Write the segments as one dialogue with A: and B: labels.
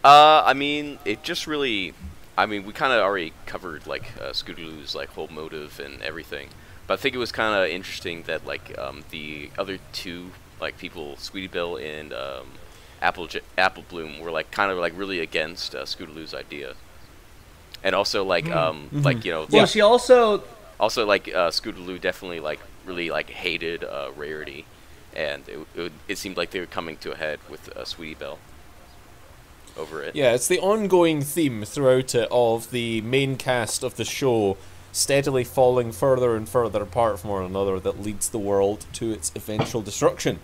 A: I mean, it just really. I mean, we kind of already covered like Scootaloo's like whole motive and everything, but I think it was kind of interesting that like the other two like people, Sweetie Belle and Apple Bloom, were like kind of like really against Scootaloo's idea, and also like like you know
B: Well,
A: like,
B: she also
A: also like Scootaloo definitely like really like hated Rarity, and it seemed like they were coming to a head with Sweetie Belle over it.
C: Yeah, it's the ongoing theme throughout it of the main cast of the show steadily falling further and further apart from one another that leads the world to its eventual destruction.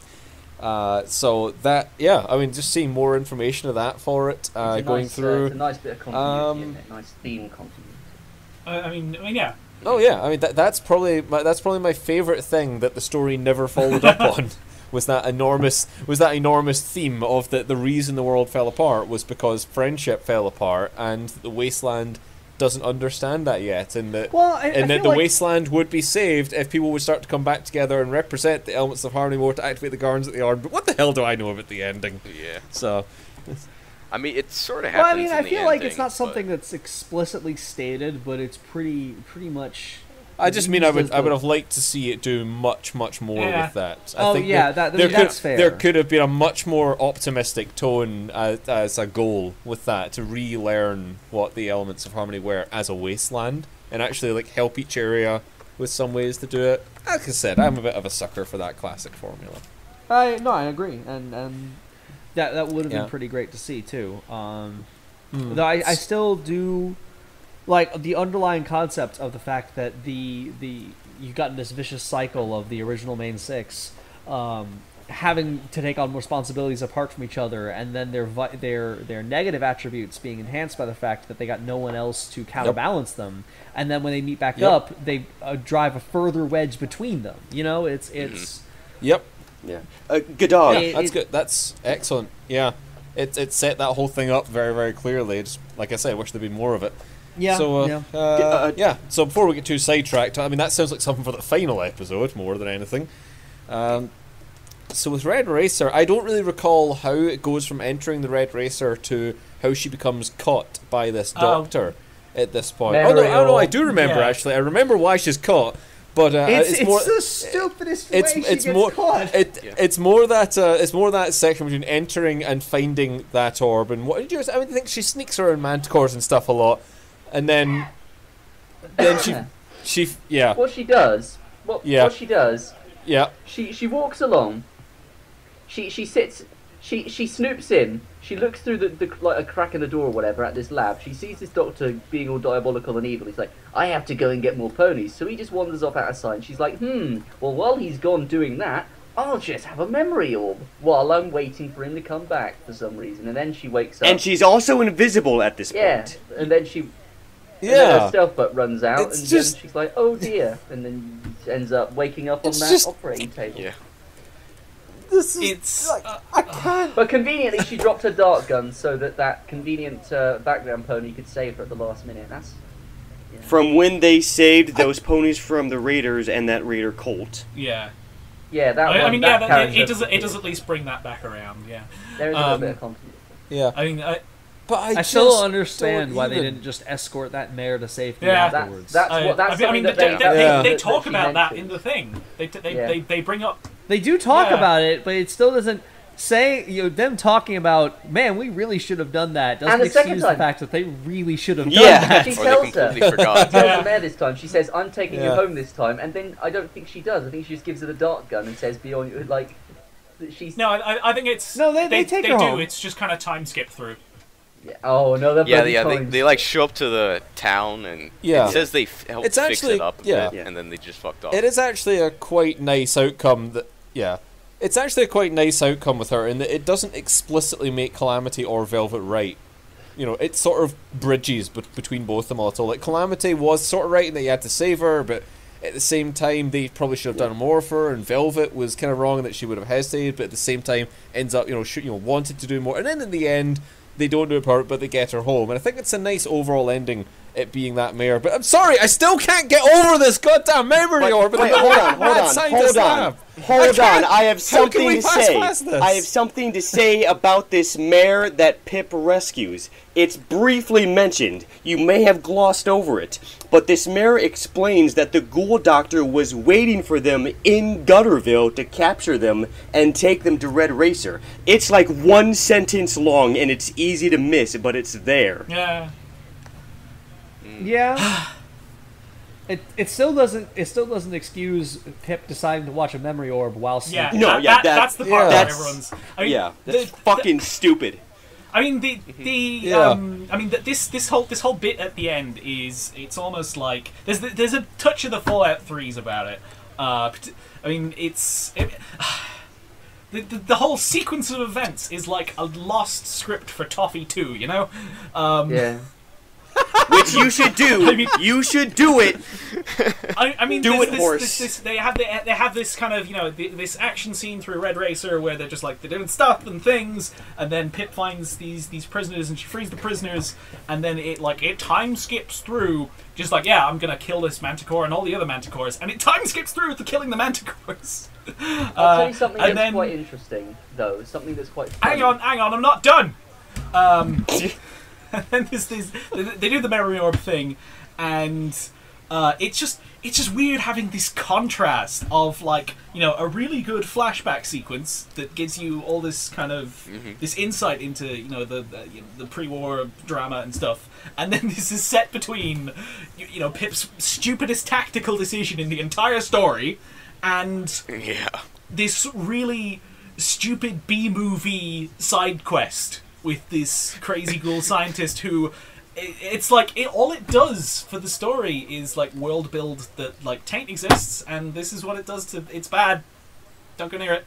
C: So that, yeah, I mean, just seeing more information of that for it, going through.
D: It's a nice bit of continuity, isn't it? Nice theme continuity.
E: I mean, yeah.
C: Oh yeah, I mean that's probably my favorite thing that the story never followed up on. Was that enormous theme of the reason the world fell apart was because friendship fell apart and the wasteland doesn't understand that yet, and that the wasteland would be saved if people would start to come back together and represent the elements of harmony more to activate the gardens at the yard. But what the hell do I know about the ending?
A: Yeah.
C: So,
A: I mean, it sort of
B: Well, I
A: happens.
B: mean,
A: in
B: I
A: the
B: feel like
A: ending,
B: it's not something
A: but
B: that's explicitly stated, but it's pretty much.
C: I just mean I would
B: used as
C: have liked to see it do much more
E: Yeah.
C: with that.
B: Oh, yeah, that's fair.
C: There could have been a much more optimistic tone as a goal with that, to relearn what the elements of harmony were as a wasteland and actually like help each area with some ways to do it. Like I said, I'm a bit of a sucker for that classic formula.
B: I agree, and that would have
C: Yeah.
B: been pretty great to see too. Though I still do like the underlying concept of the fact that you've gotten this vicious cycle of the original main six having to take on responsibilities apart from each other, and then their negative attributes being enhanced by the fact that they got no one else to counterbalance them, and then when they meet back up, they drive a further wedge between them. You know, it's
C: Yep.
F: Yeah. Godard.
C: Yeah, that's good. That's excellent. Yeah. It set that whole thing up very, very clearly. Just like I say, I wish there'd been more of it.
B: yeah.
C: So,
B: yeah.
C: So before we get too sidetracked, I mean, that sounds like something for the final episode more than anything. So with Red Racer, I don't really recall how it goes from entering the Red Racer to how she becomes caught by this doctor at this point. Oh no, I do remember actually. I remember why she's caught. But it's more
B: the stupidest way she gets caught.
C: It's more that section between entering and finding that orb, and what I think she sneaks around manticores and stuff a lot, and then she
D: What she does, she walks along, she sits, she snoops in, she looks through the like a crack in the door or whatever at this lab. She sees this doctor being all diabolical and evil. He's like, I have to go and get more ponies. So he just wanders off out of sight. She's like, well, while he's gone doing that, I'll just have a memory orb while I'm waiting for him to come back for some reason. And then she wakes up.
F: And she's also invisible at this point.
D: Yeah, and then she... And then her stealth butt runs out, then she's like, oh dear. And then ends up waking up on that operating table.
A: Yeah.
B: I can't.
D: But conveniently, she dropped her dart gun so that convenient background pony could save her at the last minute. That's
F: from when they saved those ponies from the raiders and that raider cult.
E: Yeah.
D: Yeah,
E: it does at least bring that back around. Yeah.
D: There is a little bit of conflict.
C: Yeah.
E: I mean,
C: but
B: I still don't understand why they didn't just escort that mare to safety afterwards.
E: They talk about that in the thing. They bring up.
B: They do talk about it, but it still doesn't say, them talking about, man, we really should have done that. Doesn't excuse the fact that they really should have done that.
D: She tells her. She tells the mayor this time. She says, I'm taking you home this time. And then I don't think she does. I think she just gives her the dart gun and says, be on you, like, she's...
E: No, I think it's...
B: No, they take her home.
E: It's just kind of time skip through.
D: Yeah. Oh, no,
A: they like show up to the town and it says they helped fix it up a bit, and then they just fucked off.
C: It is actually a quite nice outcome it's actually a quite nice outcome with her in that it doesn't explicitly make Calamity or Velvet right. You know, it sort of bridges between both of them a little. Like, Calamity was sort of right in that you had to save her, but at the same time they probably should have done more for her, and Velvet was kind of wrong in that she would have hesitated, but at the same time ends up, wanted to do more, and then in the end they don't do it part, but they get her home. And I think it's a nice overall ending it being that mayor. But I'm sorry, I still can't get over this goddamn memory orb.
F: Wait, hold on. I have something to say. I have something to say about this mare that Pip rescues. It's briefly mentioned. You may have glossed over it. But this mare explains that the Ghoul Doctor was waiting for them in Gutterville to capture them and take them to Red Racer. It's like one sentence long and it's easy to miss, but it's there.
E: Yeah.
B: Yeah. It still doesn't excuse Pip deciding to watch a memory orb while sleeping.
E: Yeah, that's the part that everyone's. I mean,
F: that's fucking stupid.
E: I mean this whole bit at the end it's almost like there's a touch of the Fallout 3s about it. I mean the whole sequence of events is like a lost script for Toffee 2, you know?
D: Yeah.
F: Which you should do.
E: I mean,
F: you should do it.
E: I mean,
F: do it, horse.
E: They have this kind of, you know, this action scene through Red Racer where they're just like they're doing stuff and things, and then Pip finds these prisoners and she frees the prisoners, and then it time skips through, just like, yeah, I'm gonna kill this Manticore and all the other Manticores, and it time skips through to killing the Manticores.
D: I'll tell you something that's quite interesting, though. Something that's quite funny.
E: Hang on, I'm not done. And then they do the memory orb thing, and it's just weird having this contrast of, like, you know, a really good flashback sequence that gives you all this kind of this insight into, you know, the pre-war drama and stuff, and then this is set between, you know, Pip's stupidest tactical decision in the entire story and this really stupid B-movie side quest with this crazy ghoul scientist who, it's like, all it does for the story is, like, world build that, like, Taint exists, and this is what it does to, it's bad. Don't go near it.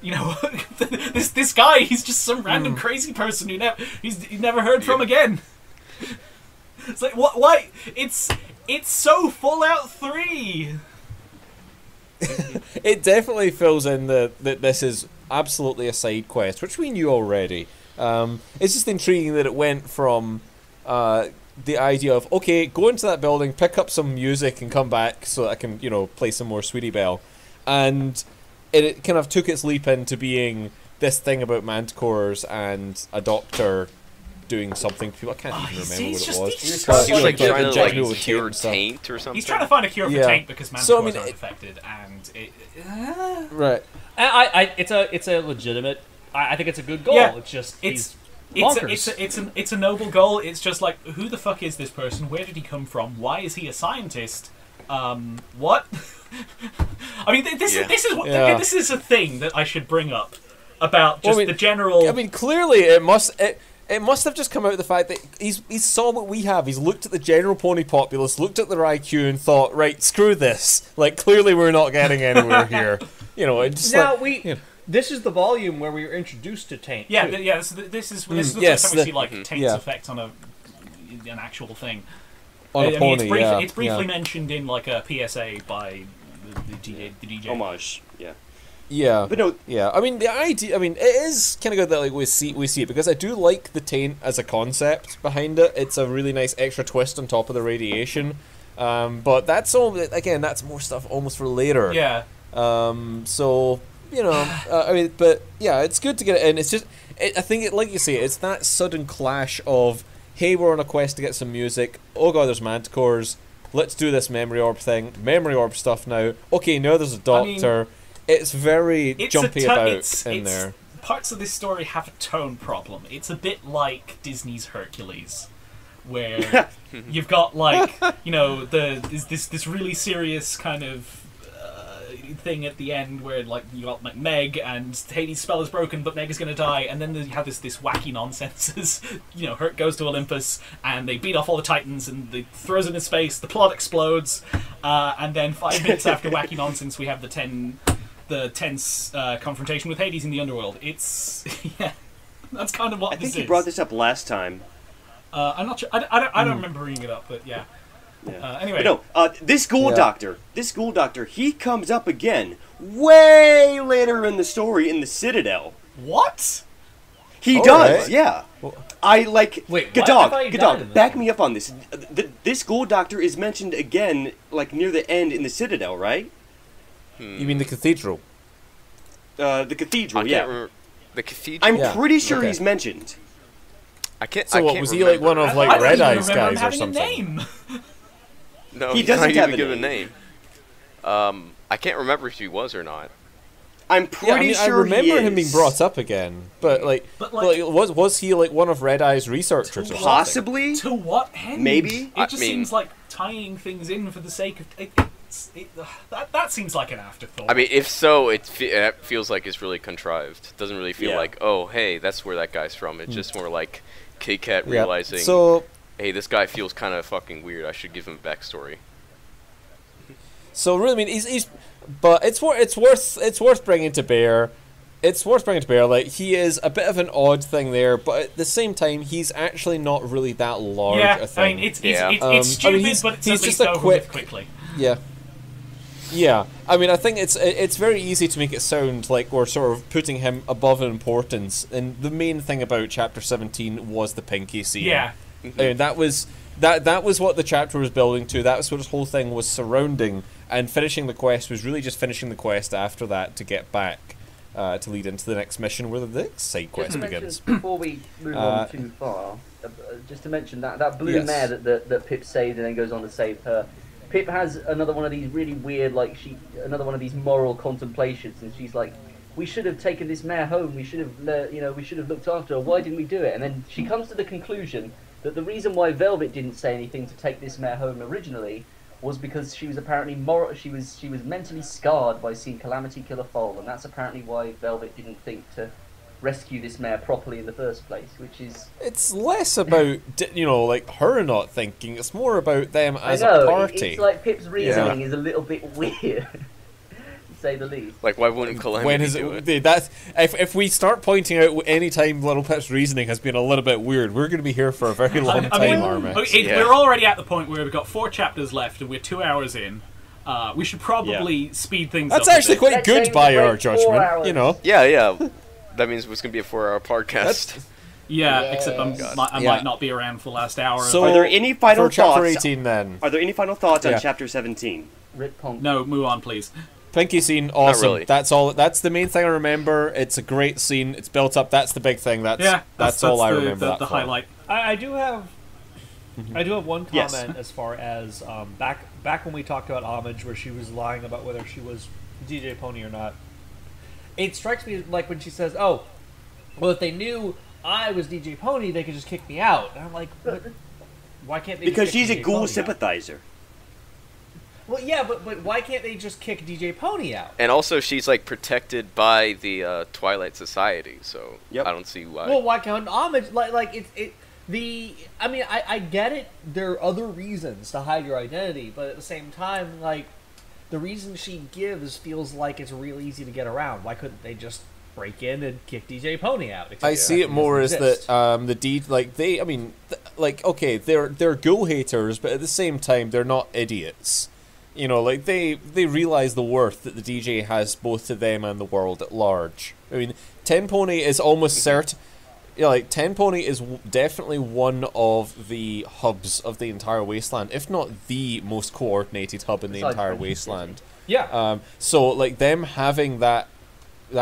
E: You know, this guy, he's just some random crazy person who you've never heard from again. It's like, what, why? It's so Fallout 3!
C: It definitely fills in that this is absolutely a side quest, which we knew already. It's just intriguing that it went from the idea of, okay, go into that building, pick up some music and come back so that I can, you know, play some more Sweetie Belle, and it kind of took its leap into being this thing about manticores and a doctor doing something to people. I can't even remember what it was.
A: He was like trying to like cure taint or something.
E: He's trying to find a cure for taint because manticores aren't affected, and
C: right.
B: It's a legitimate. I think it's a good goal.
E: Yeah,
B: it's just
E: it's a noble goal. It's just like, who the fuck is this person? Where did he come from? Why is he a scientist? What? I mean, this is a thing that I should bring up about just the general.
C: I mean, clearly it must have just come out of the fact that he saw what we have. He's looked at the general pony populace, looked at their IQ, and thought, right, screw this. Like, clearly we're not getting anywhere here. You know, it's just
B: now
C: like,
B: this is the volume where we were introduced to Taint.
E: Yeah,
B: too.
E: this is the first time we see like Taint's effect on an actual thing.
C: On a pony,
E: it's briefly mentioned in like a PSA by the DJ.
F: Homage, yeah.
C: Yeah,
F: but no,
C: yeah. I mean, the idea. I mean, it is kind of good that like we see it because I do like the taint as a concept behind it. It's a really nice extra twist on top of the radiation. But that's all. Again, that's more stuff almost for later.
E: Yeah.
C: So you know, I mean, but yeah, it's good to get it in. It's just, I think, like you say, it's that sudden clash of, hey, we're on a quest to get some music. Oh god, there's manticores. Let's do this memory orb thing. Memory orb stuff now. Okay, now there's a doctor. I mean, it's very jumpy in there.
E: Parts of this story have a tone problem. It's a bit like Disney's Hercules, where you've got like, you know, this really serious kind of thing at the end where like you got like Meg and Hades' spell is broken but Meg is going to die, and then you have this wacky nonsense as, you know, Herc goes to Olympus and they beat off all the Titans and they throws it in space, the plot explodes, and then 5 minutes after wacky nonsense we have the tense confrontation with Hades in the underworld. It's that's kind of what
F: I think
E: you
F: brought this up last time.
E: I'm not sure. I don't remember bringing it up, but yeah. Anyway,
F: but no. This Ghoul Doctor, he comes up again way later in the story in the Citadel.
E: What?
F: He does, right. Yeah. I like
B: Wait,
F: Gadog.
B: what? I thought you died in
F: Gadog,
B: this
F: back
B: one.
F: me up on this. This Gold Doctor is mentioned again, like near the end in the Citadel, right?
C: You mean the cathedral?
F: The Cathedral.
A: I
F: Yeah.
A: can't remember. The cathedral.
F: I'm
C: Yeah,
F: pretty sure
C: okay.
F: he's mentioned.
A: I can't.
C: So
A: I
C: what,
A: can't
C: was he like one
A: remember.
C: of like
E: I don't
C: Red
E: even
C: Eyes
E: remember him
C: guys or
E: having
C: something?
E: a name.
A: No,
F: He
A: he's
F: doesn't
A: not
F: have
A: even
F: a
A: given
F: name.
A: a name. I can't remember if he was or not.
F: I'm
C: Yeah,
F: pretty
C: I mean, I
F: sure
C: remember
F: he
C: him being
F: is.
C: brought up again, but like, was he like one of Red Eye's researchers or something?
F: Possibly.
E: To what end?
F: Maybe?
E: It just
A: I mean-
E: seems like tying things in for the sake of that seems like an afterthought.
A: I mean, if so, it feels like it's really contrived. It doesn't really feel
F: Yeah.
A: like, oh, hey, that's where that guy's from. It's just more like Kit Kat
C: Yeah.
A: realizing,
C: So
A: hey, this guy feels kind of fucking weird. I should give him a backstory.
C: really, I mean, he's but it's worth bringing to bear. It's worth bringing to bear. Like, he is a bit of an odd thing there, but at the same time, he's actually not really that large
E: yeah,
C: a thing.
E: I mean, it's
A: Yeah.
E: it's stupid,
C: he's-
E: but it's
C: he's
E: at least
C: just a
E: over with
C: quick-
E: quickly.
C: Yeah. Yeah, I mean, I think it's very easy to make it sound like we're sort of putting him above in importance, and the main thing about Chapter 17 was the Pinky scene.
E: Yeah.
C: I mean, that was what the chapter was building to. That was what this whole thing was surrounding, and finishing the quest was really just finishing the quest after that to get back to lead into the next mission where the next side
D: Just
C: quest
D: to
C: begins.
D: mention, before we move on too far, just to mention that blue
C: Yes.
D: mare that Pip saved and then goes on to save her. Pip has another one of these really weird, like another one of these moral contemplations, and she's like, "We should have taken this mare home. We should have, we should have looked after her. Why didn't we do it?" And then she comes to the conclusion that the reason why Velvet didn't say anything to take this mare home originally was because she was apparently she was mentally scarred by seeing Calamity kill a foal, and that's apparently why Velvet didn't think to rescue this mare properly in the first place, which is...
C: It's less about like her not thinking. It's more about them as
D: I know,
C: a party.
D: it's like Pip's reasoning is a little bit weird, to say the least.
A: Like, why wouldn't Calamity
C: When is
A: do
C: it?
A: it?
C: That if we start pointing out any time Little Pip's reasoning has been a little bit weird, we're going to be here for a very long
E: I
C: time,
E: mean,
C: Armix.
A: Yeah.
E: we're already at the point where we've got 4 chapters left and we're 2 hours in. We should probably speed things
C: That's
E: up.
C: actually
E: a bit.
C: quite
D: That
C: good
D: change
C: by
D: wait
C: our
D: 4
C: judgment,
D: hours.
C: you know.
A: Yeah. That means it's going to be a 4-hour podcast.
E: Yeah, except I
C: Yeah.
E: might not be around for the last hour.
C: So
F: Are there any final
C: for chapter
F: thoughts?
C: 18 then?
F: Are there any final thoughts
C: Yeah.
F: on Chapter 17?
D: Rip Punk.
E: No, move on, please.
C: Pinky scene, awesome.
A: really.
C: That's all. That's the main thing I remember. It's a great scene. It's built up. That's the big thing. That's all I remember.
E: The
C: that for.
E: highlight.
B: I do have one
F: Yes.
B: comment as far as back when we talked about Homage, where she was lying about whether she was DJ Pony or not. It strikes me like when she says, "Oh, well, if they knew I was DJ Pony, they could just kick me out." And I'm like, but why can't they?
F: Because
B: just kick
F: she's a
B: DJ
F: ghoul
B: Pony out?
F: sympathizer.
B: Well, yeah, but why can't they just kick DJ Pony out?
A: And also, she's, like, protected by the Twilight Society, so
F: Yep.
A: I don't see why.
B: Well, why can't Homage like it? I mean, I get it. There are other reasons to hide your identity, but at the same time, like, the reason she gives feels like it's real easy to get around. Why couldn't they just break in and kick DJ Pony out? Except
C: I
B: the
C: see
B: fact
C: it
B: he
C: more as
B: doesn't
C: that
B: exist.
C: the deed like they. I mean, okay, they're ghoul haters, but at the same time, they're not idiots. You know, like they realize the worth that the DJ has both to them and the world at large. I mean, Ten Pony is almost certain. Yeah, like Ten Pony is definitely one of the hubs of the entire wasteland, if not the most coordinated hub in the
D: Besides
C: entire
D: Friendship,
C: wasteland.
B: Yeah.
C: So like them having that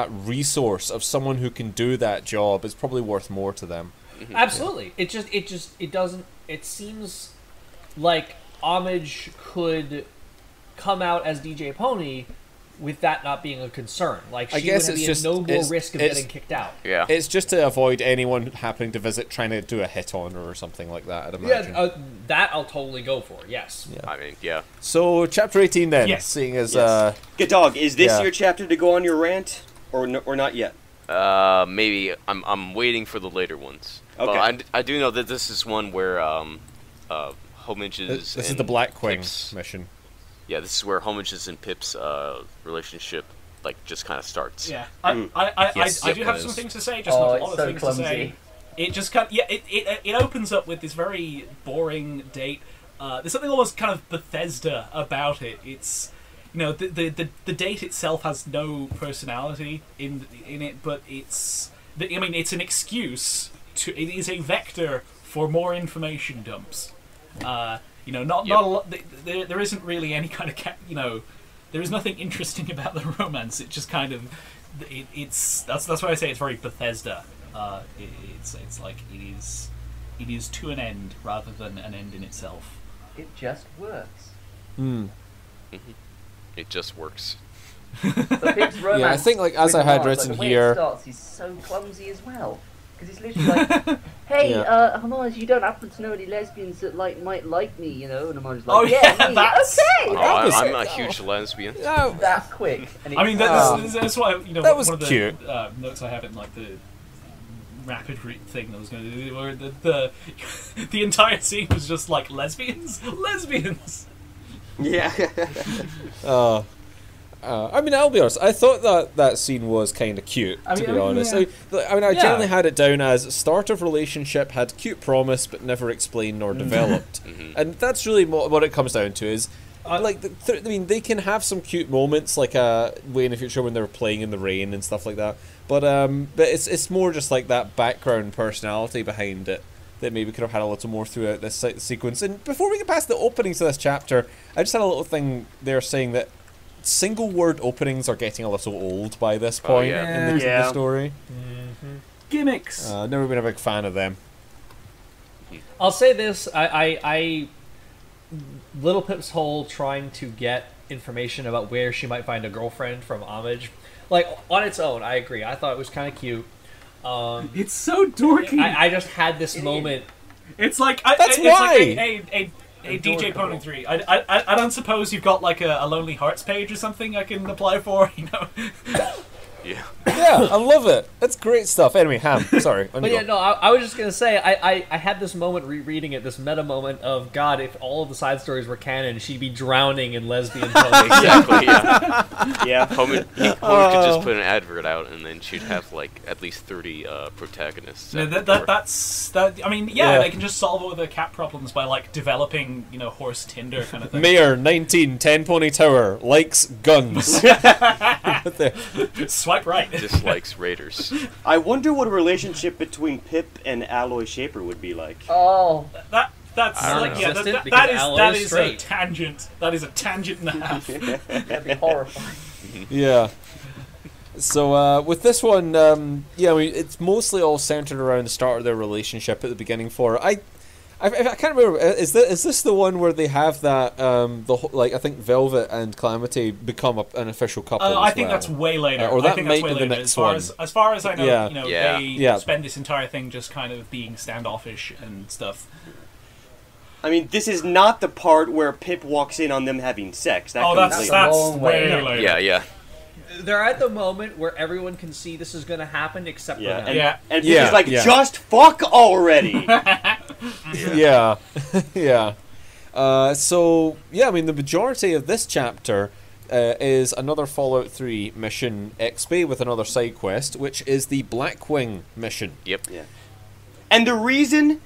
C: resource of someone who can do that job is probably worth more to them.
B: Absolutely. It doesn't. It seems like Homage could come out as DJ Pony with that not being a concern. Like, she
C: I guess
B: would
C: it's
B: be
C: just-
B: at no more
C: it's-
B: risk of
C: it's-
B: getting kicked out.
A: yeah.
C: It's just to avoid anyone happening to visit trying to do a hit on her or something like that, I'd imagine.
B: Yeah, that I'll totally go for. Yes.
C: Yeah.
A: I mean, yeah.
C: So, chapter 18 then,
E: Yes.
C: seeing as...
F: Yes. Gadog, is this
C: yeah.
F: your chapter to go on your rant, or not yet?
A: Maybe I'm waiting for the later ones.
F: Okay.
A: But I do know that this is one where Homage's
C: This is
A: and
C: the Blackwing
A: Pip's,
C: mission.
A: yeah, this is where Homage's and Pip's relationship like just kind of starts.
E: Yeah,
F: Mm.
C: Yes,
E: I do
C: yep,
E: have
C: it
E: some
C: is.
E: things to say, just
D: Oh,
E: not a
D: it's
E: lot of
D: so
E: things
D: clumsy.
E: to say. It just kind of, it opens up with this very boring date. There's something almost kind of Bethesda about it. It's, you know, the date itself has no personality in it, but it's, I mean, it's an excuse it is a vector for more information dumps. You know, not a lot. There isn't really any kind of there is nothing interesting about the romance. It just kind of that's why I say it's very Bethesda. It's like it is to an end rather than an end in itself.
D: It just works.
A: It just works.
D: But Pip's romance,
C: Yeah, I think, like, as I had written
D: the way
C: here-
D: it starts is so clumsy as well. Because it's literally like, hey, Homage, you don't happen to know any lesbians that might like me, you know? And Homage's like, me.
E: That's...
D: Okay,
A: I'm a huge lesbian.
C: No,
D: that quick. And
E: I mean, that's why, you know,
C: that was
E: one of
C: cute.
E: the notes I have in, like, the rapid thing that I was going to do, where the entire scene was just like, lesbians? Lesbians!
F: Yeah.
C: I mean, I'll be honest. I thought that scene was kind of cute, to be honest.
E: yeah.
C: I generally had it down as start of relationship, had cute promise, but never explained nor developed, and that's really what it comes down to. Is like, I mean, they can have some cute moments, like way in the future when they're playing in the rain and stuff like that. But it's more just like that background personality behind it that maybe could have had a little more throughout this sequence. And before we get past the openings of this chapter, I just had a little thing there saying that single word openings are getting a little old by this point in the story.
E: Gimmicks!
C: Never been a big fan of them.
B: I'll say this: I Little Pip's whole trying to get information about where she might find a girlfriend from Homage, like, on its own, I agree. I thought it was kind of cute.
E: It's so dorky.
B: I just had this moment.
E: It's like
C: That's
E: it's
C: why.
E: like a DJ Pony 3. I don't suppose you've got like a Lonely Hearts page or something I can apply for, you know?
A: Yeah.
C: Yeah, I love it. That's great stuff. Anyway, Ham, sorry.
B: But yeah, no, I was just gonna say, I had this moment rereading it, this meta moment of, God, if all of the side stories were canon, she'd be drowning in lesbian ponies.
A: Exactly, yeah.
F: Yeah.
A: Homer could just put an advert out, and then she'd have, like, at least 30 protagonists.
E: No, I mean, they can just solve all the cat problems by, like, developing, you know, horse Tinder kind of thing.
C: Mayor 19 10 Pony Tower likes guns.
E: Swipe right.
A: Dislikes Raiders.
F: I wonder what a relationship between Pip and Alloy Shaper would be like.
D: Oh,
B: I
E: That's
B: don't
E: like, yeah,
B: exist
E: that
B: because
E: is a
B: straight.
E: tangent. That is a tangent and a half.
D: that'd be horrifying.
C: Yeah. So with this one, I mean, it's mostly all centered around the start of their relationship at the beginning. I can't remember. Is this the one where they have that I think Velvet and Calamity become an official couple?
E: I think that's way later.
C: Or that
E: I think
C: might
E: that's way
C: be the
E: later.
C: next
E: as far as I know, you know, they spend this entire thing just kind of being standoffish and stuff.
F: I mean, this is not the part where Pip walks in on them having sex. That comes later.
E: That's
D: long way.
E: way later.
A: Yeah.
B: They're at the moment where everyone can see this is going to happen except for them.
F: And Pip is like, just fuck already.
C: Yeah. Yeah. So, yeah, I mean, the majority of this chapter is another Fallout 3 mission XP with another side quest, which is the Blackwing mission.
A: Yep.
F: Yeah. And the reason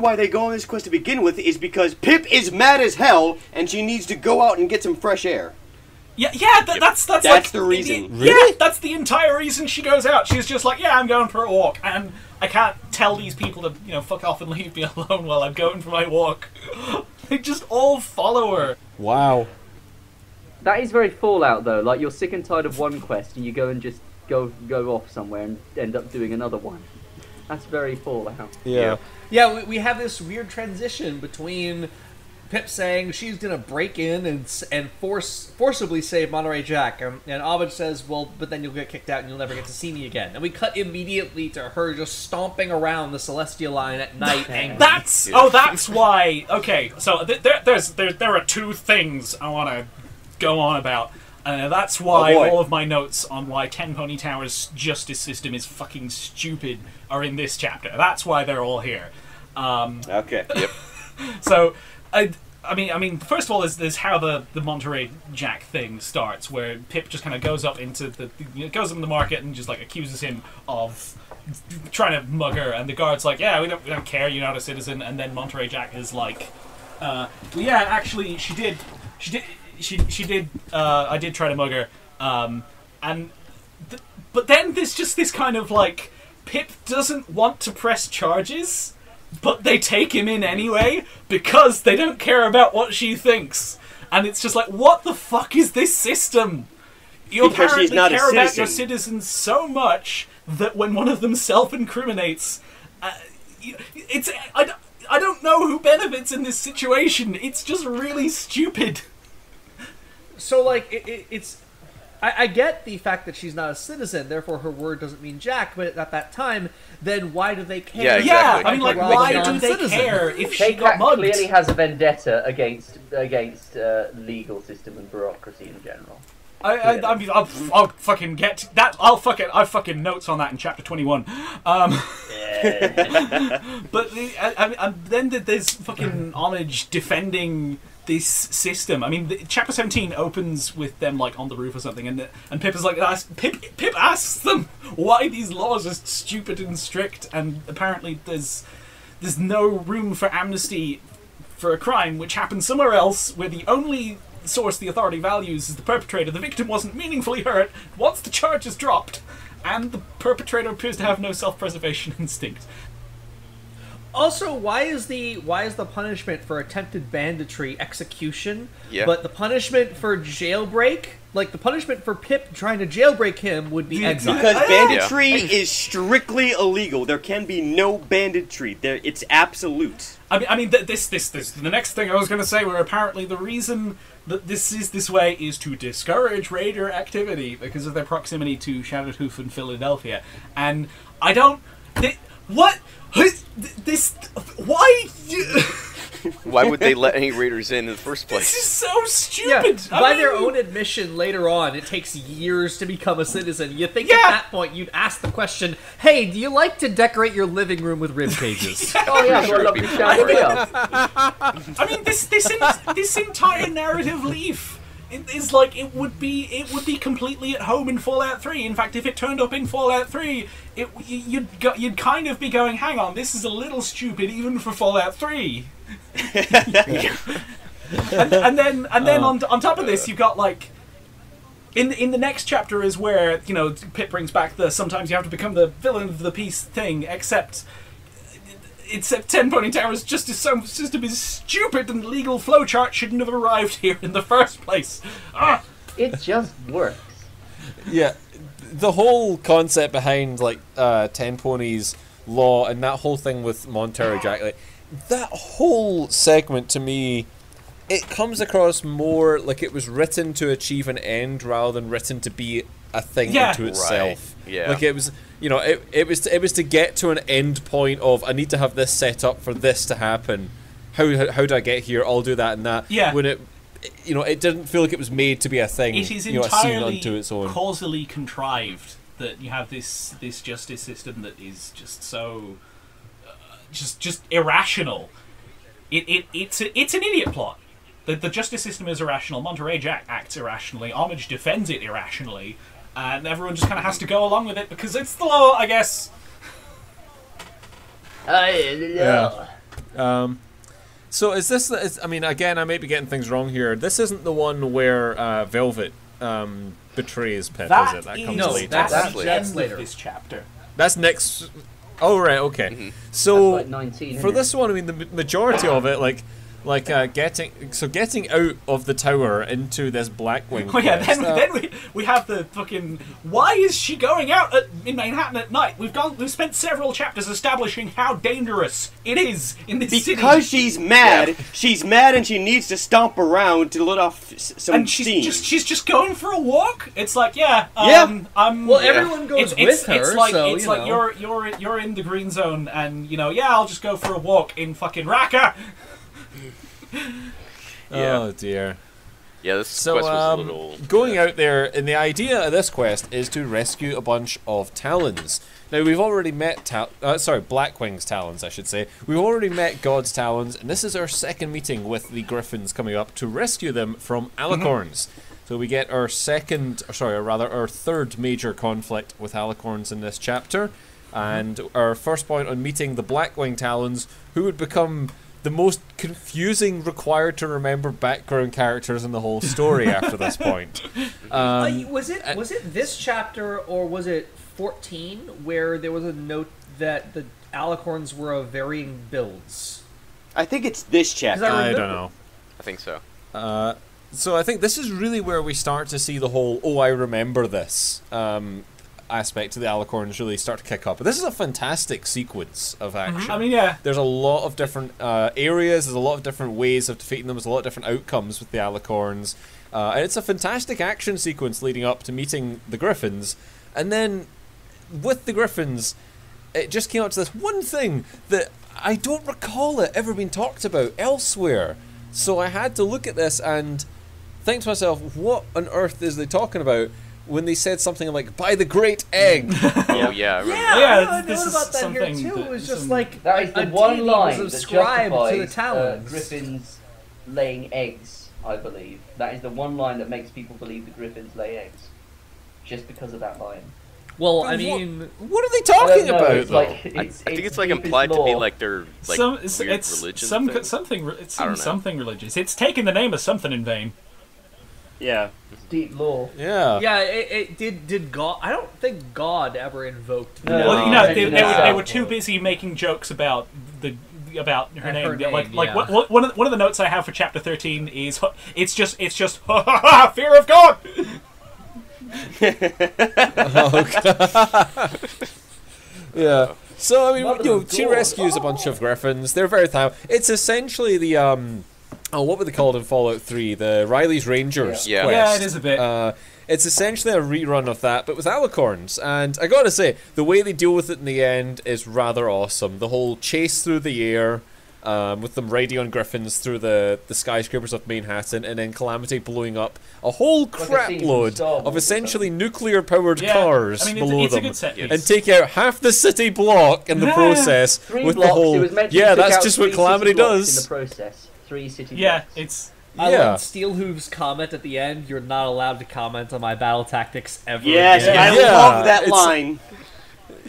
F: why they go on this quest to begin with is because Pip is mad as hell, and she needs to go out and get some fresh air.
E: That's like,
F: the reason.
E: Yeah, that's the entire reason she goes out. She's just like, I'm going for a walk, and I can't tell these people to, you know, fuck off and leave me alone while I'm going for my walk. They just all follow her.
C: Wow.
D: That is very Fallout, though. Like, you're sick and tired of one quest, and you go and just go off somewhere and end up doing another one. That's very Fallout.
C: Yeah.
B: Yeah, we have this weird transition between Pip saying she's gonna break in and forcibly save Monterey Jack, and Homage says, well, but then you'll get kicked out and you'll never get to see me again. And we cut immediately to her just stomping around the Celestial line at night.
E: That's why. Okay, so there are two things I want to go on about. That's why all of my notes on why 10 Pony Tower's justice system is fucking stupid are in this chapter. That's why they're all here.
F: Okay.
A: Yep.
E: So, I mean, first of all, there's how the Monterey Jack thing starts, where Pip just kind of goes up into the market and just like accuses him of trying to mug her, and the guard's like, yeah, we don't care, you're not a citizen, and then Monterey Jack is like, well, yeah, actually, she did. I did try to mug her, but then there's just this kind of like Pip doesn't want to press charges, but they take him in anyway because they don't care about what she thinks. And it's just like, what the fuck is this system? You
F: Because
E: apparently
F: she's not a
E: care about
F: citizen.
E: your citizens so much that when one of them self-incriminates, I don't know who benefits in this situation. It's just really stupid.
B: So, like, it's... I get the fact that she's not a citizen, therefore her word doesn't mean jack, but at that time, then why do they care?
A: Yeah, exactly.
E: Yeah, I mean, like,
B: Like,
E: why
B: a
E: do they
B: non-citizen.
E: care if she
D: Take
E: got
D: That
E: mugged?
D: clearly has a vendetta against legal system and bureaucracy in general.
E: I mean, I'll fucking get to that. I've fucking notes on that in chapter 21. But then there's fucking Homage defending this system. I mean, chapter 17 opens with them like on the roof or something, and Pip is like, Pip asks them why these laws are stupid and strict, and apparently there's no room for amnesty for a crime which happened somewhere else, where the only source the authority values is the perpetrator. The victim wasn't meaningfully hurt once the charge is dropped, and the perpetrator appears to have no self-preservation instinct.
B: Also, why is the punishment for attempted banditry execution,
A: Yeah.
B: but the punishment for jailbreak, like the punishment for Pip trying to jailbreak him, would be exile?
F: Because
E: Yeah.
F: banditry is strictly illegal. There can be no banditry. It's absolute.
E: I mean, this the next thing I was going to say, where apparently the reason that this is this way is to discourage raider activity because of their proximity to Shattered Hoof and Philadelphia, and I don't. What? This? Why?
A: Why would they let any raiders in the first place?
E: This is so
B: Yeah,
E: stupid.
B: by their own admission later on, it takes years to become a citizen. You think at
E: Yeah.
B: that point you'd ask the question, hey, do you like to decorate your living room with rib cages?
D: Oh yeah,
A: Sure,
D: got a
A: it'd
D: lovely
A: be
D: chandelier.
E: I mean, this entire narrative leaf is like it would be completely at home in Fallout 3. In fact, if it turned up in Fallout 3, you'd kind of be going, hang on, this is a little stupid even for Fallout 3. and then on top of this, you've got like in the next chapter is where, you know, Pip brings back the sometimes you have to become the villain of the piece thing, except 10 Pony Towers justice system is stupid and legal flowchart shouldn't have arrived here in the first place.
D: It just works.
C: Yeah, the whole concept behind like 10 Ponies law and that whole thing with Monterey Jack, like that whole segment to me, it comes across more like it was written to achieve an end rather than written to be a thing
E: Yeah.
C: unto itself.
A: Right. Yeah.
C: Like it was, you know, it was to get to an end point of I need to have this set up for this to happen. How do I get here? I'll do that and that.
E: Yeah.
C: When it, you know, it didn't feel like it was made to be a thing.
E: It is
C: you know, a scene
E: entirely
C: unto its own.
E: causally contrived that you have this justice system that is just so just irrational. It's an idiot plot. The justice system is irrational. Monterey Jack acts irrationally. Homage defends it irrationally, and everyone just kind of has to go along with it because it's the law, I guess.
C: Yeah. So is this? I mean, again, I may be getting things wrong here. This isn't the one where Velvet betrays Pip, is it? That comes
B: no,
C: later.
E: That's
B: That's
E: the
B: later.
E: end
B: That's later.
E: of this chapter.
C: That's next. Oh right, okay.
A: Mhm.
C: So
D: That's like 19,
C: for
D: isn't
C: this one, I mean, the majority of it, like getting out of the tower into this Blackwing.
E: Oh yeah,
C: quest,
E: then we have the fucking why is she going out in Manhattan at night? We've spent several chapters establishing how dangerous it is in this city.
F: Because she's mad. She's mad and she needs to stomp around to let off some
E: and
F: steam.
E: she's just going for a walk. It's like
F: Yeah.
E: I'm
B: Well,
A: Yeah.
B: everyone goes with
E: it's
B: her,
E: like
B: so,
E: it's
B: you
E: like
B: know.
E: you're in the green zone, and you know, yeah, I'll just go for a walk in fucking Raqqa.
A: Yeah.
C: Oh dear.
A: Yeah, this
C: So
A: quest was a little...
C: going out there, and the idea of this quest is to rescue a bunch of Talons. Now we've already met Blackwing's Talons, I should say. We've already met God's Talons, and this is our second meeting with the Griffins coming up to rescue them from Alicorns. So we get our our third major conflict with Alicorns in this chapter, and our first point on meeting the Blackwing Talons, who would become the most confusing required to remember background characters in the whole story after this point.
B: Was it this chapter or was it 14 where there was a note that the alicorns were of varying builds?
F: I think it's this chapter.
C: I don't know.
A: I think so.
C: So I think this is really where we start to see the whole "oh, I remember this" aspect of the alicorns really start to kick up. But this is a fantastic sequence of action.
E: I mean, yeah.
C: There's a lot of different areas. There's a lot of different ways of defeating them. There's a lot of different outcomes with the alicorns. And it's a fantastic action sequence leading up to meeting the Griffins. And then, with the Griffins, it just came up to this one thing that I don't recall it ever being talked about elsewhere. So I had to look at this and think to myself, what on earth is they talking about when they said something like, by the great egg?
A: Oh, yeah, I remember.
B: Yeah,
E: this
B: I
E: is
B: know about that
E: something
B: here too. It was just
E: some-
B: like
D: That is the
B: a
D: one
B: deity
D: line
B: was
D: that
B: ascribed to the
D: justifies
B: Talons.
D: Griffins laying eggs, I believe. That is the one line that makes people believe the Griffins lay eggs. Just because of that line.
B: Well,
C: But
B: I mean,
C: What are they
D: I don't
C: talking
D: know,
C: about,
D: it's
C: though?
D: like,
A: I think it's like
D: deepest
A: implied to be
D: lore.
A: like their like
E: It's
A: weird religion thing.
E: something. It
A: I don't
E: seems
A: know.
E: something religious. It's taken the name of something in vain.
F: Yeah.
D: Deep lore.
C: Yeah.
B: yeah, it did God. I don't think God ever invoked.
D: No.
E: Well, you know, they
D: No.
E: were too busy making jokes about her name.
B: Her name,
E: Like
B: yeah.
E: one of the notes I have for chapter 13 is it's just fear of God.
C: Yeah. So, I mean,
D: Mother
C: you know,
D: of
C: she
D: God.
C: rescues a bunch of Griffins. They're very thankful. It's essentially the, what were they called in Fallout 3? The Riley's Rangers
A: Yeah.
C: quest.
E: Yeah, it is a bit.
C: It's essentially a rerun of that, but with alicorns. And I gotta say, the way they deal with it in the end is rather awesome. The whole chase through the air, with them riding on griffins through the skyscrapers of Manhattan, and then Calamity blowing up a whole
D: Like a
C: crap
D: scene from
C: load
D: Star Wars
C: of
D: or
C: essentially nuclear-powered
E: Yeah,
C: cars
E: I mean, it's-
C: below
E: it's a
C: them,
E: good set piece.
C: and take out half the city block in the
E: Yeah.
C: process
D: 3
C: with
D: blocks,
C: the whole.
D: it was meant to
C: Yeah,
D: took
C: that's
D: out
C: just
D: 3
C: what Calamity
D: city blocks
C: does.
D: in the process. 3 city
E: Yeah,
D: blocks.
E: it's
B: I
C: Yeah.
B: love Steelhooves' comment at the end. You're not allowed to comment on my battle tactics ever
F: Yes,
B: again.
F: I
C: Yeah,
F: love that
C: it's-
F: line.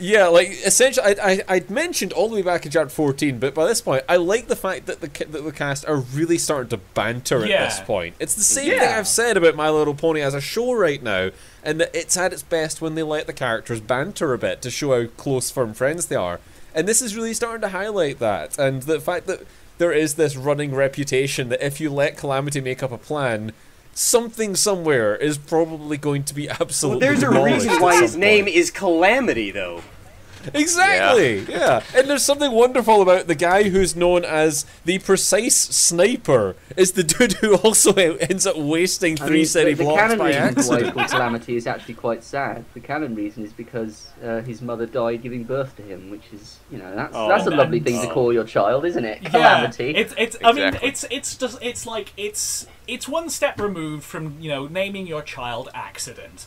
C: Yeah, like essentially, I'd mentioned all the way back in chapter 14, but by this point, I like the fact that the cast are really starting to banter
E: Yeah.
C: at this point. It's the same
B: Yeah.
C: thing I've said about My Little Pony as a show right now, and that it's at its best when they let the characters banter a bit to show how close, firm friends they are. And this is really starting to highlight that, and the fact that there is this running reputation that if you let Calamity make up a plan, something somewhere is probably going to be
F: Well,
C: absolutely
F: there's a
C: demolished
F: reason
C: at
F: why
C: some
F: his name
C: point.
F: is Calamity, though.
C: Exactly, yeah. And there's something wonderful about the guy who's known as the precise sniper is the dude who also ends up wasting 3 city
D: the
C: blocks
D: canon
C: by
D: reason for why it's
C: accident.
D: called Calamity is actually quite sad. The canon reason is because his mother died giving birth to him, which is, you know, that's a lovely thing to call your child, isn't it? Calamity.
E: Yeah, it's I mean
A: Exactly.
E: it's just it's one step removed from, you know, naming your child Accident.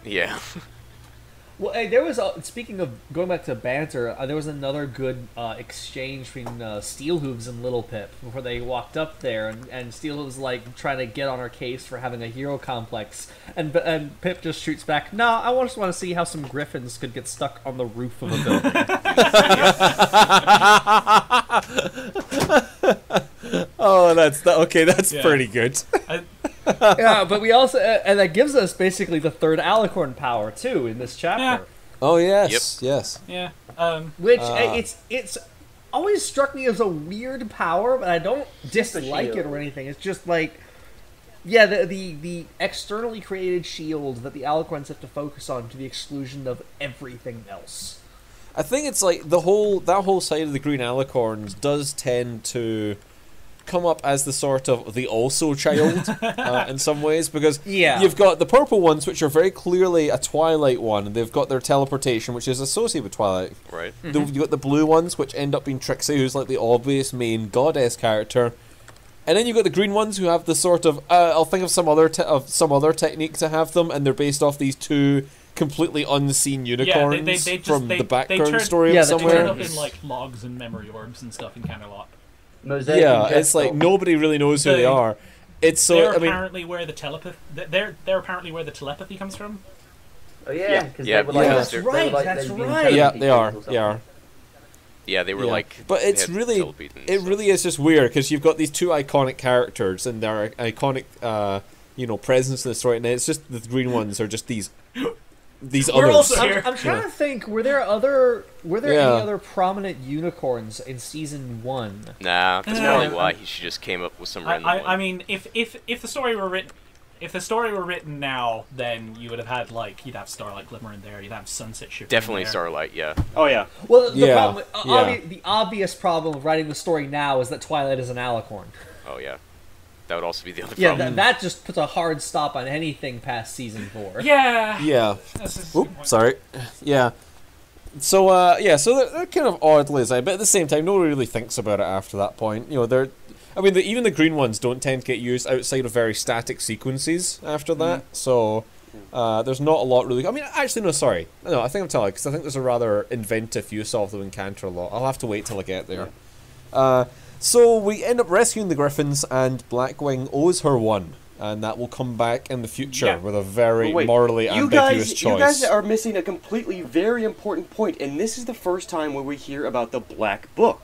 A: Yeah.
B: Well, hey, there was speaking of going back to banter, there was another good exchange between Steelhooves and Little Pip before they walked up there, and Steelhooves like trying to get on her case for having a hero complex, and Pip just shoots back, "Nah, I just want to see how some griffins could get stuck on the roof of a building."
C: Oh, okay, that's
E: Yeah.
C: pretty good.
B: Yeah, but we also and that gives us basically the third alicorn power too in this chapter.
C: Oh, yes, yes.
E: Yeah.
B: Which it's always struck me as a weird power, but I don't dislike it
D: shield.
B: or anything. It's just like, yeah, the externally created shield that the Alicorns have to focus on to the exclusion of everything else.
C: I think it's like that whole side of the green alicorns does tend to come up as the sort of the also child in some ways, because
B: Yeah.
C: you've got the purple ones, which are very clearly a Twilight one, and they've got their teleportation, which is associated with Twilight.
A: Right.
C: You've got the blue ones, which end up being Trixie, who's like the obvious main goddess character, and then you've got the green ones who have the sort of I'll think of some other technique to have them, and they're based off these two completely unseen unicorns from the background story
B: yeah,
C: of
B: they
E: They turn
C: somewhere.
E: up in like logs and memory orbs and stuff in Camelot.
D: Mosaic
C: Yeah,
D: and
C: it's like
D: Jethro.
C: nobody really knows who they are. It's so
E: They're
C: I mean,
E: apparently where the they're apparently where the telepathy comes from.
D: Oh yeah, because
A: Yeah,
D: they were like
C: yeah.
B: That's
D: they were
B: right,
D: like
B: that's
D: they'd been
B: right.
C: yeah,
D: telepathy
C: they are,
D: or something.
C: they are.
A: Yeah, they were
C: Yeah.
A: like.
C: But
A: they
C: it's
A: had
C: really,
A: telebeat and
C: it
A: stuff.
C: really is just weird because you've got these two iconic characters and their iconic, presence in the story, and it's just the green ones are just these these
E: We're
C: others.
E: also here.
B: I'm trying to think. Were there any other prominent unicorns in season 1?
A: Nah, that's probably why she just came up with some random one.
E: I mean, if the story were written. If the story were written now, then you would have had you'd have Starlight Glimmer in there, you'd have Sunset Ship.
A: Definitely
E: in there.
A: Starlight, yeah.
F: Oh yeah.
B: Well, the
C: Yeah,
B: problem,
C: yeah.
B: the obvious problem of writing the story now is that Twilight is an alicorn.
A: Oh yeah, that would also be the other
B: Yeah,
A: problem.
B: that just puts a hard stop on anything past season 4.
E: Yeah.
C: Yeah.
E: That's a
C: Oop,
E: good point.
C: sorry. Yeah. So so they're kind of oddly designed, but at the same time, no one really thinks about it after that point. Even the green ones don't tend to get used outside of very static sequences after that. So there's not a lot really. I mean, actually, no, sorry. No, I think I'm telling because I think there's a rather inventive use of them in Canterlot. I'll have to wait till I get there. So we end up rescuing the Griffins, and Blackwing owes her one. And that will come back in the future with a very
F: Wait,
C: morally ambiguous choice.
F: You guys are missing a completely very important point, and this is the first time where we hear about the Black Book.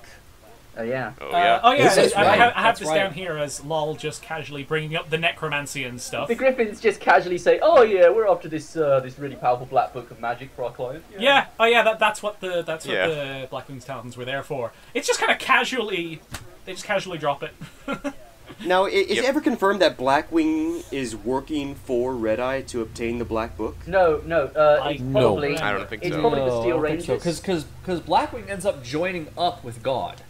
D: Oh yeah.
A: Oh yeah.
E: I have
B: That's
E: this
B: right.
E: down here as lol just casually bringing up the necromancy and stuff.
D: The Griffins just casually say, "Oh yeah, we're after this this really powerful black book of magic for our client."
E: Yeah. Oh yeah. That's what the Blackwing's Talons were there for. It's just kind of casually, they just casually drop it.
F: Now, is it ever confirmed that Blackwing is working for Red Eye to obtain the Black Book?
D: No, it's probably.
A: I don't think
D: it's
A: so.
D: probably the Steel
B: I don't think
D: Rangers.
B: so, because Blackwing ends up joining up with God.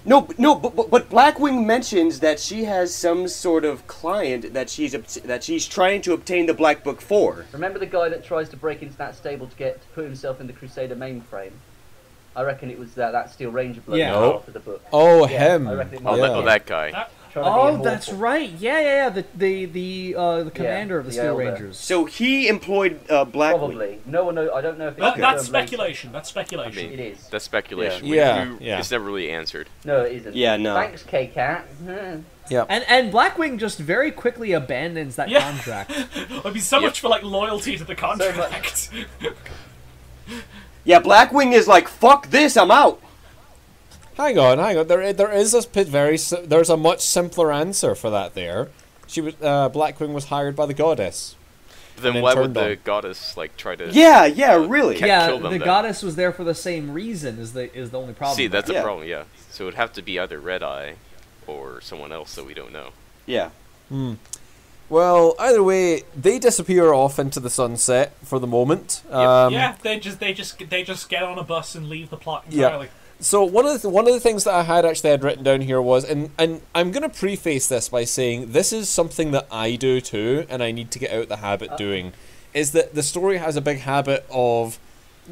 F: No, but Blackwing mentions that she has some sort of client that she's trying to obtain the Black Book for.
D: Remember the guy that tries to break into that stable to put himself in the Crusader mainframe? I reckon it was that Steel Ranger bloke
B: Yeah.
D: who after the book.
C: Oh,
D: Yeah,
C: him.
D: I reckon it
A: Oh,
D: might
A: that,
D: be.
A: that guy.
D: Trying to be
B: Oh,
D: immortal.
B: that's right. Yeah. The commander of the
D: the
B: Steel
D: Elder.
B: Rangers.
F: So he employed Blackwing.
D: Probably. No one knows. I don't know if it's
E: That's
D: confirmed
E: speculation. That's
A: I
E: speculation.
A: mean,
D: It is.
A: that's speculation.
C: Yeah.
A: We-
C: Yeah.
A: It's never really answered.
D: later. No, it isn't.
F: Yeah, no.
D: Thanks, K-Cat.
B: And Blackwing just very quickly abandons that
E: Yeah.
B: contract.
E: It'd be so much for loyalty to the contract.
F: Yeah, Blackwing is like, fuck this, I'm out.
C: Hang on. There is there's a much simpler answer for that. There, she was Blackwing was hired by the goddess.
A: But then
C: And
A: why
C: then
A: would
C: turned
A: the
C: on.
A: goddess try to?
F: Yeah, really.
A: Can't
B: Yeah,
A: kill them
B: the
A: then.
B: goddess was there for the same reason. Is the only problem?
A: See, that's
F: Yeah.
A: a problem. Yeah. So it'd have to be either Red Eye, or someone else that we don't know.
F: Yeah.
C: Well, either way, they disappear off into the sunset for the moment.
E: Yeah, they just get on a bus and leave the plot entirely.
C: So one of the things that I had written down here was, and I'm going to preface this by saying this is something that I do too, and I need to get out the habit doing, is that the story has a big habit of,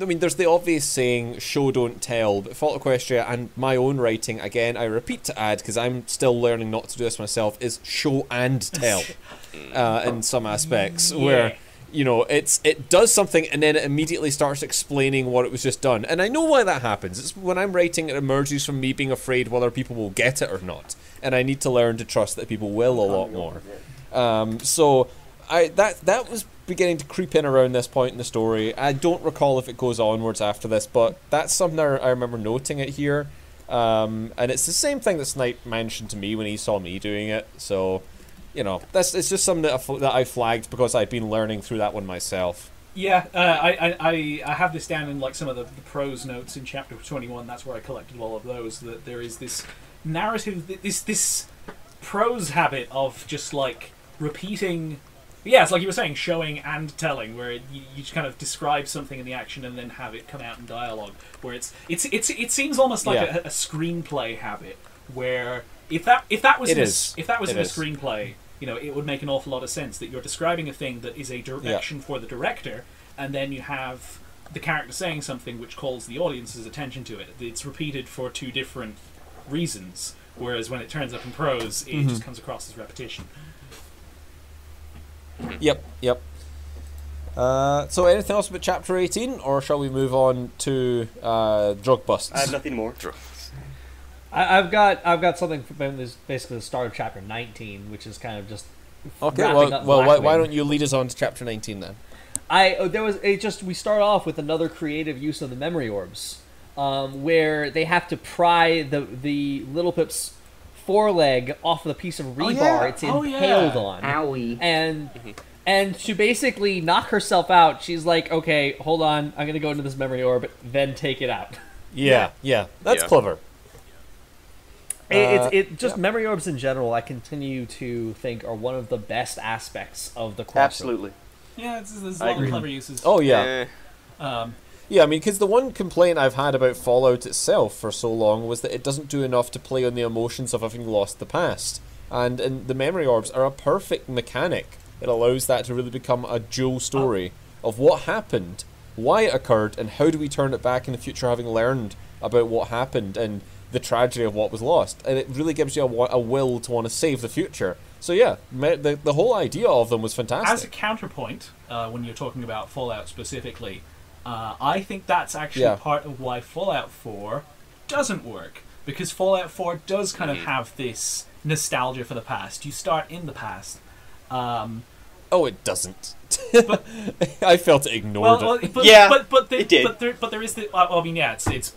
C: I mean, there's the obvious saying, show don't tell, but Fault Equestria and my own writing, again, I repeat to add, because I'm still learning not to do this myself, is show and tell in some aspects, where it does something and then it immediately starts explaining what it was just done. And I know why that happens. It's when I'm writing, it emerges from me being afraid whether people will get it or not. And I need to learn to trust that people will a lot more. So that was beginning to creep in around this point in the story. I don't recall if it goes onwards after this, but that's something I remember noting it here. And it's the same thing that Snipe mentioned to me when he saw me doing it. So, it's just something that I flagged because I'd been learning through that one myself.
E: Yeah, I have this down in some of the prose notes in chapter 21. That's where I collected all of those. That there is this narrative, this prose habit of just repeating. Yeah, it's like you were saying, showing and telling, where you just kind of describe something in the action and then have it come out in dialogue. Where it seems almost like a screenplay habit, where if that was in a screenplay, it would make an awful lot of sense that you're describing a thing that is a direction for the director, and then you have the character saying something which calls the audience's attention to it. It's repeated for two different reasons, whereas when it turns up in prose, it just comes across as repetition.
C: Yep. So anything else about chapter 18, or shall we move on to drug busts?
F: I have nothing more.
B: I've got something from this, basically the start of chapter 19, which is kind of just
C: Okay,
B: wrapping up
C: why
B: Blackwing.
C: don't you lead us on to chapter 19 then?
B: We start off with another creative use of the memory orbs, where they have to pry the Little Pip's foreleg off of the piece of rebar it's impaled on.
D: Owie.
B: And And to basically knock herself out, she's like, okay, hold on, I'm going to go into this memory orb, then take it out.
C: Yeah. That's clever.
B: Memory orbs in general, I continue to think are one of the best aspects of the crossover.
F: Absolutely.
E: Yeah, there's a lot of clever uses.
C: Oh, yeah. Yeah, I mean, because the one complaint I've had about Fallout itself for so long was that it doesn't do enough to play on the emotions of having lost the past. And the memory orbs are a perfect mechanic. It allows that to really become a dual story of what happened, why it occurred, and how do we turn it back in the future having learned about what happened and the tragedy of what was lost. And it really gives you a will to want to save the future. So yeah, the whole idea of them was fantastic.
E: As a counterpoint, when you're talking about Fallout specifically, I think that's actually part of why Fallout 4 doesn't work. Because Fallout 4 does kind of have this nostalgia for the past. You start in the past.
C: Oh, it doesn't. I felt it ignored it.
F: It did.
E: But there is the. I mean, yeah, it's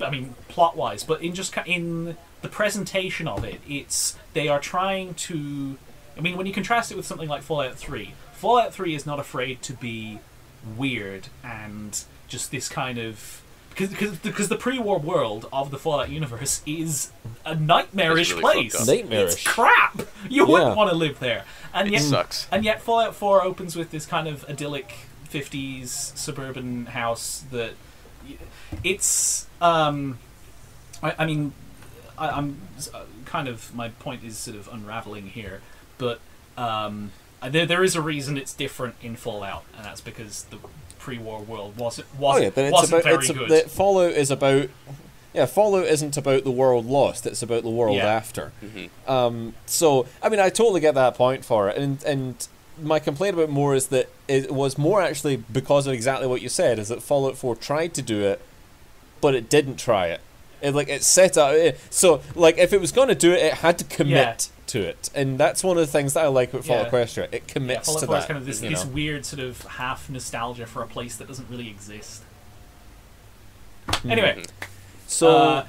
E: plot wise, but in the presentation of it, they are trying to. I mean, when you contrast it with something like Fallout 3, Fallout 3 is not afraid to be weird and just this kind of. Because the pre-war world of the Fallout universe is a nightmarish
A: really
E: place.
C: Nightmarish.
E: It's crap. You wouldn't want to live there. And yet,
A: it sucks.
E: And yet Fallout 4 opens with this kind of idyllic 50s suburban house that... It's... I'm kind of... My point is sort of unraveling here. But there is a reason it's different in Fallout. And that's because the pre-war world wasn't very good.
C: Fallout is about... Yeah, Fallout isn't about the world lost, it's about the world after.
A: Mm-hmm.
C: So, I mean, I totally get that point for it, and my complaint about more is that it was more actually because of exactly what you said, is that Fallout 4 tried to do it, but it didn't try it. It set out... So, like, if it was going to do it, it had to commit to it, and that's one of the things that I like about Fallout Equestria. It commits
E: Fallout
C: to
E: 4
C: that.
E: is kind of this weird sort of half nostalgia for a place that doesn't really exist. Anyway...
C: So,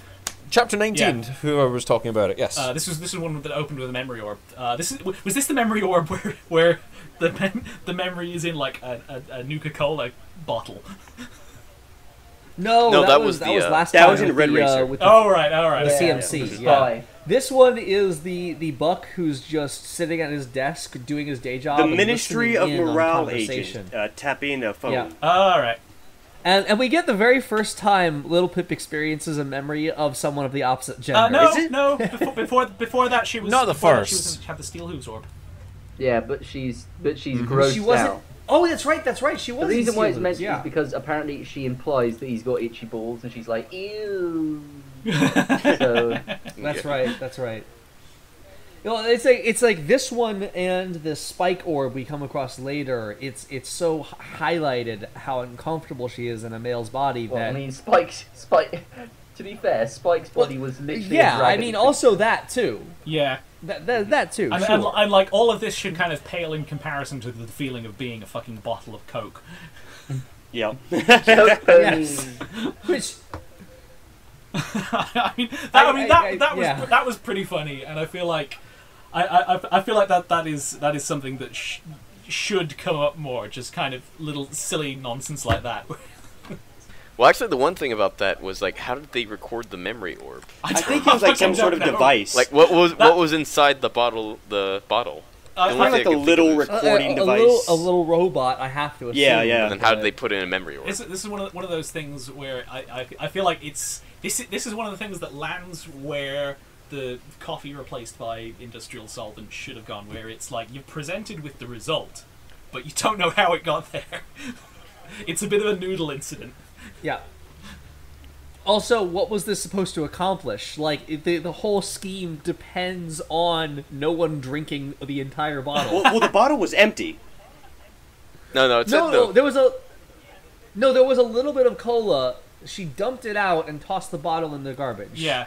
C: chapter 19, whoever was talking about it, yes.
E: This was one that opened with a memory orb. Was this the memory orb where the memory is in like a Nuka-Cola bottle?
B: No, that was last time.
F: That was in Red Racer.
B: With the CMC.
D: Yeah.
B: This one is the Buck who's just sitting at his desk doing his day job.
F: The
B: and
F: Ministry of
B: listening in on
F: Morale agent tapping a phone.
B: Yeah.
E: All right.
B: And we get the very first time Little Pip experiences a memory of someone of the opposite gender.
E: No. Before that, she was
C: not the first.
E: She had the Steel Hooves orb.
D: Yeah, but she's grossed
B: She wasn't.
D: out.
B: Oh, that's right. She was.
D: The reason why it's mentioned is because apparently she implies that he's got itchy balls, and she's like, ew. So
B: that's right. You know, it's like this one and the spike orb we come across later. It's so highlighted how uncomfortable she is in a male's body.
D: Well,
B: that
D: I mean, Spike. To be fair, Spike's body was literally.
B: Yeah,
D: a dragon.
B: I mean, also that too.
E: Yeah.
B: That too.
E: And like all of this should kind of pale in comparison to the feeling of being a fucking bottle of Coke.
F: Yeah.
B: Yes. Which.
E: That was pretty funny, and I feel like I feel like that is something that should come up more. Just kind of little silly nonsense like that.
A: Well, actually, the one thing about that was like, how did they record the memory orb?
F: I think it was like some sort of device.
A: Like, what was inside the bottle?
F: Kind of like a little recording device.
B: A little robot, I have to assume.
F: Yeah.
A: And then how did they put in a memory orb?
E: This is one of those things where I feel like this is one of the things that lands where the coffee replaced by industrial solvent should have gone, where it's like you're presented with the result, but you don't know how it got there. It's a bit of a noodle incident.
B: Yeah. Also, what was this supposed to accomplish? Like, the whole scheme depends on no one drinking the entire bottle.
F: Well, the bottle was empty.
A: No,
B: there was a little bit of cola. She dumped it out and tossed the bottle in the garbage.
E: Yeah.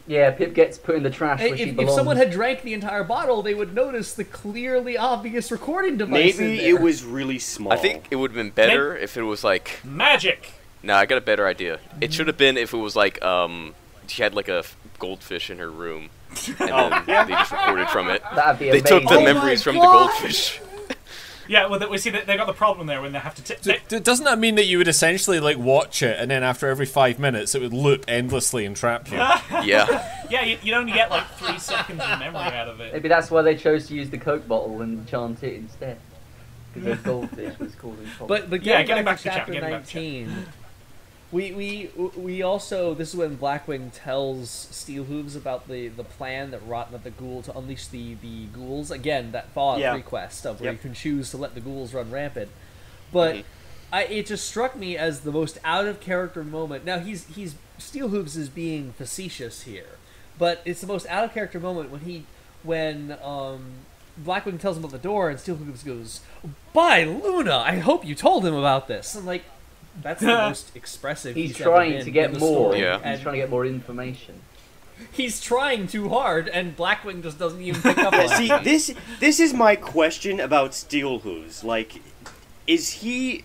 D: Yeah, Pip gets put in the trash where she belongs.
B: If someone had drank the entire bottle, they would notice the clearly obvious recording device.
F: Maybe it was really small.
A: I think it would have been better if it was like
E: magic.
A: No, I got a better idea. It should have been if it was like she had like a goldfish in her room, and then they just recorded from it.
D: That'd be
A: They
D: amazing.
A: took the memories from the goldfish.
E: Yeah, well, we see that they got the problem there when they have to.
C: Doesn't that mean that you would essentially like watch it, and then after every 5 minutes, it would loop endlessly and trap you?
A: Yeah.
E: Yeah, you'd only get like 3 seconds of memory out of it.
D: Maybe that's why they chose to use the Coke bottle and chant it instead. Because the goldfish was causing problems.
B: But
E: Yeah,
B: getting
E: getting
B: back
E: back
B: to
E: to
B: chapter
E: getting back to
B: 19, we also, this is when Blackwing tells Steelhooves about the plan that the ghoul to unleash the ghouls. Again, that Fallout 3 quest of where you can choose to let the ghouls run rampant. But it just struck me as the most out of character moment. Now he's Steelhooves is being facetious here, but it's the most out of character moment when Blackwing tells him about the door and Steelhooves goes, "By Luna, I hope you told him about this." I'm like, that's the most expressive
D: He's
B: ever
D: trying
B: been
D: to get
B: in the
D: more.
B: story.
A: Yeah.
D: He's trying to get more information.
B: He's trying too hard, and Blackwing just doesn't even pick up on it.
F: See, this is my question about Steelhooves. Like, does he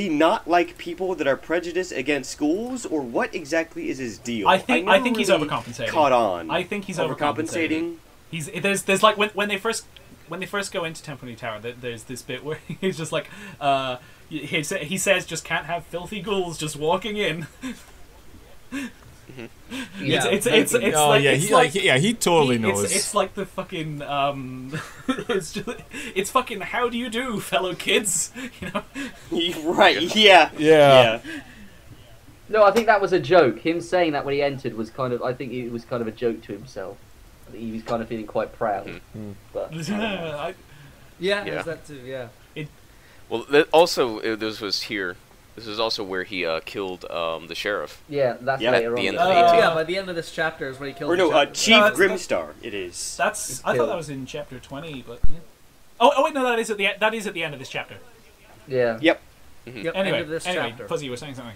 F: not like people that are prejudiced against schools, or what exactly is his deal?
E: I think he's
F: really
E: overcompensating.
F: Caught on.
E: I think he's overcompensating. There's like when they first go into Temple Tower, there's this bit where he's just like, he says just can't have filthy ghouls just walking in.
B: Yeah.
C: He totally knows.
E: It's like the fucking it's fucking how do you do, fellow kids? You know.
F: Right? Yeah.
D: No, I think that was a joke. Him saying that when he entered was I think it was kind of a joke to himself. I think he was kind of feeling quite proud. But
B: Yeah, there's that too. Yeah.
A: Well, this was here. This is also where he killed the sheriff.
D: yeah, that's
F: Yeah.
D: later
A: At the
D: on.
A: end of the 18.
B: Yeah, by the end of this chapter is when he kills.
F: Or no,
B: the
F: Chief
E: No,
F: Grimstar. It is.
E: I thought that was in chapter 20, but yeah. Oh wait, no, that is at the end of this chapter.
D: Yeah.
F: Yep.
B: Yep,
E: Anyway,
B: end of this chapter.
E: Fuzzy, you were saying something.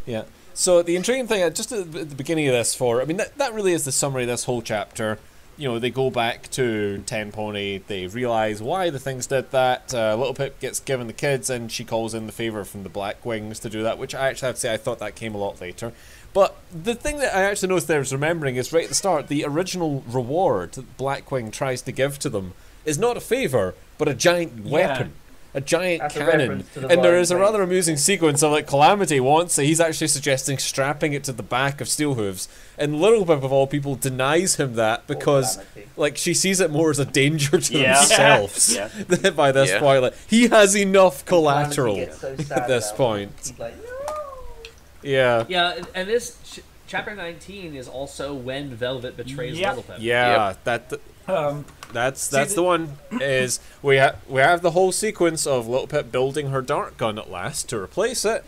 C: Yeah. So the intriguing thing, just at the beginning of this, that really is the summary of this whole chapter. You know, they go back to Ten Pony, they realise why the things did that. Little Pip gets given the kids, and she calls in the favour from the Black Wings to do that, which I actually have to say I thought that came a lot later. But the thing that I actually noticed there was remembering is right at the start, the original reward that Blackwing tries to give to them is not a favour, but a giant weapon. A giant
D: That's a
C: cannon.
D: reference to the
C: And there
D: Violent
C: is a
D: Race.
C: rather amusing sequence of like Calamity wants it. He's actually suggesting strapping it to the back of Steelhooves. And Little Pip of all people denies him that because
D: Calamity.
C: like she sees it more as a danger to
F: Yeah.
C: themselves
F: Yeah.
C: by this
A: Yeah.
C: point. Like, he has enough
D: Calamity
C: collateral
D: gets so sad
C: at this
D: about it.
C: point.
D: He's like, no.
C: Yeah.
B: Yeah, and this chapter 19 is also when Velvet betrays
E: Yep.
B: Little Pip.
C: Yeah, that's the one. Is we have the whole sequence of Little Pip building her dart gun at last to replace it,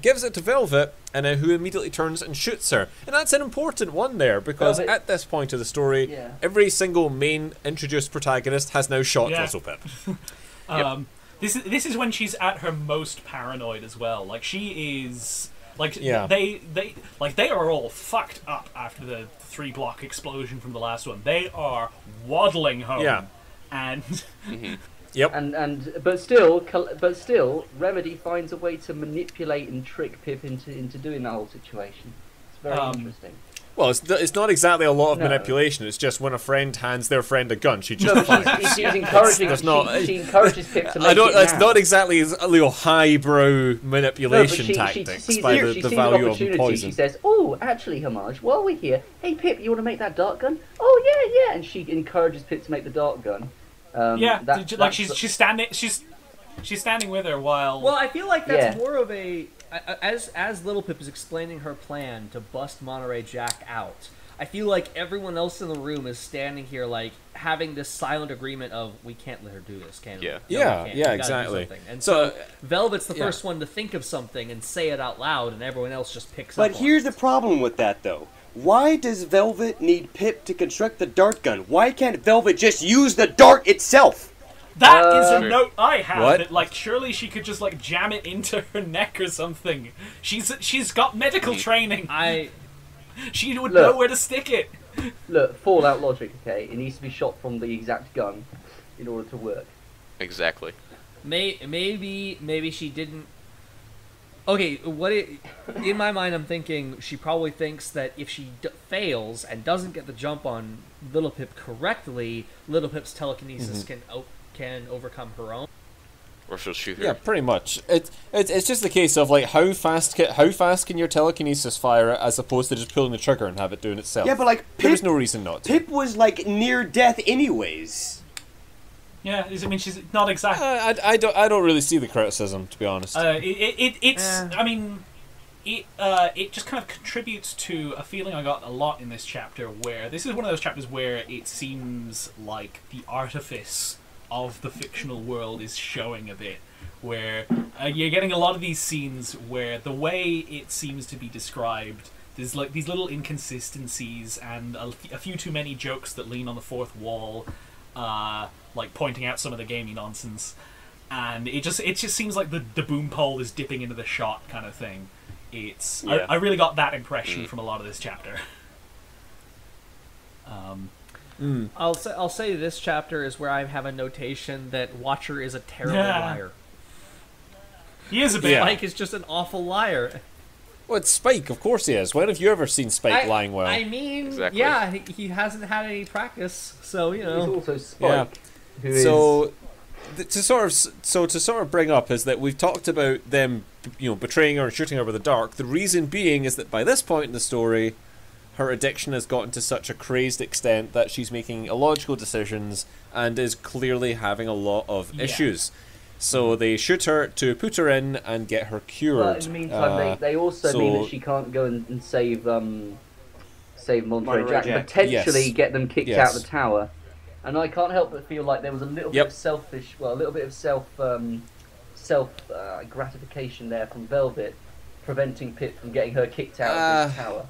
C: gives it to Velvet, and then who immediately turns and shoots her. And that's an important one there because
D: Velvet-
C: at this point of the story,
D: Yeah.
C: every single main introduced protagonist has now shot
E: Yeah.
C: Little Pip.
E: This is when she's at her most paranoid as well. Like she is like
C: Yeah.
E: they are all fucked up after the 3-block explosion from the last one. They are waddling home.
C: Yeah.
E: And
C: Yep.
D: But still, Remedy finds a way to manipulate and trick Pip into doing that whole situation. It's very interesting.
C: Well, it's not exactly a lot of
D: No.
C: manipulation. It's just when a friend hands their friend a gun, she just
D: No,
C: fires.
D: but she's encouraging.
C: There's not-
D: She encourages Pip to make
C: I don't.
D: it
C: It's
D: now.
C: not exactly as highbrow
D: No, but
C: manipulation
D: she
C: tactics
D: sees
C: by
D: she
C: the
D: sees an
C: value of
D: opportunity.
C: poison.
D: She says, "Oh, actually, Homage, while we're here, hey Pip, you want to make that dart gun? Oh yeah, yeah." And she encourages Pip to make the dart gun.
E: yeah,
D: That's-
E: she's standing with her while
B: Well, I feel like that's
D: Yeah.
B: more of a as Little Pip is explaining her plan to bust Monterey Jack out. I feel like everyone else in the room is standing here like having this silent agreement of we can't let her do this, can we?
A: Yeah.
B: No,
C: Yeah,
B: we can't.
C: yeah,
B: We gotta do
C: exactly.
B: something. And
C: So,
B: so Velvet's the
C: yeah.
B: first one to think of something and say it out loud, and everyone else just picks
F: But
B: up. on
F: here's
B: it.
F: the problem with that, though. Why does Velvet need Pip to construct the dart gun? Why can't Velvet just use the dart itself?
E: That is a
A: Sure.
E: note I have.
C: What?
E: That, like, surely she could just like jam it into her neck or something. She's got medical training. She would
D: Look.
E: know where to stick it.
D: Look, Fallout logic. Okay, it needs to be shot from the exact gun in order to work.
A: Exactly.
B: Maybe she didn't. Okay, in my mind, I'm thinking she probably thinks that if she fails and doesn't get the jump on Little Pip correctly, Little Pip's telekinesis can can overcome her own.
A: Or she'll shoot her.
C: Yeah, pretty much. It's just the case of like how fast can your telekinesis fire it, as opposed to just pulling the trigger and have it doing itself.
F: Yeah, but like
C: there's no reason not to.
F: Pip was like near death anyways.
E: Yeah, I mean, she's not exactly.
C: I don't really see the criticism, to be honest.
E: I mean, it just kind of contributes to a feeling I got a lot in this chapter, where this is one of those chapters where it seems like the artifice of the fictional world is showing a bit, where you're getting a lot of these scenes where the way it seems to be described, there's like these little inconsistencies and a few too many jokes that lean on the fourth wall, like pointing out some of the gamey nonsense, and it just seems like the boom pole is dipping into the shot kind of thing. I really got that impression from a lot of this chapter.
B: I'll say this chapter is where I have a notation that Watcher is a terrible liar.
E: He is a bit.
B: Spike is just an awful liar.
C: Well, it's Spike, of course he is. When have you ever seen Spike lying well?
B: I mean,
A: exactly.
B: Yeah, he hasn't had any practice, so you know.
D: He's also Spike.
C: Yeah.
D: Who is...
C: To sort of bring up is that we've talked about them, betraying her and shooting her with the dark. The reason being is that by this point in the story, her addiction has gotten to such a crazed extent that she's making illogical decisions and is clearly having a lot of issues. So they shoot her to put her in and get her cured.
D: But in the meantime, they also mean that she can't go and save Monterey Jack. Potentially get them kicked out of the tower. And I can't help but feel like there was a little bit of self gratification there from Velvet, preventing Pip from getting her kicked out of this tower.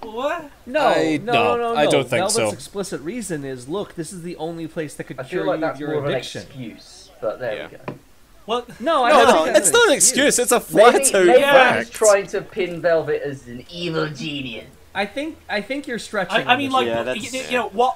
E: What?
B: No,
C: I don't think
B: Velvet's
C: so.
B: explicit reason is, look, this is the only place that could
D: I
B: cure
D: feel like
B: you
D: that's
B: of your
D: more
B: addiction.
D: of an excuse, but there we go.
E: What?
B: No,
C: it's not an excuse. It's a flat out
D: Maybe
C: fact.
D: he's trying to pin Velvet as an evil genius.
B: I think you're stretching.
E: I mean, like,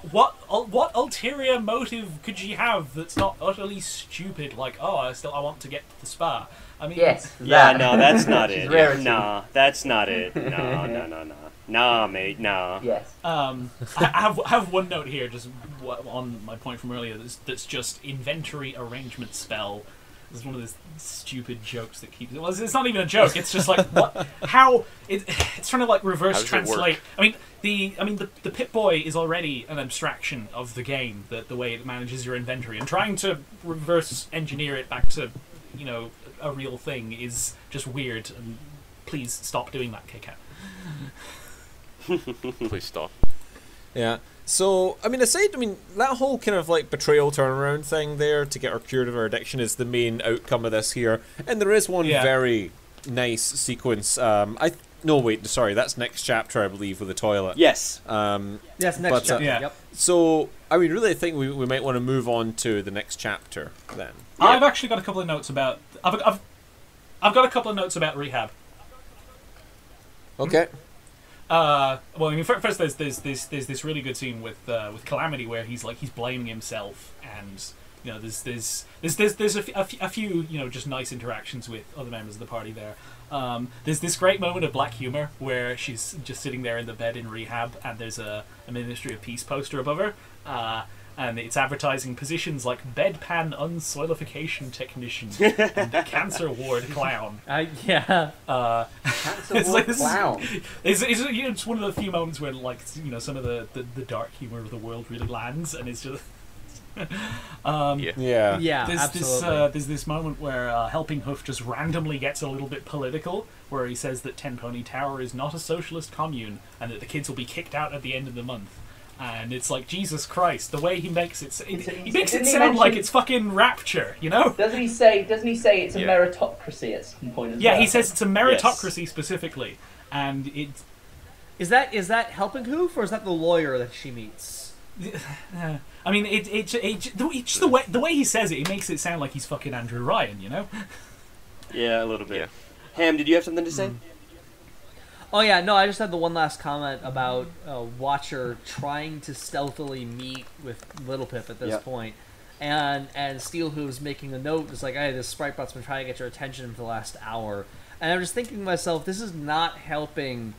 E: what ulterior motive could she have that's not utterly stupid? Like, I want to get to the spa. I mean,
D: yes.
F: No, that's not it.
D: Rarity.
F: Nah, that's not it. No. Nah, mate, nah.
D: Yes.
E: I have one note here, just on my point from earlier. That's just inventory arrangement spell. It's one of those stupid jokes that keeps. Well, it's not even a joke. It's just like what? How? It's trying to like reverse translate. I mean, the Pip-Boy is already an abstraction of the game. The way it manages your inventory, and trying to reverse engineer it back to, a real thing is just weird. And please stop doing that, K-Cat.
A: Please stop.
C: Yeah. So, that whole kind of like betrayal turnaround thing there to get her cured of her addiction is the main outcome of this here. And there is one very nice sequence. That's next chapter, I believe, with the toilet.
F: Yes.
B: Yes, next chapter. Yep.
C: So, really think we might want to move on to the next chapter then.
E: Yeah. I've actually got a couple of notes about. I've got a couple of notes about rehab.
C: Okay.
E: First there's this really good scene with Calamity where he's blaming himself, and there's a few just nice interactions with other members of the party there. There's this great moment of black humor where she's just sitting there in the bed in rehab, and there's a Ministry of Peace poster above her, and it's advertising positions like bedpan unsoilification technician and cancer ward clown.
B: Yeah.
D: Cancer ward clown.
E: It's one of the few moments where some of the dark humor of the world really lands, and it's just. There's this moment where Helping Hoof just randomly gets a little bit political, where he says that Ten Pony Tower is not a socialist commune, and that the kids will be kicked out at the end of the month. And it's like, Jesus Christ, the way he makes it, he makes it sound like it's fucking Rapture,
D: Doesn't he say it's a meritocracy at some point as well?
E: Yeah, he says it's a meritocracy specifically, and it.
B: Is that Helping Hoof, or is that the lawyer that she meets?
E: I mean, it's the way he says it, it makes it sound like he's fucking Andrew Ryan,
F: Yeah, a little bit.
A: Yeah.
F: Ham, did you have something to say?
B: Oh yeah, no, I just had the one last comment about Watcher trying to stealthily meet with Little Pip at this point. And Steel Hooves making a note, it's like, hey, this Spritebot's been trying to get your attention for the last hour. And I'm just thinking to myself, this is not helping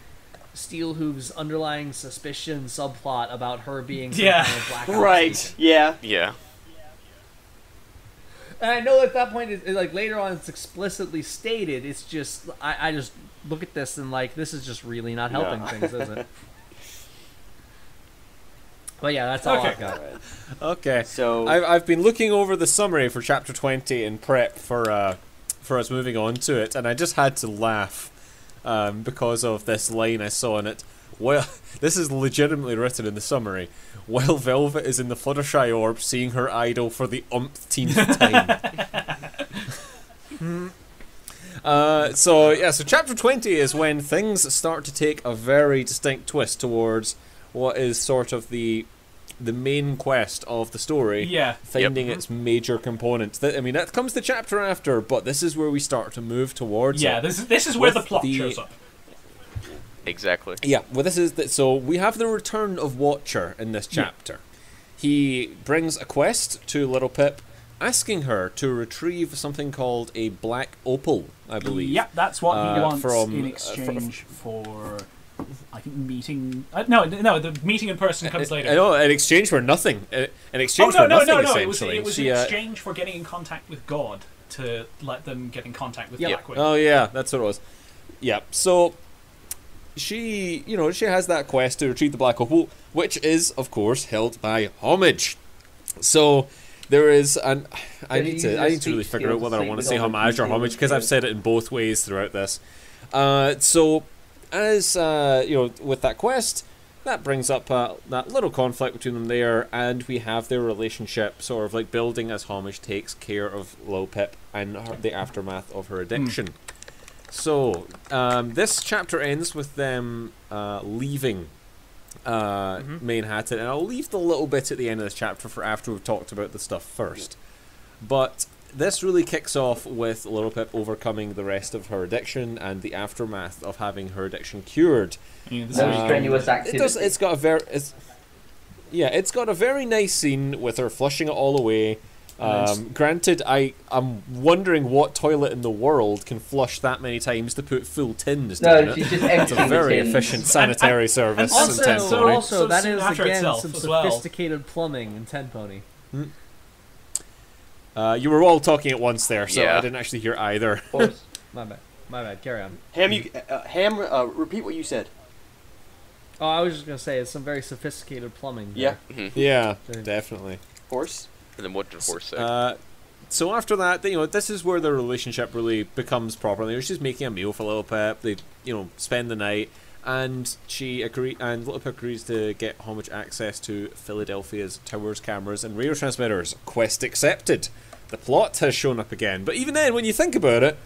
B: Steel Hooves' underlying suspicion subplot about her being some kind of black
F: right, yeah.
B: And I know at that point, like later on, it's explicitly stated. It's just I just look at this and like this is just really not helping things, is it? But yeah, that's all I've got.
C: Okay.
F: So
C: I've been looking over the summary for chapter 20 in prep for us moving on to it, and I just had to laugh because of this line I saw in it. Well, this is legitimately written in the summary. While Velvet is in the Fluttershy orb, seeing her idol for the umpteenth time. So chapter 20 is when things start to take a very distinct twist towards what is sort of the main quest of the story.
E: Yeah.
C: Finding its major components. That comes the chapter after, but this is where we start to move towards it.
E: Yeah, this is where the plot shows up.
A: Exactly.
C: Yeah, well, so we have the return of Watcher in this chapter. He brings a quest to Little Pip, asking her to retrieve something called a black opal, I believe.
E: Yep, that's what he wants in exchange for, I think, meeting. No, the meeting in person comes later.
C: No, in exchange for nothing. In exchange for nothing, essentially.
E: It was in exchange for getting in contact with God to let them get in contact with Black Widow.
C: Oh yeah, that's what it was. Yeah, so she has that quest to retrieve the black opal, which is, of course, held by Homage. So there is I need to really figure out whether I want to say homage or homage, because I've said it in both ways throughout this. So as with that quest, that brings up that little conflict between them there, and we have their relationship sort of like building as Homage takes care of Lil Pip and the aftermath of her addiction. So, this chapter ends with them leaving Manhattan, and I'll leave the little bit at the end of this chapter for after we've talked about the stuff first. But this really kicks off with Little Pip overcoming the rest of her addiction and the aftermath of having her addiction cured.
D: Strenuous activity.
C: It's got a very nice scene with her flushing it all away. Granted, I'm wondering what toilet in the world can flush that many times to put full tins down it.
D: She's just emptying
C: It's a very
D: the tins.
C: efficient sanitary service in Ten Pony.
B: Also, that is
E: after
B: again
E: itself
B: some
E: as well.
B: sophisticated plumbing in Ten Pony.
C: You were all talking at once there, so
A: Yeah.
C: I didn't actually hear either.
D: Of course.
B: My bad. Carry on.
F: Ham, repeat what you said.
B: Oh, I was just gonna say it's some very sophisticated plumbing.
F: Yeah.
B: There.
C: Yeah, definitely.
F: Horse.
A: And then what did Horse say?
C: So after that, this is where the relationship really becomes proper. She's making a meal for Little Pip. They, spend the night, and Little Pip agrees to get Homage access to Philadelphia's towers, cameras, and radio transmitters. Quest accepted. The plot has shown up again, but even then, when you think about it,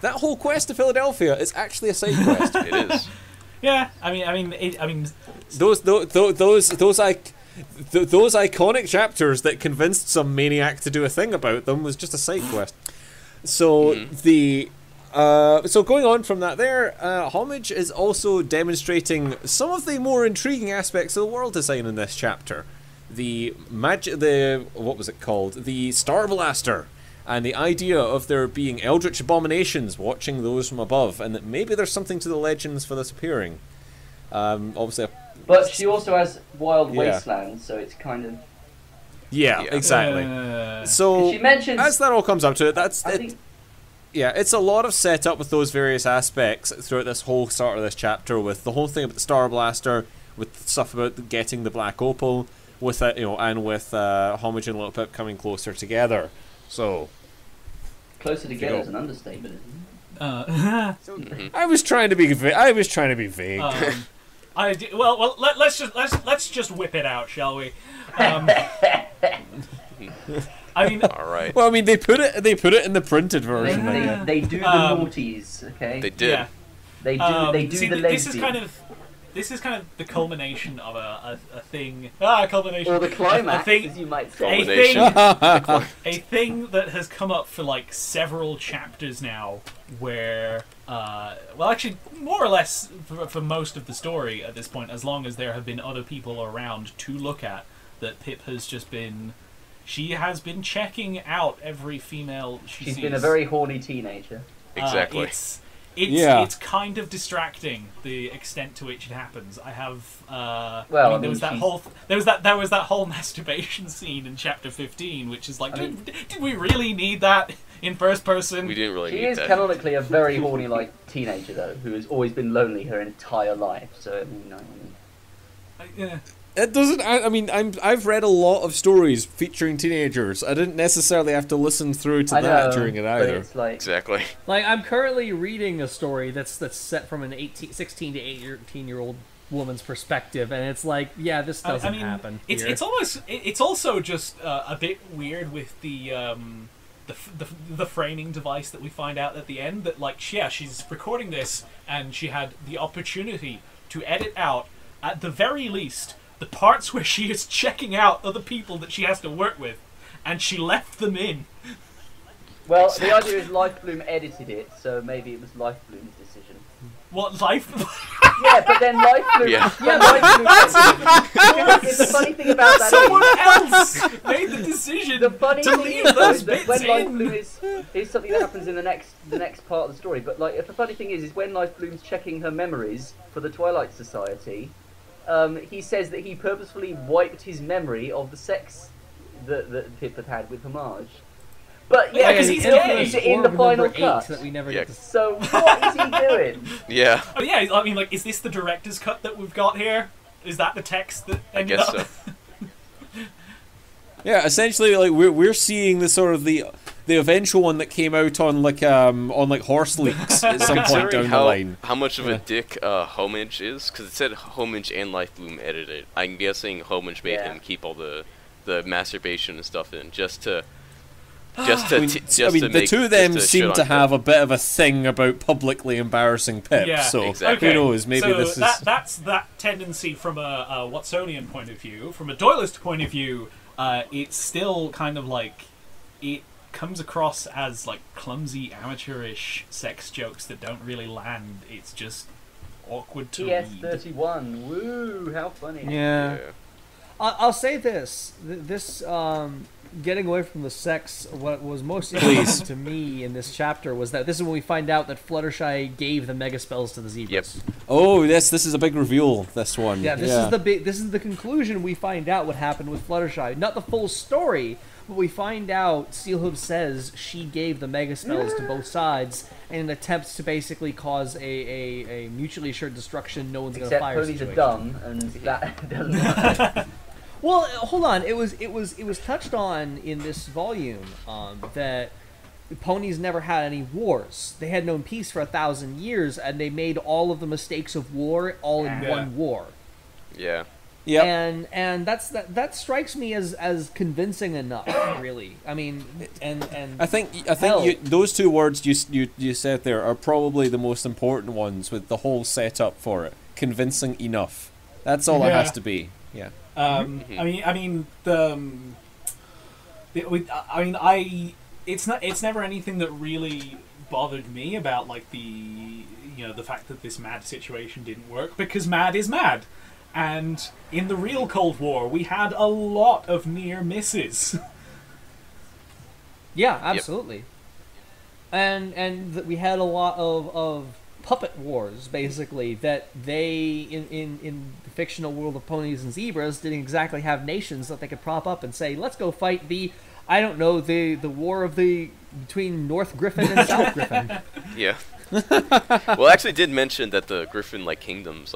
C: that whole quest to Philadelphia is actually a side quest.
A: It is.
E: Yeah,
C: Those iconic chapters that convinced some maniac to do a thing about them was just a side quest. So so going on from that there, Homage is also demonstrating some of the more intriguing aspects of the world design in this chapter. What was it called? The Star Blaster. And the idea of there being eldritch abominations watching those from above, and that maybe there's something to the legends for this appearing. Obviously,
D: But she also has Wild Wastelands, so it's kind of...
C: Yeah, exactly. So,
D: she mentions,
C: as that all comes up to it, it's a lot of setup with those various aspects throughout this whole start of this chapter, with the whole thing about the Star Blaster, with stuff about getting the Black Opal, with it, and with Homage and Little Pip coming closer together. So,
D: closer together is an understatement, isn't it?
C: I was trying to be vague.
E: Let's just whip it out, shall we? All
A: right.
C: Well, they put it in the printed version.
D: They do the naughties, okay?
A: They did.
E: Yeah.
D: They do the lesbian.
E: This is kind of the culmination of a thing. Culmination.
D: Or the climax,
E: a thing,
D: as you might say.
E: A thing that has come up for like several chapters now, where, actually, more or less for most of the story at this point, as long as there have been other people around to look at, that Pip has just been... She has been checking out every female she sees.
D: She's been a very horny teenager.
A: Exactly.
E: it's kind of distracting the extent to which it happens. I have there was that whole masturbation scene in chapter 15, which is like, did we really need that in first person?
A: We didn't really need
D: that. She is canonically a very horny like teenager though, who has always been lonely her entire life. So
E: yeah.
C: It doesn't. I mean, I've read a lot of stories featuring teenagers. I didn't necessarily have to listen through to that during it either.
D: It's like,
A: exactly.
B: Like I'm currently reading a story that's set from an 16 to 18-year-old woman's perspective, and it's like, yeah, this doesn't happen.
E: It's also just a bit weird with the framing device that we find out at the end. That like, yeah, she's recording this, and she had the opportunity to edit out, at the very least, the parts where she is checking out other people that she has to work with, and she left them in.
D: Well, the idea is Life Bloom edited it, so maybe it was Life Bloom's decision.
E: What, Life?
D: Yeah, but then Life Bloom...
A: Yeah.
D: Life Bloom the funny thing about that
E: someone else made the decision to leave those bits
D: when
E: in.
D: Life Bloom is something that happens in the next part of the story, but like, the funny thing is when Life Bloom's checking her memories for the Twilight Society... he says that he purposefully wiped his memory of the sex that Pip had with Homage. But yeah,
E: because he's gay.
D: In the final cut.
B: That we never
A: Yeah.
B: get to...
D: So what is he doing?
A: Yeah.
E: Oh yeah, I mean, like, is this the director's cut that we've got here? Is that the text that
A: I
E: ended
A: guess
E: up?
A: so.
C: Yeah, essentially, like we're seeing the sort of the eventual one that came out on like Horse Leaks at some point down the line.
A: How much of a dick Homage is? Because it said Homage and Life Bloom edited. I'm guessing Homage made him keep all the masturbation and stuff in just to.
C: The two of them seem to have a bit of a thing about publicly embarrassing Pip.
E: Yeah,
C: so
A: exactly.
C: who knows? Maybe
E: so
C: this is
E: that's that tendency from a Watsonian point of view. From a Doylist point of view, it's still kind of like it comes across as like clumsy, amateurish sex jokes that don't really land. It's just awkward to read.
D: PS31. Woo! How funny.
B: Yeah. I'll say this. This getting away from the sex, what was most interesting to me in this chapter was that this is when we find out that Fluttershy gave the mega spells to the zebras.
A: Yep.
C: Oh, this is a big reveal. This one.
B: Yeah, this is the conclusion. We find out what happened with Fluttershy. Not the full story, but we find out Steelhooves says she gave the mega spells to both sides in an attempt to basically cause a mutually assured destruction. No one's going to fire.
D: Except ponies are dumb, and that doesn't matter.
B: Well, hold on. It was touched on in this volume that ponies never had any wars. They had known peace for 1,000 years, and they made all of the mistakes of war all in one war.
A: Yeah.
C: Yeah.
B: And that strikes me as convincing enough, really. I mean, and
C: I think those two words you said there are probably the most important ones with the whole setup for it. Convincing enough. That's all it has to be. Yeah.
E: It's never anything that really bothered me about like the fact that this Mad situation didn't work, because Mad is Mad, and in the real Cold War we had a lot of near misses.
B: Yeah, absolutely. Yep. And we had a lot of puppet wars, basically, that they, in the fictional world of ponies and zebras, didn't exactly have nations that they could prop up and say, let's go fight the war between North Griffin and South Griffin.
A: Yeah. Well, I actually did mention that the Griffin kingdoms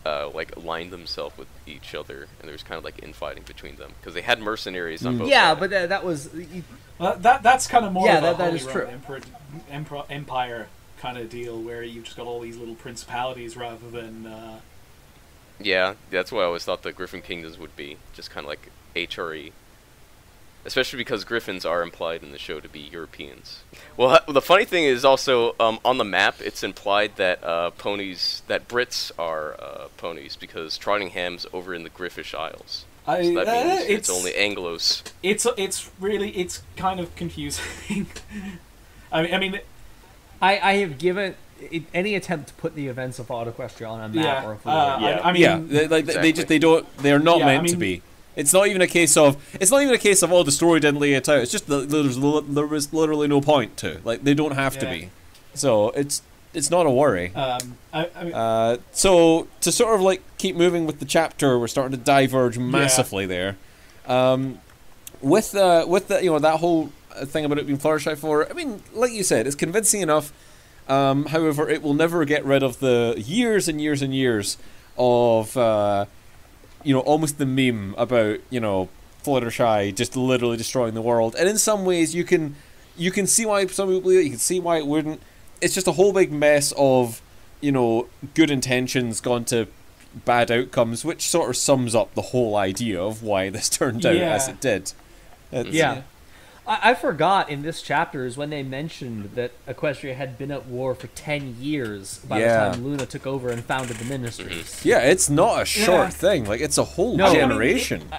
A: aligned themselves with each other, and there was kind of like infighting between them because they had mercenaries on both sides.
B: But that was
E: that's kind of more of a
B: that is true.
E: Empire kind of deal where you've just got all these little principalities rather than
A: Yeah, that's why I always thought the Griffin kingdoms would be just kind of like HRE, especially because Griffins are implied in the show to be Europeans. Well, the funny thing is also on the map it's implied that Brits are ponies because Trottingham's over in the Griffish Isles. So that means it's only Anglos.
E: It's kind of confusing. I mean
B: I have given any attempt to put the events of Auto Equestria on a map or a
C: they're not meant to be. It's not even a case of oh, the story didn't lay it out. It's just there was literally no point to. Like, they don't have to be. So it's it's not a worry. So to sort of like keep moving with the chapter, we're starting to diverge massively there. With the that whole thing about it being Fluttershy 4, I mean, like you said, it's convincing enough. However, it will never get rid of the years and years and years of almost the meme about Fluttershy just literally destroying the world. And in some ways, you can see why some people believe it. You can see why it wouldn't. It's just a whole big mess of good intentions gone to bad outcomes, which sort of sums up the whole idea of why this turned out as it did.
B: I forgot in this chapter is when they mentioned that Equestria had been at war for 10 years by the time Luna took over and founded the ministries.
C: Yeah, it's not a short thing. Like, it's a whole generation.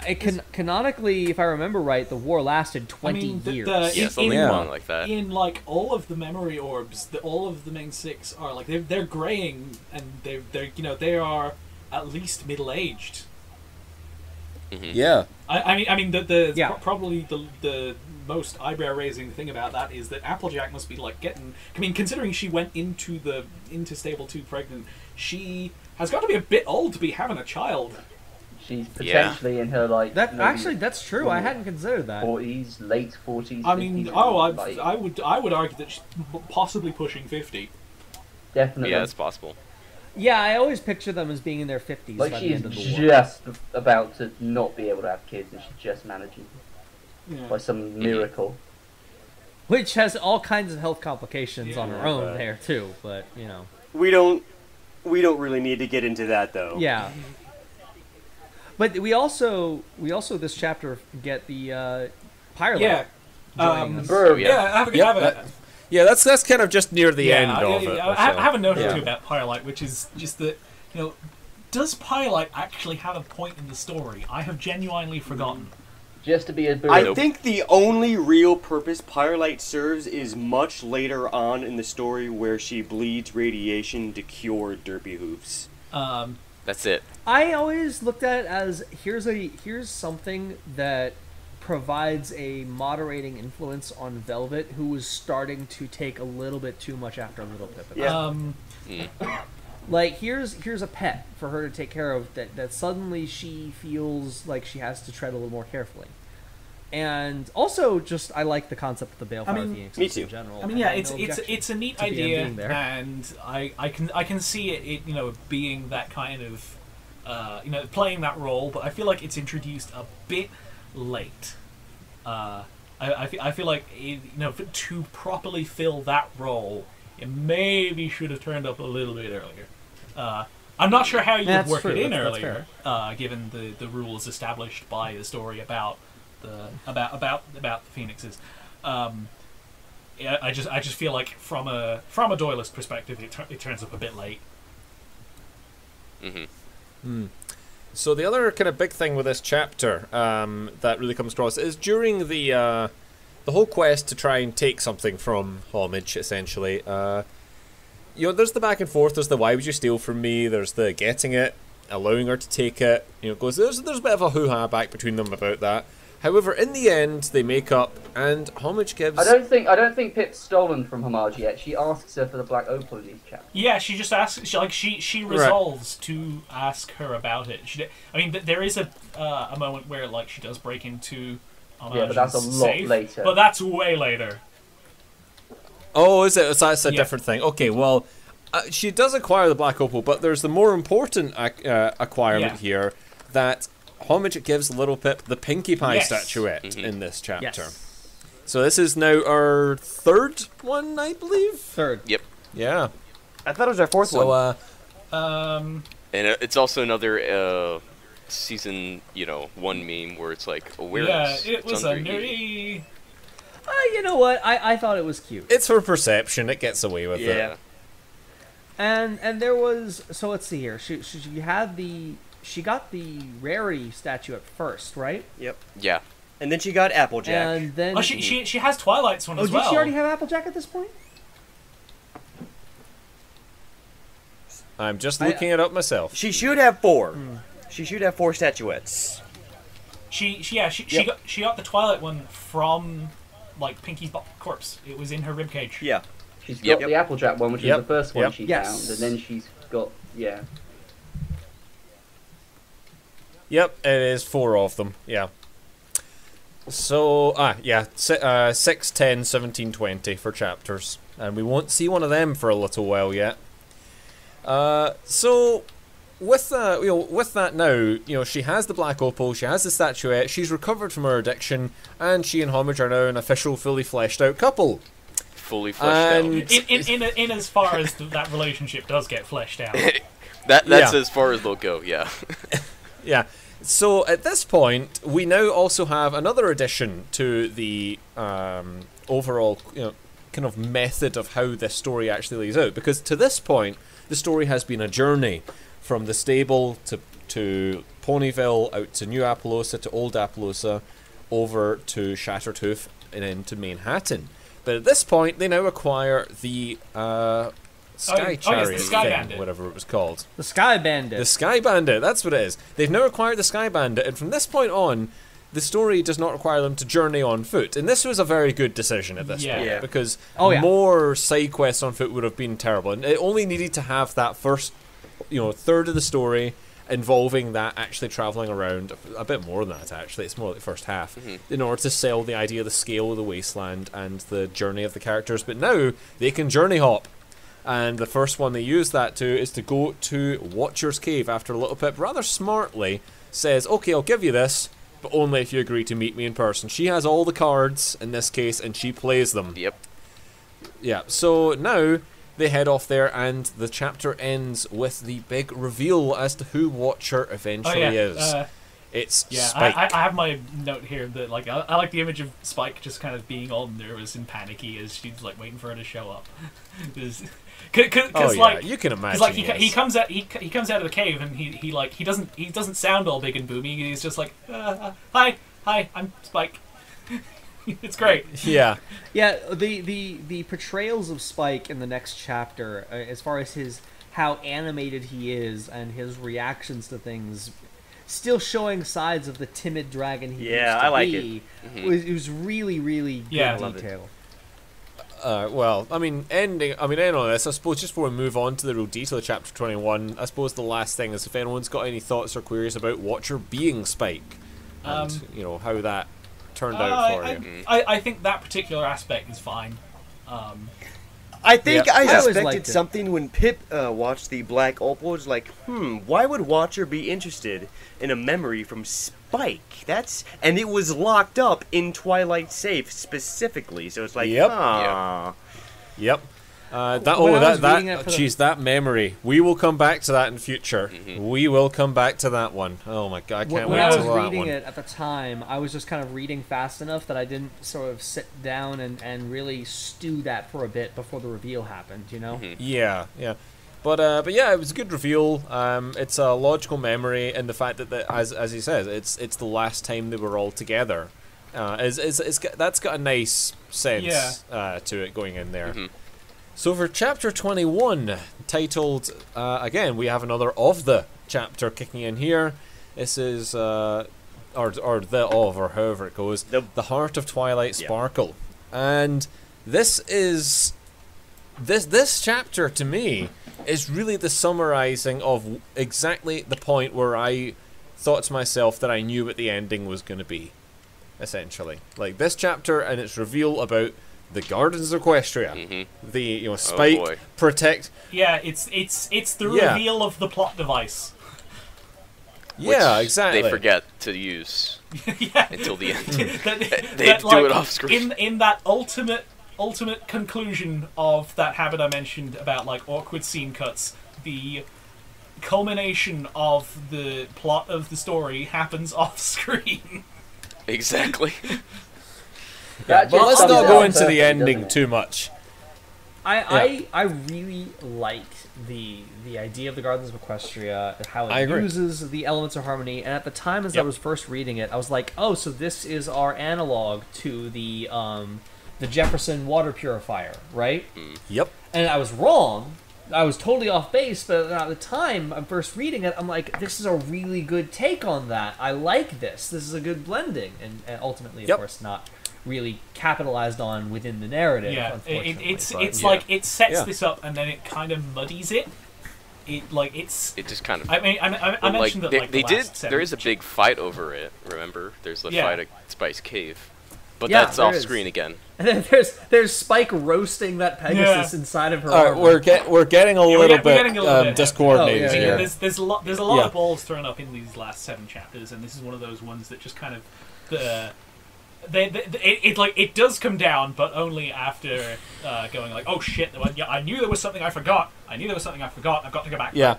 B: Canonically, if I remember right, the war lasted 20 years.
A: Something long like that.
E: In, like, all of the memory orbs, all of the main 6 are, like, they're graying, and they are at least middle-aged.
C: Yeah.
E: I mean, probably the most eyebrow-raising thing about that is that Applejack must be like getting. I mean, considering she went into Stable 2 pregnant, she has got to be a bit old to be having a child.
D: She's potentially in her
B: that's true. I hadn't considered that.
D: 40s, late 40s.
E: I mean, I would argue that she's possibly pushing 50.
D: Definitely.
A: Yeah, it's possible.
B: Yeah, I always picture them as being in their 50s by the end of the war.
D: Just about to not be able to have kids, and she's just managing by some miracle.
B: Which has all kinds of health complications on her own there too, but
F: we don't really need to get into that though.
B: Yeah. But we also this chapter get the pilot.
C: Yeah, that's kind of just near the end of it.
E: I have a note or two about Pyrelight, which is just that, does Pyrelight actually have a point in the story? I have genuinely forgotten.
D: Just to be a bird.
F: I think the only real purpose Pyrelight serves is much later on in the story where she bleeds radiation to cure Derpy Hooves.
A: That's it.
B: I always looked at it as here's something that provides a moderating influence on Velvet, who was starting to take a little bit too much after Little Pip. Like here's a pet for her to take care of that suddenly she feels like she has to tread a little more carefully. And also, just I like the concept of the Balefire Phoenix in general.
E: I mean, yeah, it's a neat idea, and I can see it being that kind of playing that role, but I feel like it's introduced a bit late. I feel like to properly fill that role, it maybe should have turned up a little bit earlier. I'm not sure how you would work it in earlier, given the rules established by the story about the Phoenixes. I just feel like from a Doylist perspective, it turns up a bit late.
C: So the other kind of big thing with this chapter that really comes across is during the whole quest to try and take something from Homage, essentially. There's the back and forth. There's the why would you steal from me? There's the getting it, allowing her to take it. There's a bit of a hoo-ha back between them about that. However, in the end, they make up, and Homage gives.
D: I don't think Pip's stolen from Homage yet. She asks her for the black opal in these chapters.
E: Yeah, she just asks. She resolves to ask her about it. There is a moment where she does break into Homage's
D: but that's a lot later.
E: But that's way later.
C: Oh, is it? So that's a different thing. Okay, well, she does acquire the black opal, but there's the more important acquirement here that Homage gives Little Pip the Pinkie Pie statuette in this chapter.
B: Yes.
C: So this is now our third one, I believe?
B: Third.
A: Yep.
C: Yeah.
F: I thought it was our fourth one.
A: And it's also another season, 1 meme where it's like, awareness.
E: Yeah, it was a nerdy.
B: You know what? I thought it was cute.
C: It's her perception. It gets away with it.
B: And there was... So let's see here. She had the... She got the rarity statue at first, right?
F: Yep.
A: Yeah.
F: And then she got Applejack.
B: And then
E: she has Twilight's one as well.
B: Oh, did she already have Applejack at this point?
C: I'm just looking it up myself.
F: She should have 4. She should have 4 statuettes.
E: She got the Twilight one from Pinkie's corpse. It was in her ribcage.
F: Yeah.
D: She's
A: Yep.
D: got the Applejack one, which
C: Yep.
D: is the first one
C: Yep.
D: she
B: Yes.
D: found, and then she's got
C: Yep, it is 4 of them. Yeah. So, 6, 10, 17, 20 for chapters. And we won't see one of them for a little while yet. So, with that now, she has the Black Opal, she has the statuette, she's recovered from her addiction, and she and Homage are now an official, fully fleshed out couple.
A: Fully fleshed out.
E: In as far as that relationship does get fleshed out.
A: That's as far as they'll go, yeah.
C: Yeah. So at this point, we now also have another addition to the overall, kind of method of how this story actually lays out. Because to this point, the story has been a journey from the stable to Ponyville, out to New Appaloosa, to Old Appaloosa, over to Shattertooth, and then to Manhattan. But at this point, they now acquire the Sky Chariot
E: the Sky
C: thing,
E: Bandit.
C: whatever it was called.
B: The Sky Bandit.
C: The Sky Bandit, that's what it is. They've now acquired the Sky Bandit, and from this point on, the story does not require them to journey on foot. And this was a very good decision at this point, because more side quests on foot would have been terrible. And it only needed to have that first, third of the story involving that actually travelling around, a bit more than that actually, it's more like the first half, in order to sell the idea of the scale of the wasteland and the journey of the characters. But now, they can journey hop. And the first one they use that to is to go to Watcher's Cave after Little Pip rather smartly says, okay, I'll give you this, but only if you agree to meet me in person. She has all the cards in this case, and she plays them.
A: Yep.
C: Yeah, so now they head off there, and the chapter ends with the big reveal as to who Watcher eventually is. It's Spike.
E: I have my note here that I like the image of Spike just kind of being all nervous and panicky as she's waiting for her to show up. Because
C: you can imagine.
E: Because he comes out of the cave and he doesn't sound all big and boomy. He's just like, hi, I'm Spike. It's great.
C: Yeah.
B: Yeah, the portrayals of Spike in the next chapter, as far as how animated he is and his reactions to things, still showing sides of the timid dragon he used to
F: I like
B: be.
F: it.
B: It was really, really good detail.
C: Ending on this, I suppose, just before we move on to the real detail of Chapter 21, I suppose the last thing is if anyone's got any thoughts or queries about Watcher being Spike, and, how that turned out for you.
E: I think that particular aspect is fine.
F: I think I
B: always
F: suspected
B: liked it.
F: something when Pip watched the Black Opal. It was like, why would Watcher be interested in a memory from Spike? And it was locked up in Twilight Safe specifically, so it's like,
C: Yep.
F: Yep.
C: That memory. We will come back to that in future. We will come back to that one. Oh my god, I can't
B: When
C: wait
B: I
C: to
B: was
C: that
B: reading
C: one.
B: it at the time, I was just kind of reading fast enough that I didn't sort of sit down and really stew that for a bit before the reveal happened,
C: Yeah. But yeah, it was a good reveal. It's a logical memory, and the fact that as he says, it's the last time they were all together. That's got a nice sense to it going in there. So for chapter 21, titled, again, we have another of the chapter kicking in here. This is, or however it goes, the Heart of Twilight Sparkle. And this chapter, to me, is really the summarizing of exactly the point where I thought to myself that I knew what the ending was going to be, essentially. Like, this chapter and its reveal about the Gardens of Equestria, the Spike protect.
E: Yeah, it's the reveal of the plot device.
C: Yeah, exactly.
A: They forget to use until the end. They
E: that,
A: do it off screen.
E: In that ultimate conclusion of that habit I mentioned about awkward scene cuts, the culmination of the plot of the story happens off screen.
A: Exactly.
C: But let's not go into the ending too much.
B: I really like the idea of the Gardens of Equestria, how it uses the elements of harmony, and at the time as I was first reading it, I was like, oh, so this is our analog to the Jefferson water purifier, right?
C: Yep.
B: And I was wrong. I was totally off base, but at the time I'm first reading it, I'm like, this is a really good take on that. I like this. This is a good blending, and ultimately, of course, not really capitalized on within the narrative.
E: Yeah,
B: unfortunately.
E: it's like it sets this up and then it kind of muddies it. It
A: just kind of.
E: I mean, I mentioned that
A: they
E: the
A: did.
E: last
A: There is a big fight over it. Remember, there's the fight at Spice Cave, but
B: Yeah,
A: that's
B: there
A: off
B: is.
A: screen again.
B: And then there's Spike roasting that Pegasus inside of her.
C: All right,
B: armor.
C: we're getting a little
E: bit
C: discoordinated
B: Oh, yeah,
C: here.
B: yeah.
E: There's a lot of balls thrown up in these last 7 chapters, and this is one of those ones that just kind of it does come down, but only after going like, oh shit, I knew there was something I forgot. I've got to go back.
C: Yeah.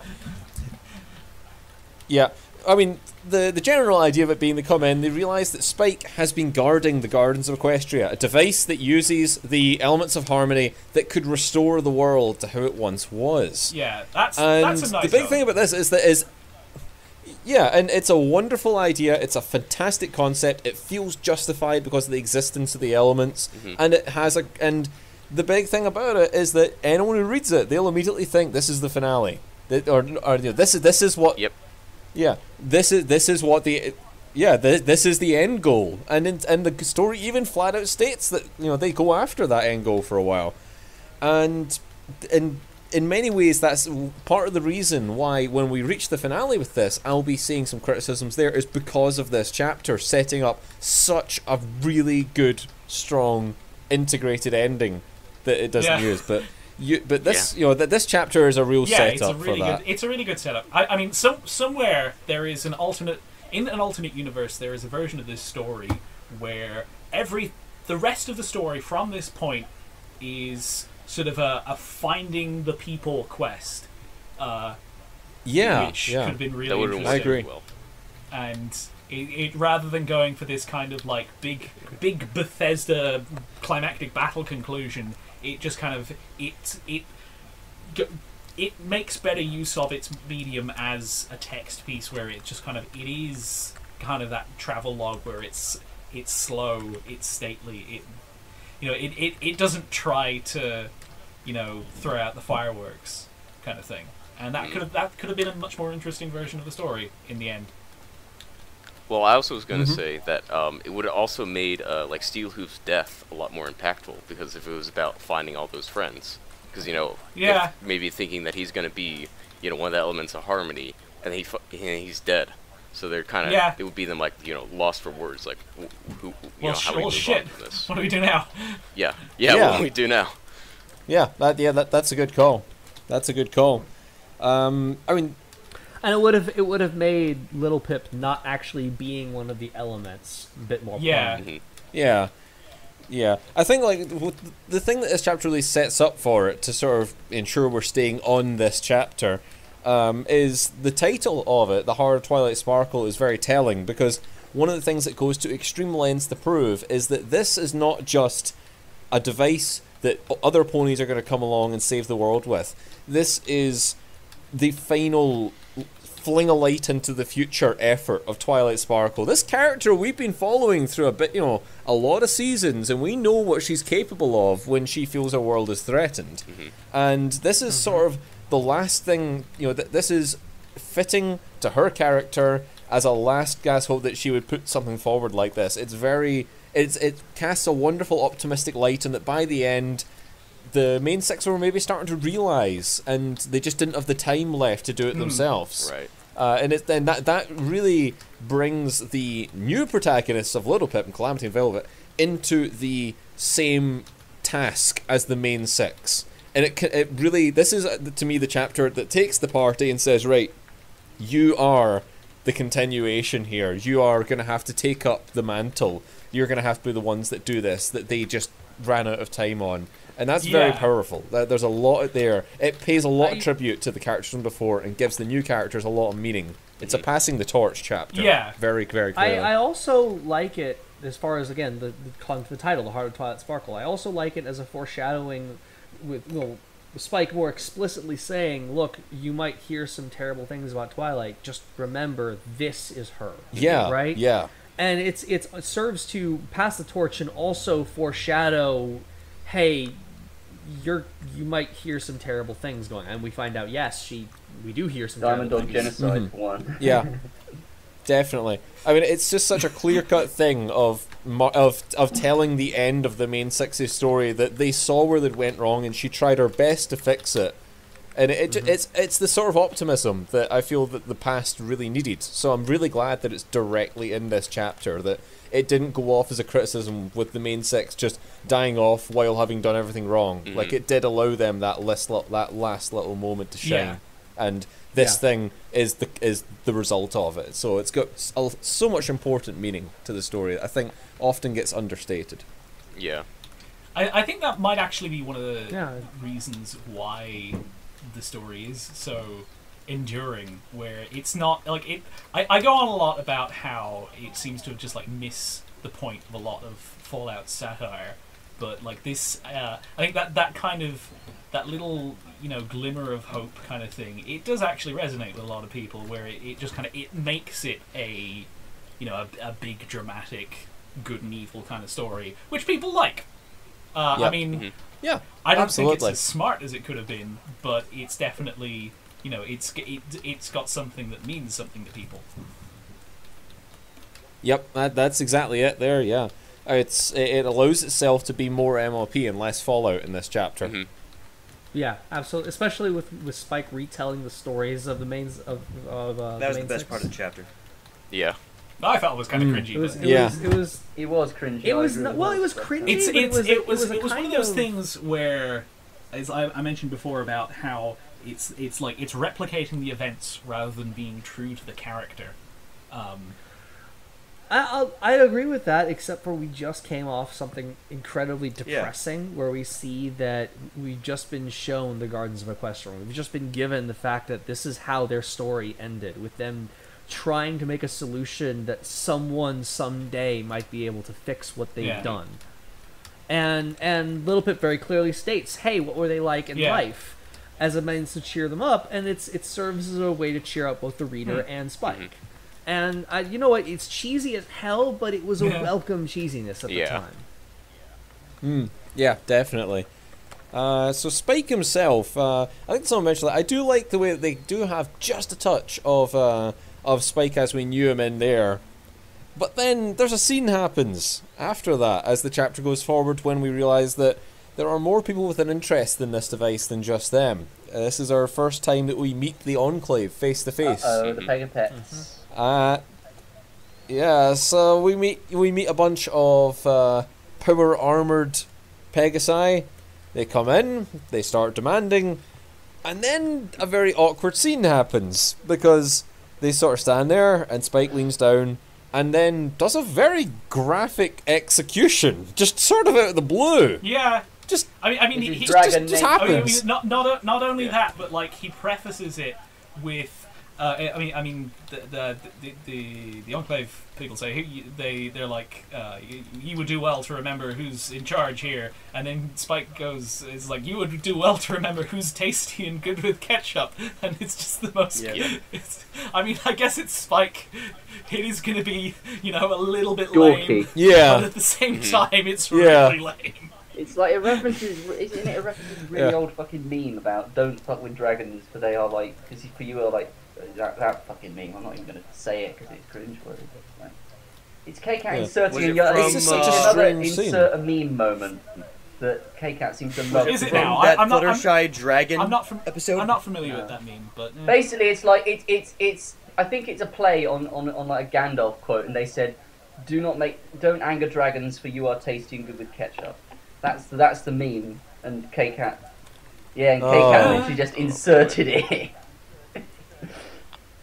C: Yeah. I mean, the general idea of it being they come in, they realise that Spike has been guarding the Gardens of Equestria, a device that uses the elements of harmony that could restore the world to how it once was.
E: Yeah, that's
C: and
E: a nice
C: the big thing about this is yeah, and it's a wonderful idea. It's a fantastic concept. It feels justified because of the existence of the elements, and it has and the big thing about it is that anyone who reads it, they'll immediately think this is the finale, or this is what.
A: Yep.
C: Yeah, this is what the. Yeah, this is the end goal, and the story even flat out states that they go after that end goal for a while, and in many ways that's part of the reason why when we reach the finale with this, I'll be seeing some criticisms there, is because of this chapter setting up such a really good, strong, integrated ending that it doesn't use, but. This this chapter is a real setup for that.
E: It's a really good setup. I mean, somewhere there is an alternate universe. There is a version of this story where the rest of the story from this point is sort of a finding the people quest. Which could have been really interesting.
C: I agree.
A: Well.
E: And it rather than going for this kind of like big Bethesda climactic battle conclusion. It just kind of it makes better use of its medium as a text piece, where it just it is kind of that travel log where it's slow, it's stately, it doesn't try to throw out the fireworks kind of thing, and that could have been a much more interesting version of the story in the end.
A: Well, I also was going to say that it would have also made like Steelhoof's death a lot more impactful, because if it was about finding all those friends, because if maybe thinking that he's going to be one of the elements of harmony, and he's dead, so they're kind of it would be them like lost for words, like who how do we move on from this?
E: What do we do now?
A: Yeah, what do we do now?
C: Yeah, that's a good call. That's a good call. I mean.
B: And it would have made Little Pip not actually being one of the elements a bit more.
E: Yeah.
C: Yeah. I think the thing that this chapter really sets up for it to sort of ensure we're staying on this chapter is the title of it. The Heart of Twilight Sparkle is very telling, because one of the things that goes to extreme lengths to prove is that this is not just a device that other ponies are going to come along and save the world with. This is the final fling a light into the future effort of Twilight Sparkle. This character we've been following through a lot of seasons, and we know what she's capable of when she feels her world is threatened. And this is sort of the last thing, this is fitting to her character as a last gasp hope that she would put something forward like this. It casts a wonderful optimistic light, and that by the end the main six were maybe starting to realise, and they just didn't have the time left to do it themselves.
A: Right.
C: And that really brings the new protagonists of Little Pip and Calamity and Velvet into the same task as the main six. And it really, this is to me the chapter that takes the party and says, right, you are the continuation here. You are going to have to take up the mantle. You're going to have to be the ones that do this, that they just ran out of time on. And that's very powerful. There's a lot there. It pays a lot of tribute to the characters from before and gives the new characters a lot of meaning. It's a passing the torch chapter.
E: Yeah.
C: Very, very clearly.
B: I also like it, as far as, again, the title, The Heart of Twilight Sparkle. I also like it as a foreshadowing with Spike more explicitly saying, look, you might hear some terrible things about Twilight. Just remember, this is her.
C: Yeah.
B: Right?
C: Yeah.
B: And it serves to pass the torch and also foreshadow, hey, you might hear some terrible things going on. And we find out, yes, we do hear some
D: Diamond
B: terrible
D: Dog
B: things.
D: genocide for one.
C: Yeah. Definitely. I mean, it's just such a clear-cut thing of, of telling the end of the main Six's story, that they saw where they went wrong and she tried her best to fix it. And it's the sort of optimism that I feel that the past really needed. So I'm really glad that it's directly in this chapter, that it didn't go off as a criticism with the main six just dying off while having done everything wrong. Like, it did allow them that last little moment to shine.
E: Yeah.
C: And this thing is the result of it. So it's got so much important meaning to the story that I think often gets understated.
A: Yeah.
E: I think that might actually be one of the reasons why the story is so enduring, where it's not like it. I go on a lot about how it seems to have just like miss the point of a lot of Fallout satire, but like this, I think that kind of that little glimmer of hope kind of thing, it does actually resonate with a lot of people, where it just kind of it makes it a big dramatic good and evil kind of story, which people like. I mean, I don't think it's as smart as it could have been, but it's definitely, it's got something that means something to people.
C: Yep, that's exactly it there, yeah. It allows itself to be more MLP and less Fallout in this chapter.
B: Yeah, absolutely. Especially with Spike retelling the stories of the mains of
G: that was the best part of the chapter.
A: Yeah.
E: I felt it was kind of cringy.
B: It was
D: cringy.
B: It was it was cringy.
E: It was one of those things where, as I mentioned before about how it's replicating the events rather than being true to the character.
B: I agree with that, except for we just came off something incredibly depressing, where we see that we've just been shown the Gardens of Equestria. We've just been given the fact that this is how their story ended, with them trying to make a solution that someone someday might be able to fix what they've done. And Little Pip very clearly states, hey, what were they like in life? As a means to cheer them up, and it serves as a way to cheer up both the reader and Spike. And you know what? It's cheesy as hell, but it was a welcome cheesiness at the time.
C: Yeah, definitely. So Spike himself, I think someone mentioned that. I do like the way that they do have just a touch of Spike as we knew him in there. But then there's a scene happens after that, as the chapter goes forward, when we realise that there are more people with an interest in this device than just them. This is our first time that we meet the Enclave face to face.
D: The Pegapets.
C: So we meet a bunch of power armoured Pegasi. They come in, they start demanding, and then a very awkward scene happens, because they sort of stand there and Spike leans down and then does a very graphic execution, just sort of out of the blue.
E: Yeah.
C: Just
E: I mean he
C: just happens.
E: Not only that, but like he prefaces it with the Enclave people say they're like you would do well to remember who's in charge here, and then Spike goes, it's like, you would do well to remember who's tasty and good with ketchup, and it's just the most. I guess it's Spike. It is going to be a little bit lame, but at the same time it's really lame.
D: It's like it references, isn't it? It references a really old fucking meme about don't fuck with dragons, for they are like, because for you are like. That fucking meme. I'm not even going to say it because it's cringeworthy. Like, it's K-Cat inserting insert a meme moment that K-Cat seems to love.
E: Is it now?
G: That Fluttershy dragon episode?
E: I'm not familiar with that meme, but
D: basically it's like it's. I think it's a play on like a Gandalf quote, and they said, don't anger dragons, for you are tasty and good with ketchup. That's the meme, and K-Cat. Yeah, and K-Cat literally just inserted it.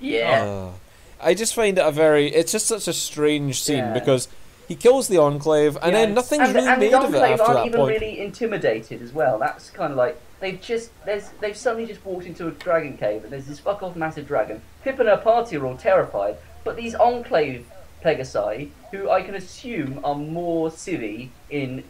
C: I just find it it's just such a strange scene, because he kills the Enclave and then nothing's really made of it after that point. And the Enclave aren't even really intimidated as well. That's kind of like, they've suddenly just walked into a dragon cave and there's this fuck off massive dragon. Pip and her party are all terrified, but these Enclave Pegasi, who I can assume are more civvy in,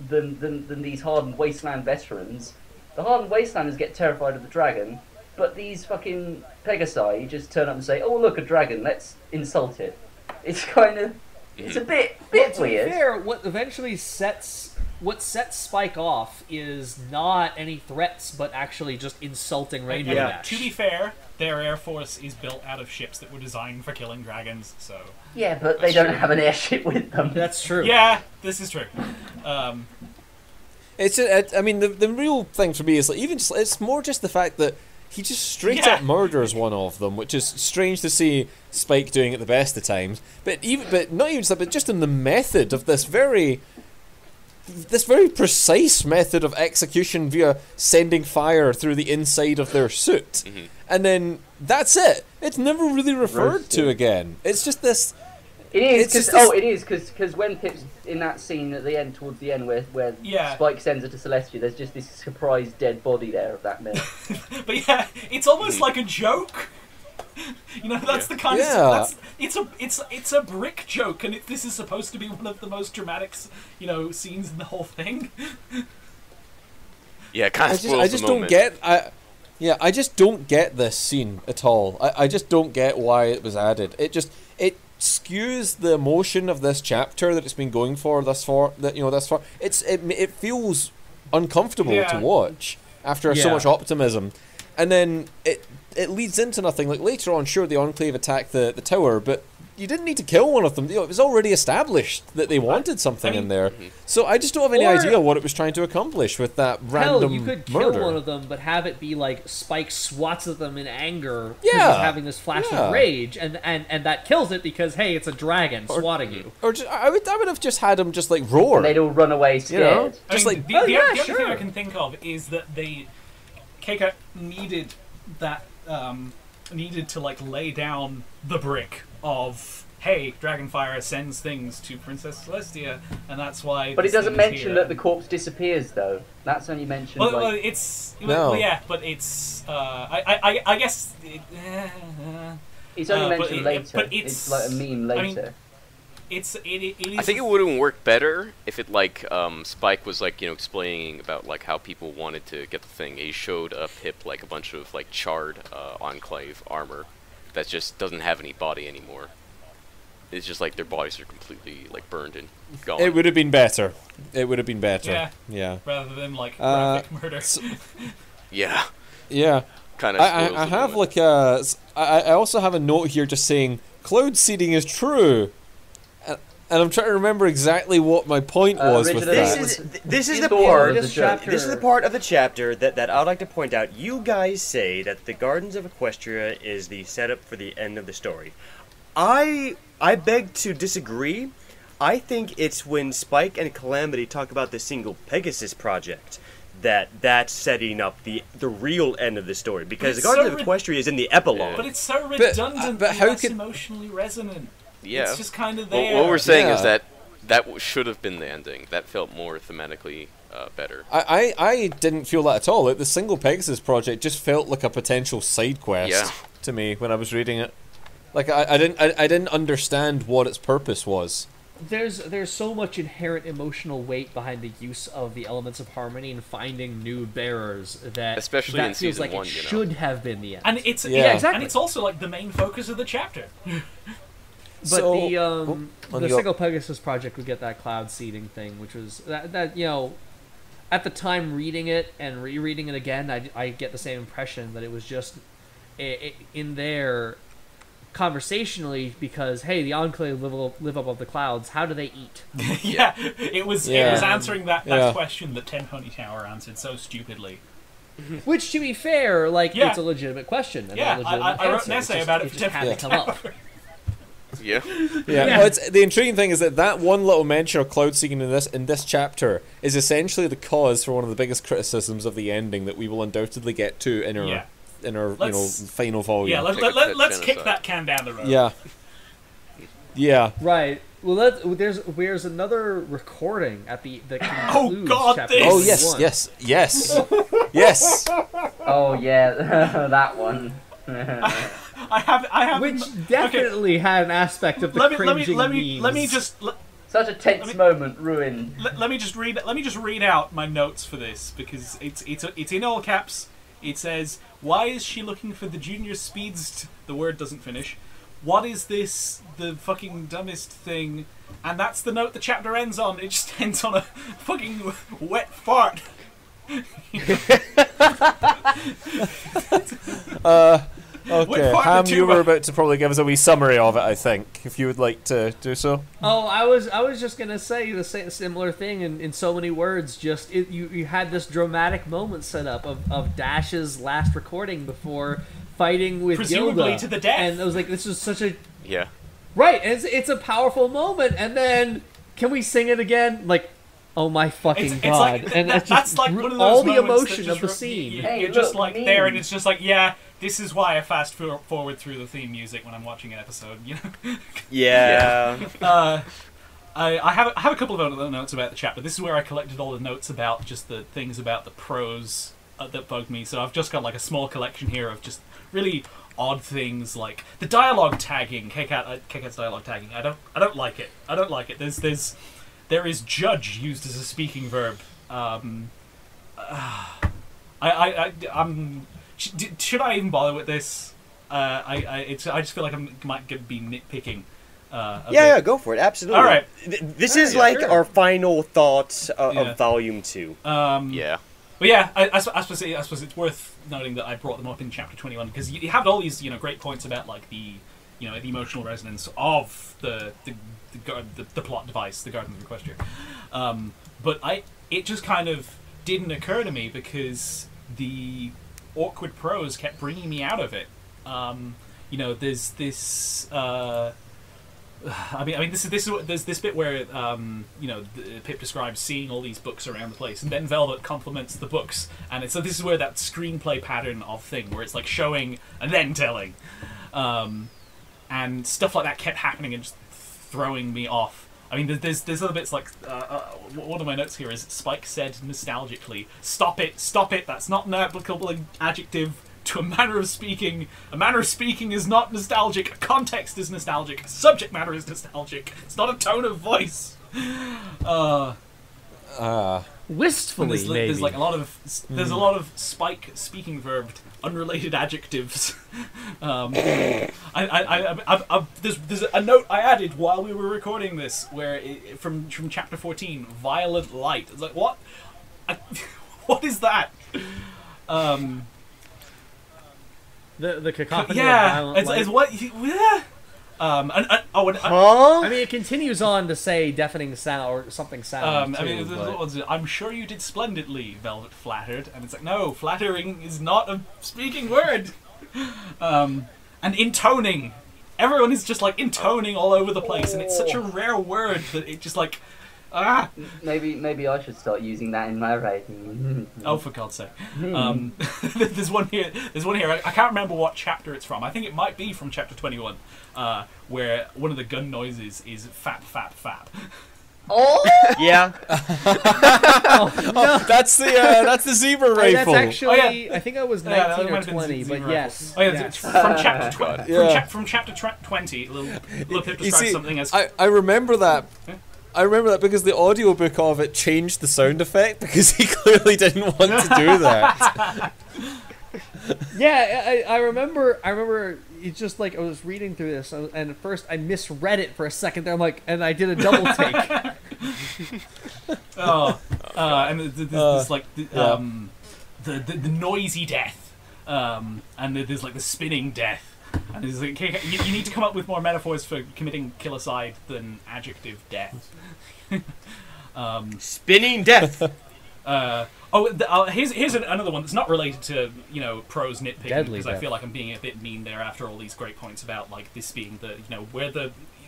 C: than these hardened wasteland veterans, the hardened wastelanders get terrified of the dragon. But these fucking Pegasi just turn up and say, "Oh, look, a dragon! Let's insult it." It's kind of, it's a bit weird.
B: To be fair, what sets Spike off is not any threats, but actually just insulting Rainbow Dash.
E: To be fair, their air force is built out of ships that were designed for killing dragons. So
D: yeah, but they don't have an airship with them.
B: That's true.
E: Yeah, this is true.
C: I mean, the real thing for me is like it's more just the fact that he just straight up murders one of them, which is strange to see Spike doing at the best of times. But not even that, but just in the method of this very precise method of execution via sending fire through the inside of their suit, and then that's it. It's never really referred to again. It's just this.
D: It is because when Pip's in that scene at the end, towards the end, where Spike sends her to Celestia, there's just this surprise dead body there of that man.
E: But yeah, it's almost like a joke. You know, that's the kind of it's a brick joke, and this is supposed to be one of the most dramatic, scenes in the whole thing.
A: Yeah, kind of.
C: I just don't get. I just don't get this scene at all. I just don't get why it was added. It skews the emotion of this chapter that it's been going for thus far. It feels uncomfortable to watch after so much optimism, and then it leads into nothing. Like later on, sure, the Enclave attacked the tower, but you didn't need to kill one of them. It was already established that they wanted something in there. So I just don't have any idea what it was trying to accomplish with that random
B: you could
C: murder.
B: kill one of them, but have it be like Spike swats at them in anger because he's having this flash of rage, and that kills it because, hey, it's a dragon swatting you.
C: Or I would have just had him just like roar.
D: And they'd all run away scared.
E: The other thing I can think of is that Keika needed that needed to like lay down the brick of, hey, Dragonfire sends things to Princess Celestia, and that's why.
D: But it doesn't mention that the corpse disappears, though. That's only mentioned.
E: Well, it's yeah, but it's I guess
D: it's only mentioned later. But it's like a meme later.
E: I mean, it is.
A: I think it would have worked better if it Spike was explaining about how people wanted to get the thing. He showed Pip a bunch of charred Enclave armor that just doesn't have any body anymore. It's just their bodies are completely burned and gone.
C: It would have been better. Yeah.
E: Rather than graphic murder.
A: Yeah.
C: Yeah.
A: Kind of.
C: I have I also have a note here just saying cloud seeding is true. And I'm trying to remember exactly what my point was with that.
G: This is the part of the chapter that I'd like to point out. You guys say that the Gardens of Equestria is the setup for the end of the story. I beg to disagree. I think it's when Spike and Calamity talk about the single Pegasus project that's setting up the real end of the story. Because the Gardens of Equestria is in the epilogue.
E: But it's so redundant but how emotionally resonant.
A: Yeah.
E: It's just kind of there.
A: Well, what we're saying is that should have been the ending. That felt more thematically better.
C: I didn't feel that at all. The single Pegasus project just felt like a potential side quest to me when I was reading it. I didn't understand what its purpose was.
B: There's so much inherent emotional weight behind the use of the elements of harmony and finding new bearers that
A: especially in
B: feels
A: season 1,
B: it should have been the end.
E: And it's exactly. And it's also the main focus of the chapter.
B: But the single Pegasus project would get that cloud seeding thing, which was that at the time reading it and rereading it again, I get the same impression that it was just in there conversationally because, hey, the Enclave live above the clouds. How do they eat?
E: It was answering that question that Ten Pony Tower answered so stupidly.
B: Which, to be fair, it's a legitimate question. And a legitimate
E: I wrote an essay about it.
B: It just had to come up.
A: Yeah.
C: Well, the intriguing thing is that one little mention of cloud seeding in this chapter is essentially the cause for one of the biggest criticisms of the ending that we will undoubtedly get to in our final volume.
E: Yeah, let's kick that can down the road.
C: Yeah.
B: Right. Well, there's another recording at the concludes chapter.
C: Oh yes. Yes.
D: Oh yeah, that one.
E: I have
B: which definitely had an aspect of the cringing memes.
E: Let me just
D: such a tense moment ruined.
E: Let me just read out my notes for this because it's in all caps. It says, "Why is she looking for the junior speeds?" The word doesn't finish. What is this? The fucking dumbest thing. And that's the note the chapter ends on. It just ends on a fucking wet fart.
C: Okay, Ham, you were about to probably give us a wee summary of it, I think, if you would like to do so.
B: Oh, I was just gonna say the similar thing in so many words. Just you had this dramatic moment set up of Dash's last recording before fighting with
E: presumably
B: Gilda,
E: to the death,
B: and I was like, this is such a
A: Yeah.
B: right. And it's a powerful moment, and then can we sing it again? Like, oh my fucking god!
E: Like,
B: and
E: that's like one of those
B: all the
E: moments
B: emotion of the scene.
E: You're just like there, and it's just like, yeah, this is why I fast forward through the theme music when I'm watching an episode. You know?
G: Yeah.
E: I have a couple of other notes about the chapter. This is where I collected all the notes about just the things about the prose that bugged me. So I've just got like a small collection here of just really odd things, like the dialogue tagging. K-Cat's dialogue tagging. I don't like it. I don't like it. There is judge used as a speaking verb. Should I even bother with this? I just feel like I might be nitpicking.
G: Yeah, go for it. Absolutely.
E: All right.
G: This is our final thoughts of Volume 2.
A: Yeah.
E: But yeah, I suppose it's worth noting that I brought them up in Chapter 21 because you have all these great points about like the the emotional resonance of the plot device, the Gardens of Equestria. But it just kind of didn't occur to me because the awkward prose kept bringing me out of it. There's this. There's this bit where Pip describes seeing all these books around the place, and then Velvet compliments the books, and this is where that screenplay pattern of thing where it's like showing and then telling, and stuff like that kept happening and just throwing me off. I mean, there's other bits like one of my notes here is Spike said nostalgically, "Stop it! That's not an applicable adjective to a manner of speaking. A manner of speaking is not nostalgic. A context is nostalgic. A subject matter is nostalgic. It's not a tone of voice."
B: Wistfully, maybe.
E: There's like a lot of Spike speaking verbed unrelated adjectives. There's a note I added while we were recording this where from chapter 14, violent light. It's like what? What is that?
B: The cacophony of violent light.
E: It's what? Yeah.
B: I mean, it continues on to say deafening sound or something sound.
E: I'm sure you did splendidly, Velvet flattered, and it's like, no, flattering is not a speaking word. And intoning, everyone is just like intoning all over the place, and it's such a rare word that it just like,
D: Maybe I should start using that in my writing.
E: Oh, for God's sake! There's one here. I can't remember what chapter it's from. I think it might be from chapter 21, where one of the gun noises is "fap fap fap."
D: Oh
G: yeah.
B: No.
C: That's the zebra rifle.
B: That's actually, I think it was 19 or 20, but yes.
E: Oh, yeah, it's from chapter 20. From chapter 20, little Pip describes something as.
C: I remember that. I remember that because the audiobook of it changed the sound effect because he clearly didn't want to do that.
B: Yeah, I remember it's just like I was reading through this and at first I misread it for a second there. I'm like, and I did a double take.
E: And there's like the noisy death, and there's like the spinning death. And it's like, you need to come up with more metaphors for committing kilicide than adjective death.
G: Spinning death.
E: Here's another one that's not related to prose nitpicking because I feel like I'm being a bit mean there after all these great points about like this being the where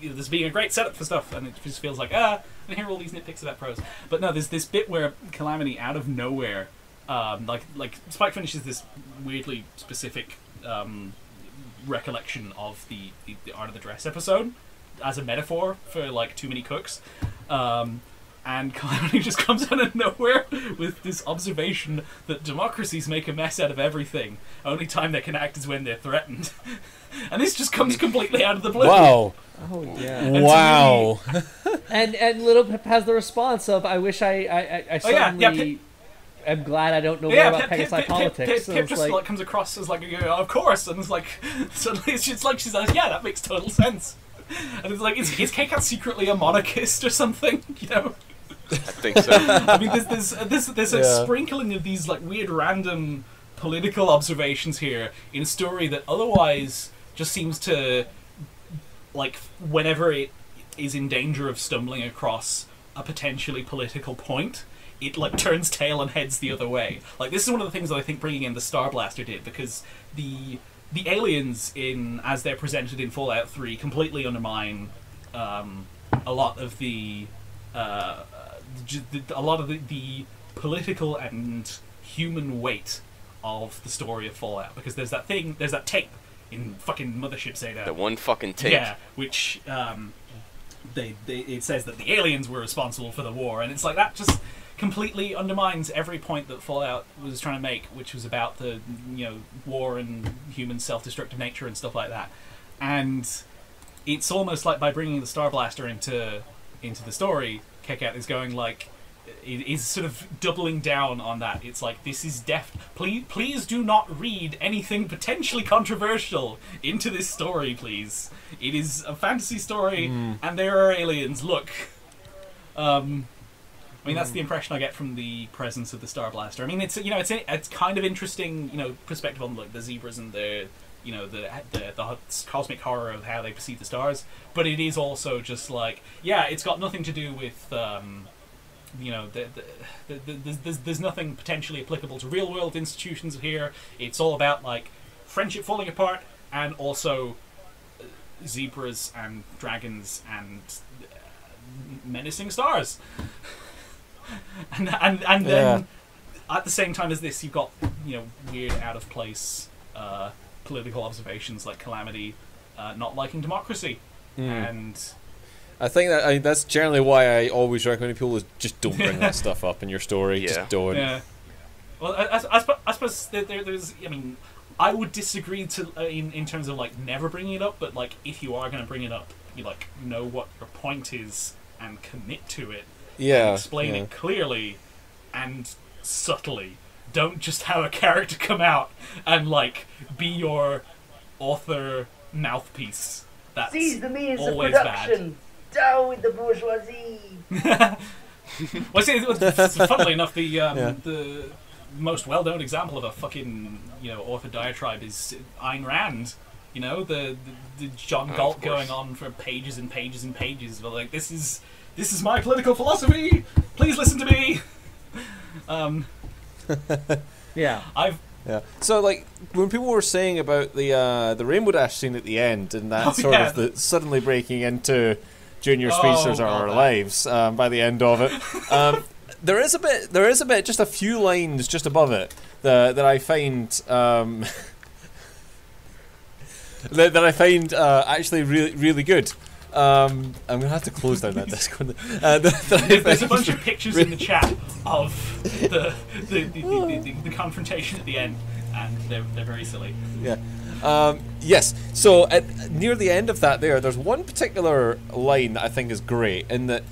E: this being a great setup for stuff, and it just feels like and here are all these nitpicks about prose. But no, there's this bit where Calamity out of nowhere, like Spike finishes this weirdly specific recollection of the Art of the Dress episode as a metaphor for like too many cooks, and Calamity just comes out of nowhere with this observation that democracies make a mess out of everything. Only time they can act is when they're threatened. And this just comes completely out of the blue.
C: Wow.
B: Oh yeah.
C: Wow.
B: and Little Pip has the response of, I wish I suddenly I'm glad I don't know more about Pegasus politics.
E: Pip just like comes across as like, of course, and it's like suddenly she's like, yeah, that makes total sense. And it's like, is K-Cat secretly a monarchist or something?
A: I think so.
E: I mean, there's a sprinkling of these like weird random political observations here in a story that otherwise just seems to, like, whenever it is in danger of stumbling across a potentially political point, it like turns tail and heads the other way. Like, this is one of the things that I think bringing in the Star Blaster did, because the aliens as they're presented in Fallout 3 completely undermine a lot of the political and human weight of the story of Fallout, because there's that tape in fucking Mothership Zeta.
A: That one fucking tape.
E: Yeah, which it says that the aliens were responsible for the war, and it's like that just completely undermines every point that Fallout was trying to make, which was about the war and human self-destructive nature and stuff like that. And it's almost like by bringing the Star Blaster into the story, Kekat is going like, it is sort of doubling down on that. It's like, this is please do not read anything potentially controversial into this story, please. It is a fantasy story, and there are aliens. Look. I mean, that's the impression I get from the presence of the Star Blaster. I mean, it's kind of interesting, perspective on like the zebras and the cosmic horror of how they perceive the stars. But it is also just like, yeah, it's got nothing to do with there's nothing potentially applicable to real world institutions here. It's all about like friendship falling apart, and also zebras and dragons and menacing stars. And then at the same time as this, you've got weird out of place political observations like Calamity not liking democracy, and
C: I think that's generally why I always recommend people is just don't bring that stuff up in your story.
A: Yeah.
C: Just don't.
E: Yeah. Well, I suppose there's. I mean, I would disagree in terms of like never bringing it up, but like if you are going to bring it up, you like know what your point is and commit to it.
C: Yeah.
E: And explain it clearly and subtly. Don't just have a character come out and like be your author mouthpiece. That's
D: seize the means of
E: always
D: production. Down with the bourgeoisie.
E: Well, see, funnily enough, the most well-known example of a fucking author diatribe is Ayn Rand. The John Galt going on for pages and pages and pages, but like this is my political philosophy. Please listen to me.
B: Yeah.
C: Yeah. So like when people were saying about the Rainbow Dash scene at the end and that of the suddenly breaking into Junior Speedsters Are Our Lives by the end of it, there is a bit, just a few lines just above it that I find that I find actually really really good. I'm gonna have to close down that Discord.
E: There's a bunch of pictures in the chat of the confrontation at the end, and they're very silly.
C: Yeah. Yes. So near the end of that, there's one particular line that I think is great, in that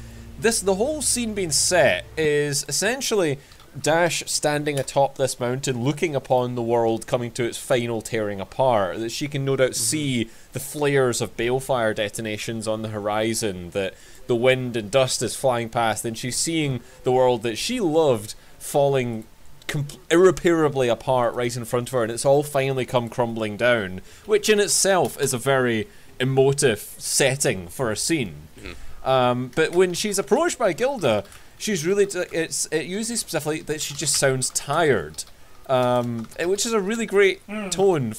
C: the whole scene being set is essentially Dash standing atop this mountain, looking upon the world coming to its final tearing apart. That she can no doubt see the flares of balefire detonations on the horizon, that the wind and dust is flying past, and she's seeing the world that she loved falling irreparably apart right in front of her, and it's all finally come crumbling down, which in itself is a very emotive setting for a scene. But when she's approached by Gilda, she's really it uses specifically that she just sounds tired, which is a really great tone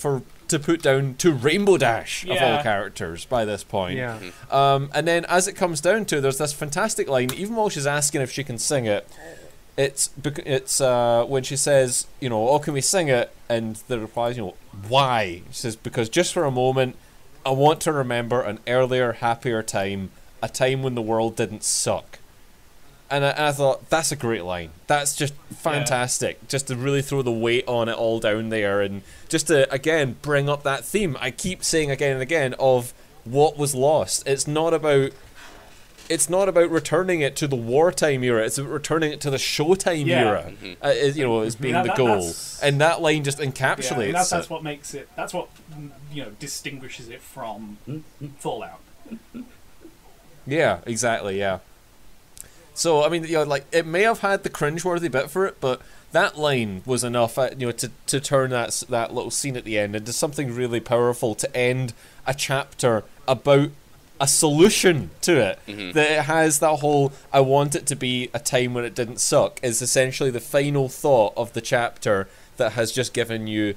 C: to put down to Rainbow Dash of all characters by this point.
B: Yeah.
C: And then as it comes down to, there's this fantastic line, even while she's asking if she can sing it. It's when she says, oh, can we sing it? And the reply is, why? She says, because just for a moment, I want to remember an earlier, happier time, a time when the world didn't suck. And I thought, that's a great line. That's just fantastic. Yeah. Just to really throw the weight on it all down there, and just to, again, bring up that theme I keep saying again and again of what was lost. It's not about returning it to the wartime era. It's about returning it to the Showtime era. As being the goal. And that line just encapsulates.
E: Yeah, that's what makes it. That's what distinguishes it from Fallout.
C: Yeah, exactly. Yeah. So I mean, like it may have had the cringeworthy bit for it, but that line was enough, to turn that little scene at the end into something really powerful to end a chapter about a solution to it. That it has that whole "I want it to be a time when it didn't suck" is essentially the final thought of the chapter that has just given you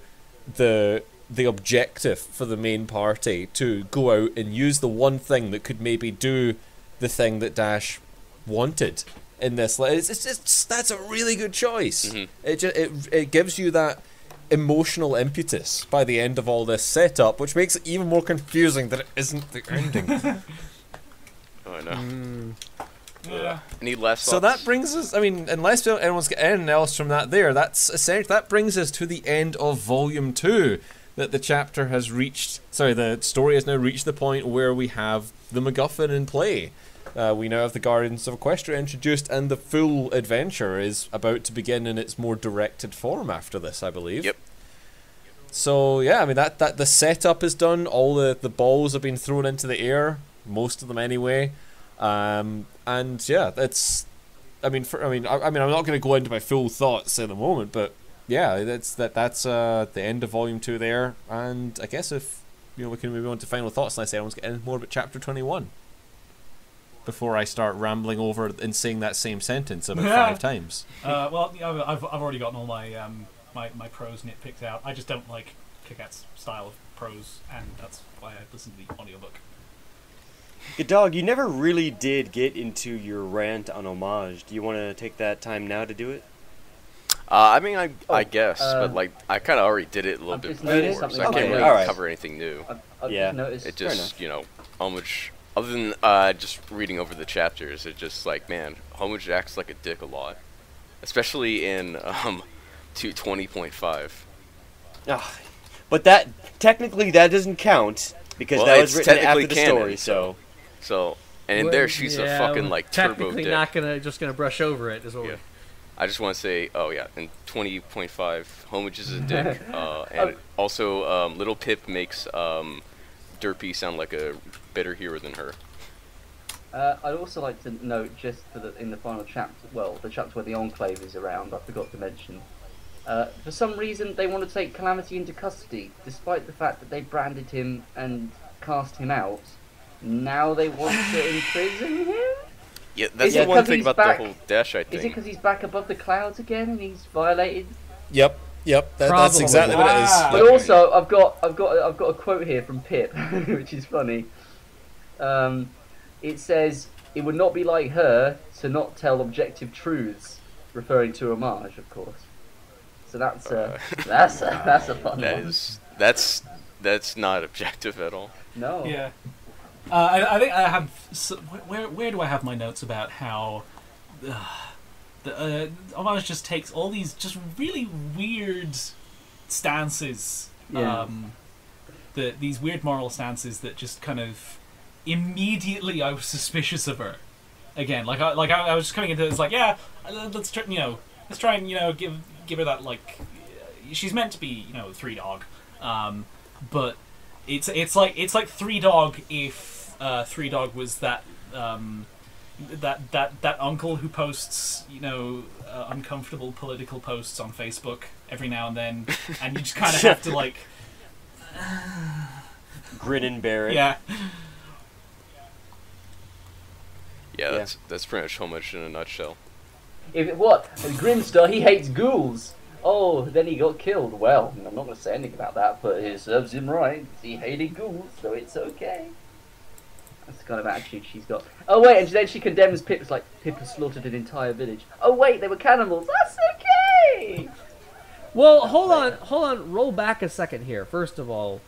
C: the objective for the main party to go out and use the one thing that could maybe do the thing that Dash wanted in this. It's that's a really good choice. It gives you that emotional impetus by the end of all this setup, which makes it even more confusing that it isn't the ending.
A: Oh, I know. Yeah. Any last thoughts?
C: So that brings us, I mean, unless anyone's got anything else from that there, that's essentially, that brings us to the end of Volume 2, that the chapter has reached, the story has now reached the point where we have the MacGuffin in play. We now have the Guardians of Equestria introduced, and the full adventure is about to begin in its more directed form after this, I believe.
A: Yep.
C: So yeah, I mean that the setup is done. All the balls have been thrown into the air, most of them anyway. And yeah, it's. I'm not going to go into my full thoughts at the moment, but yeah, that's the end of Volume 2 there. And I guess if we can move on to final thoughts, unless anyone's got anything more about Chapter 21. Before I start rambling over and saying that same sentence about 5 times.
E: Well, I've already gotten all my my prose nitpicked out. I just don't like Kikat's style of prose, and that's why I listen to the audiobook.
F: Good dog, you never really did get into your rant on homage. Do you want to take that time now to do it?
A: I mean, I guess, but like I kind of already did it a little bit before, so I can't really cover anything new.
D: I've just noticed.
A: It just, homage. Other than just reading over the chapters, it's just like, man, homage acts like a dick a lot, especially in 220.5
F: But that technically that doesn't count because that was written after the story.
A: So and there she's a fucking like turbo
B: technically
A: dick.
B: not gonna brush over it is what
A: Yeah. I just want to say, in 20.5, homage is a dick, and also Little Pip makes Derpy sound like a better hero than her.
D: I'd also like to note, just in the final chapter, the chapter where the Enclave is around, I forgot to mention, for some reason they want to take Calamity into custody, despite the fact that they branded him and cast him out. Now they want to imprison him?
A: Yeah, that's the one thing about the whole Dashite thing.
D: Is it because he's back above the clouds again and he's violated?
C: Yep. That's exactly what it is.
D: But also, I've got a quote here from Pip, which is funny. It says, "It would not be like her to not tell objective truths," referring to homage, of course. So that's a fun one.
A: That's not objective at all.
D: No.
E: Yeah. I think I have. Where do I have my notes about how the homage just takes all these just really weird stances.
D: Yeah.
E: These weird moral stances that just kind of immediately I was suspicious of her. Again, I was just coming into it, it's like, yeah, let's try and give her that, like, she's meant to be 3 Dog, but it's like 3 Dog if 3 Dog was that that uncle who posts uncomfortable political posts on Facebook every now and then, and you just kind of have to like
F: grin and bear it.
E: Yeah.
A: Yeah, that's pretty much homage in a nutshell.
D: Grimstar, he hates ghouls. Oh, then he got killed. Well, I'm not going to say anything about that, but it serves him right. He hated ghouls, so it's okay. That's the kind of attitude she's got. Oh wait, and then she condemns Pip's like, Pip has slaughtered an entire village. Oh wait, they were cannibals. That's okay!
B: Well, hold on, roll back a second here. First of all,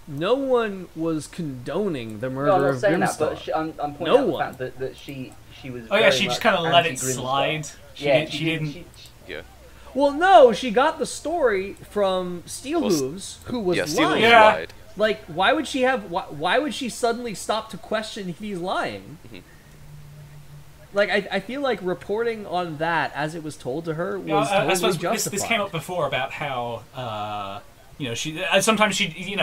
B: no one was condoning the murder
D: I'm not
B: of
D: saying
B: Grimstar.
D: that, but I'm pointing out the fact that she was.
E: Oh yeah, she just kind of let it slide. She didn't.
A: Yeah.
B: Well, no, she got the story from Steelhooves, who was lying.
E: Yeah.
B: Like, why would she suddenly stop to question if he's lying?
A: Mm-hmm.
B: Like, I feel like reporting on that as it was told to her was totally
E: I suppose
B: justified.
E: this came up before about how she sometimes she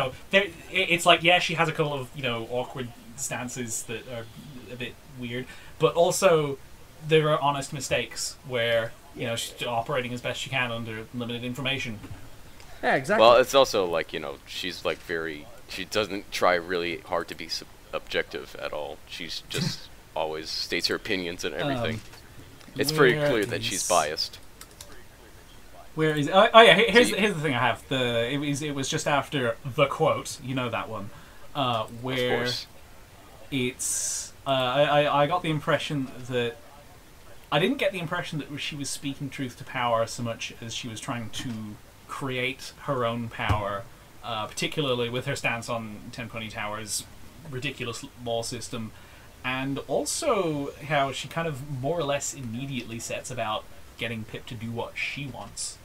E: it's like, yeah, she has a couple of awkward stances that are a bit weird, but also there are honest mistakes where she's operating as best she can under limited information.
B: Yeah, exactly.
A: Well, it's also like she's like she doesn't try really hard to be objective at all. She's just always states her opinions and everything. It's pretty clear that she's biased.
E: Where is? Oh yeah, here's the thing I have. It was just after the quote. You know that one, where
A: Of course.
E: it's. I got the impression that. I didn't get the impression that she was speaking truth to power so much as she was trying to create her own power, particularly with her stance on Ten Pony Tower's ridiculous law system, and also how she kind of more or less immediately sets about getting Pip to do what she wants.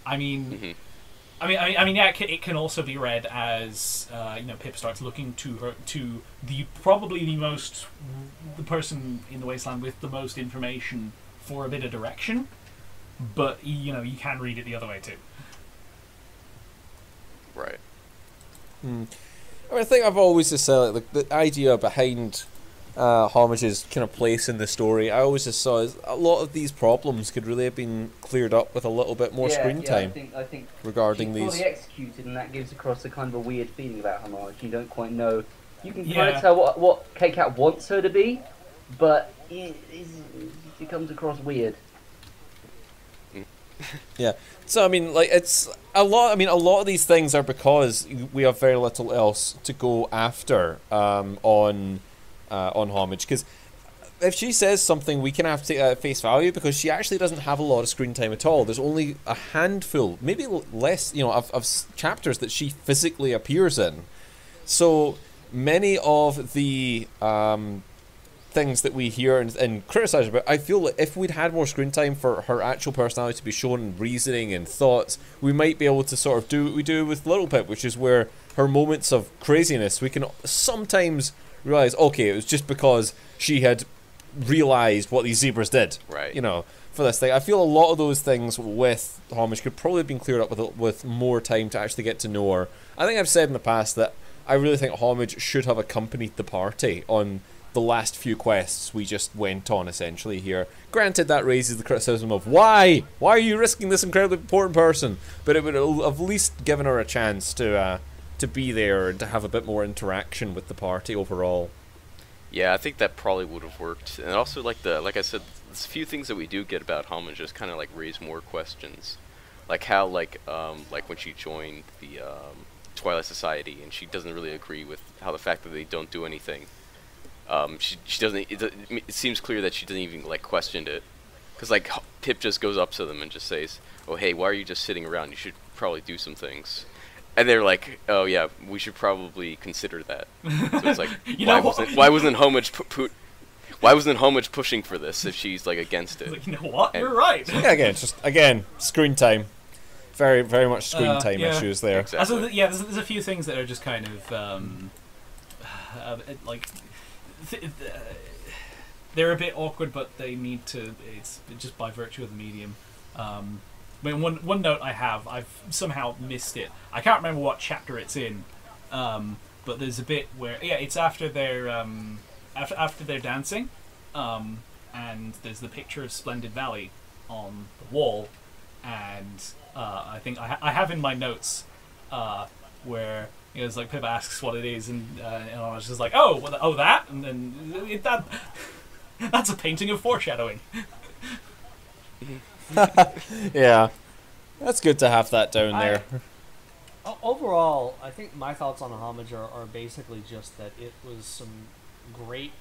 E: I mean, yeah, it can also be read as Pip starts looking to the person in the Wasteland with the most information for a bit of direction, but you can read it the other way too.
A: Right.
C: I think I've always just said the idea behind Homage's kind of place in the story. I always just saw is a lot of these problems could really have been cleared up with a little bit more screen time.
D: I think
C: regarding
D: she's
C: these.
D: fully executed, and that gives across a kind of a weird feeling about Homage. You don't quite know. You can kind of tell what K-Cat wants her to be, but it comes across weird.
C: Yeah. So I mean, like it's a lot. I mean, a lot of these things are because we have very little else to go after on Homage. Because if she says something, we can have to take that at face value because she actually doesn't have a lot of screen time at all. There's only a handful, maybe less, of chapters that she physically appears in. So many of the things that we hear and criticize about, I feel that if we'd had more screen time for her actual personality to be shown and reasoning and thoughts, we might be able to sort of do what we do with Little Pip, which is where her moments of craziness, we can sometimes realize, okay, it was just because she had realized what these zebras did.
A: Right.
C: For this thing. I feel a lot of those things with Homage could probably have been cleared up with more time to actually get to know her. I think I've said in the past that I really think Homage should have accompanied the party on the last few quests we just went on, essentially, here. Granted, that raises the criticism of, why? Why are you risking this incredibly important person? But it would have at least given her a chance to be there and to have a bit more interaction with the party overall.
A: Yeah, I think that probably would have worked. And also, like I said, there's a few things that we do get about Homage just kind of like raise more questions. Like how, like when she joined the Twilight Society and she doesn't really agree with how the fact that they don't do anything. She doesn't. It seems clear that she doesn't even like question it, because like Pip just goes up to them and just says, "Oh hey, why are you just sitting around? You should probably do some things." And they're like, "Oh yeah, we should probably consider that." So it's like, why wasn't Homage pushing for this if she's like against it?
E: Like, you know what? You're right.
C: Yeah, again, screen time. Very, very much screen time issues there.
A: Exactly.
E: There's a few things that are just kind of like. They're a bit awkward, but they need to. It's just by virtue of the medium. I mean, one note I've somehow missed it. I can't remember what chapter it's in, but there's a bit where it's after their after they're dancing, and there's the picture of Splendid Valley on the wall, and I think I have in my notes where. It's like Pip asks what it is, and I was just like, oh, that, and then that's a painting of foreshadowing.
C: Yeah, that's good to have that down there.
B: Overall, I think my thoughts on Homage are basically just that it was some great.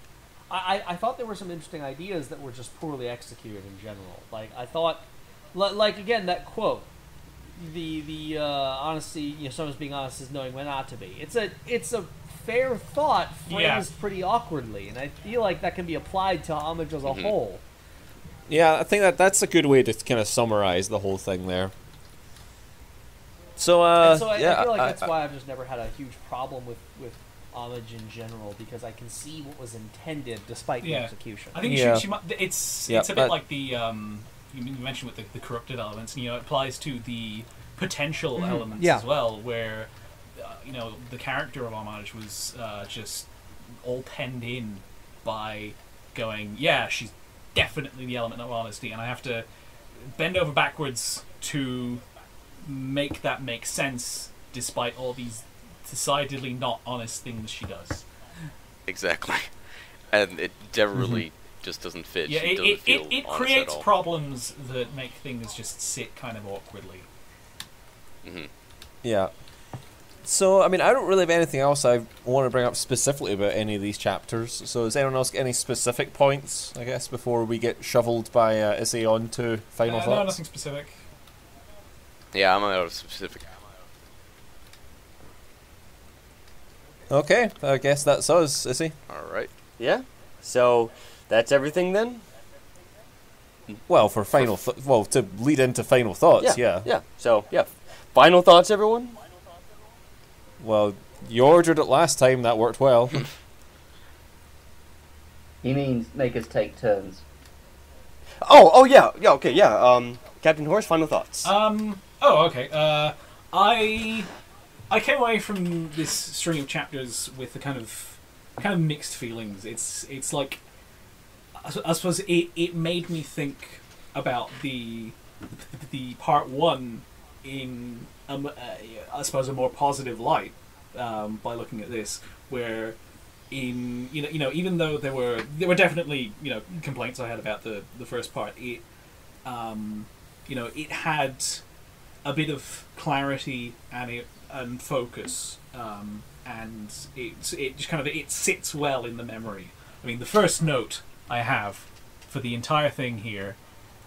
B: I thought there were some interesting ideas that were just poorly executed in general. Like I thought, like again that quote. The honesty, someone's being honest is knowing when not to be. It's a fair thought phrased pretty awkwardly, and I feel like that can be applied to Homage as a whole.
C: Yeah, I think that's a good way to kind of summarize the whole thing there. So,
B: I feel like that's why I've just never had a huge problem with Homage in general, because I can see what was intended despite the execution.
E: I think it's a bit like the you mentioned with the corrupted elements, and it applies to the potential elements as well, where the character of Homage was just all penned in by going, yeah, she's definitely the element of honesty, and I have to bend over backwards to make that make sense, despite all these decidedly not honest things she does.
A: Exactly. And it generally just doesn't fit.
E: Yeah,
A: She doesn't feel
E: it
A: honest
E: creates
A: at all.
E: problems that make things just sit kind of awkwardly.
C: Yeah. So, I mean, I don't really have anything else I want to bring up specifically about any of these chapters. So, does anyone else get any specific points, I guess, before we get shoveled by Issei on to final thoughts?
E: No, nothing specific.
A: Yeah, I'm out of specific.
C: Okay, I guess that's us, Issei.
A: Alright.
F: Yeah. So that's everything then.
C: Well, for final, to lead into final thoughts, yeah.
F: Yeah. So yeah, final thoughts, everyone.
C: Well, you ordered it last time. That worked well.
D: He means make us take turns.
F: Oh yeah, okay, yeah. Captain Horse, final thoughts.
E: Okay. I came away from this string of chapters with a kind of mixed feelings. It's like, I suppose it made me think about the part one in I suppose a more positive light by looking at this, where in even though there were definitely complaints I had about the first part, it it had a bit of clarity and focus, and it just kind of it sits well in the memory. I mean, the first note I have for the entire thing here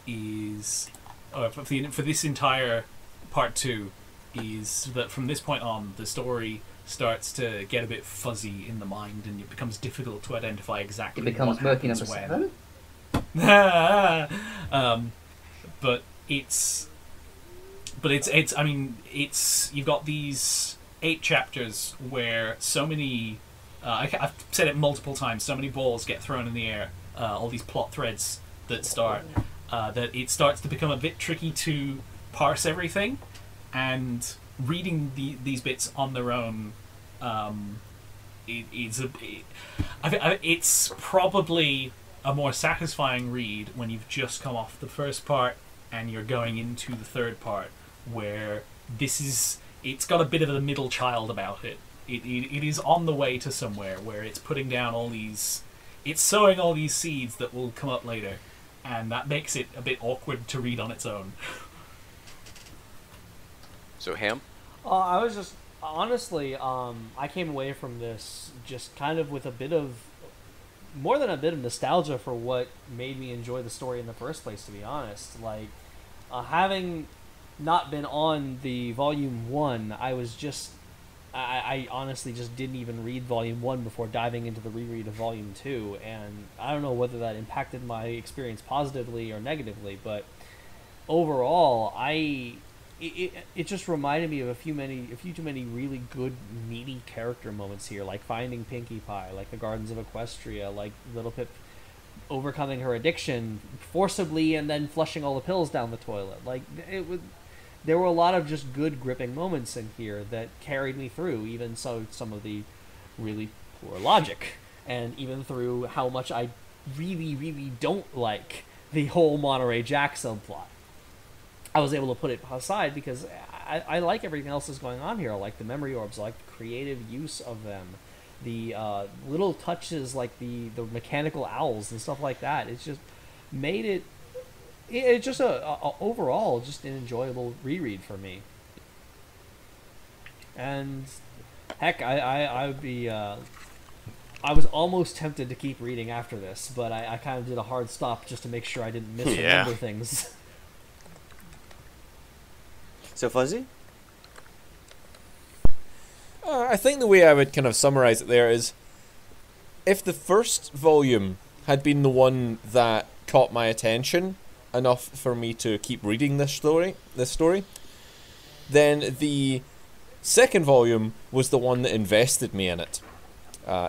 E: is for this entire part two is that from this point on the story starts to get a bit fuzzy in the mind, and it becomes difficult to identify exactly
D: It becomes
E: what
D: murky
E: happens
D: number
E: when.
D: 7.
E: But it's I mean, you've got these 8 chapters where so many I've said it multiple times, so many balls get thrown in the air, all these plot threads that start that it starts to become a bit tricky to parse everything, and reading these bits on their own, it's probably a more satisfying read when you've just come off the first part and you're going into the third part, where it's got a bit of a middle child about it. It is on the way to somewhere where it's putting down it's sowing all these seeds that will come up later, and that makes it a bit awkward to read on its own.
A: So, Ham?
B: I was just, honestly, I came away from this just kind of with more than a bit of nostalgia for what made me enjoy the story in the first place, to be honest. Like, having not been on the Volume 1, I honestly just didn't even read Volume 1 before diving into the reread of Volume 2, and I don't know whether that impacted my experience positively or negatively, but overall, it just reminded me of a few too many really good, meaty character moments here, like finding Pinkie Pie, like the Gardens of Equestria, like Little Pip overcoming her addiction forcibly and then flushing all the pills down the toilet. Like, there were a lot of just good, gripping moments in here that carried me through, even so some of the really poor logic, and even through how much I really, really don't like the whole Monterey Jack subplot. I was able to put it aside because I like everything else that's going on here. I like the memory orbs, I like the creative use of them, the little touches like the mechanical owls and stuff like that. It's just made it's just overall just an enjoyable reread for me. And heck, I would be I was almost tempted to keep reading after this, but I kind of did a hard stop just to make sure I didn't misremember things.
F: So Fuzzy?
C: I think the way I would kind of summarize it there is, if the first volume had been the one that caught my attention enough for me to keep reading this story, then the second volume was the one that invested me in it.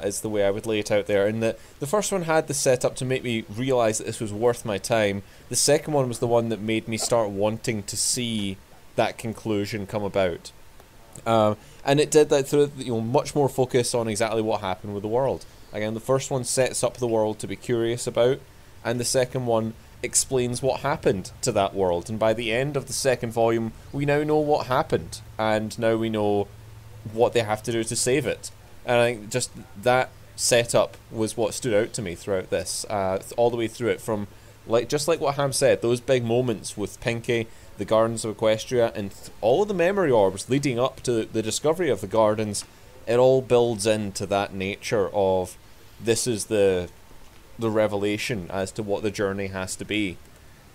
C: Is the way I would lay it out there. And the first one had the setup to make me realize that this was worth my time. The second one was the one that made me start wanting to see that conclusion come about. And it did that through much more focus on exactly what happened with the world. Again, the first one sets up the world to be curious about, and the second one explains what happened to that world. And by the end of the second volume, we now know what happened, and now we know what they have to do to save it. And I think just that setup was what stood out to me throughout this, all the way through it, from just like what Ham said, those big moments with Pinky, the Gardens of Equestria, and all of the memory orbs leading up to the discovery of the gardens. It all builds into that nature of this is the revelation as to what the journey has to be.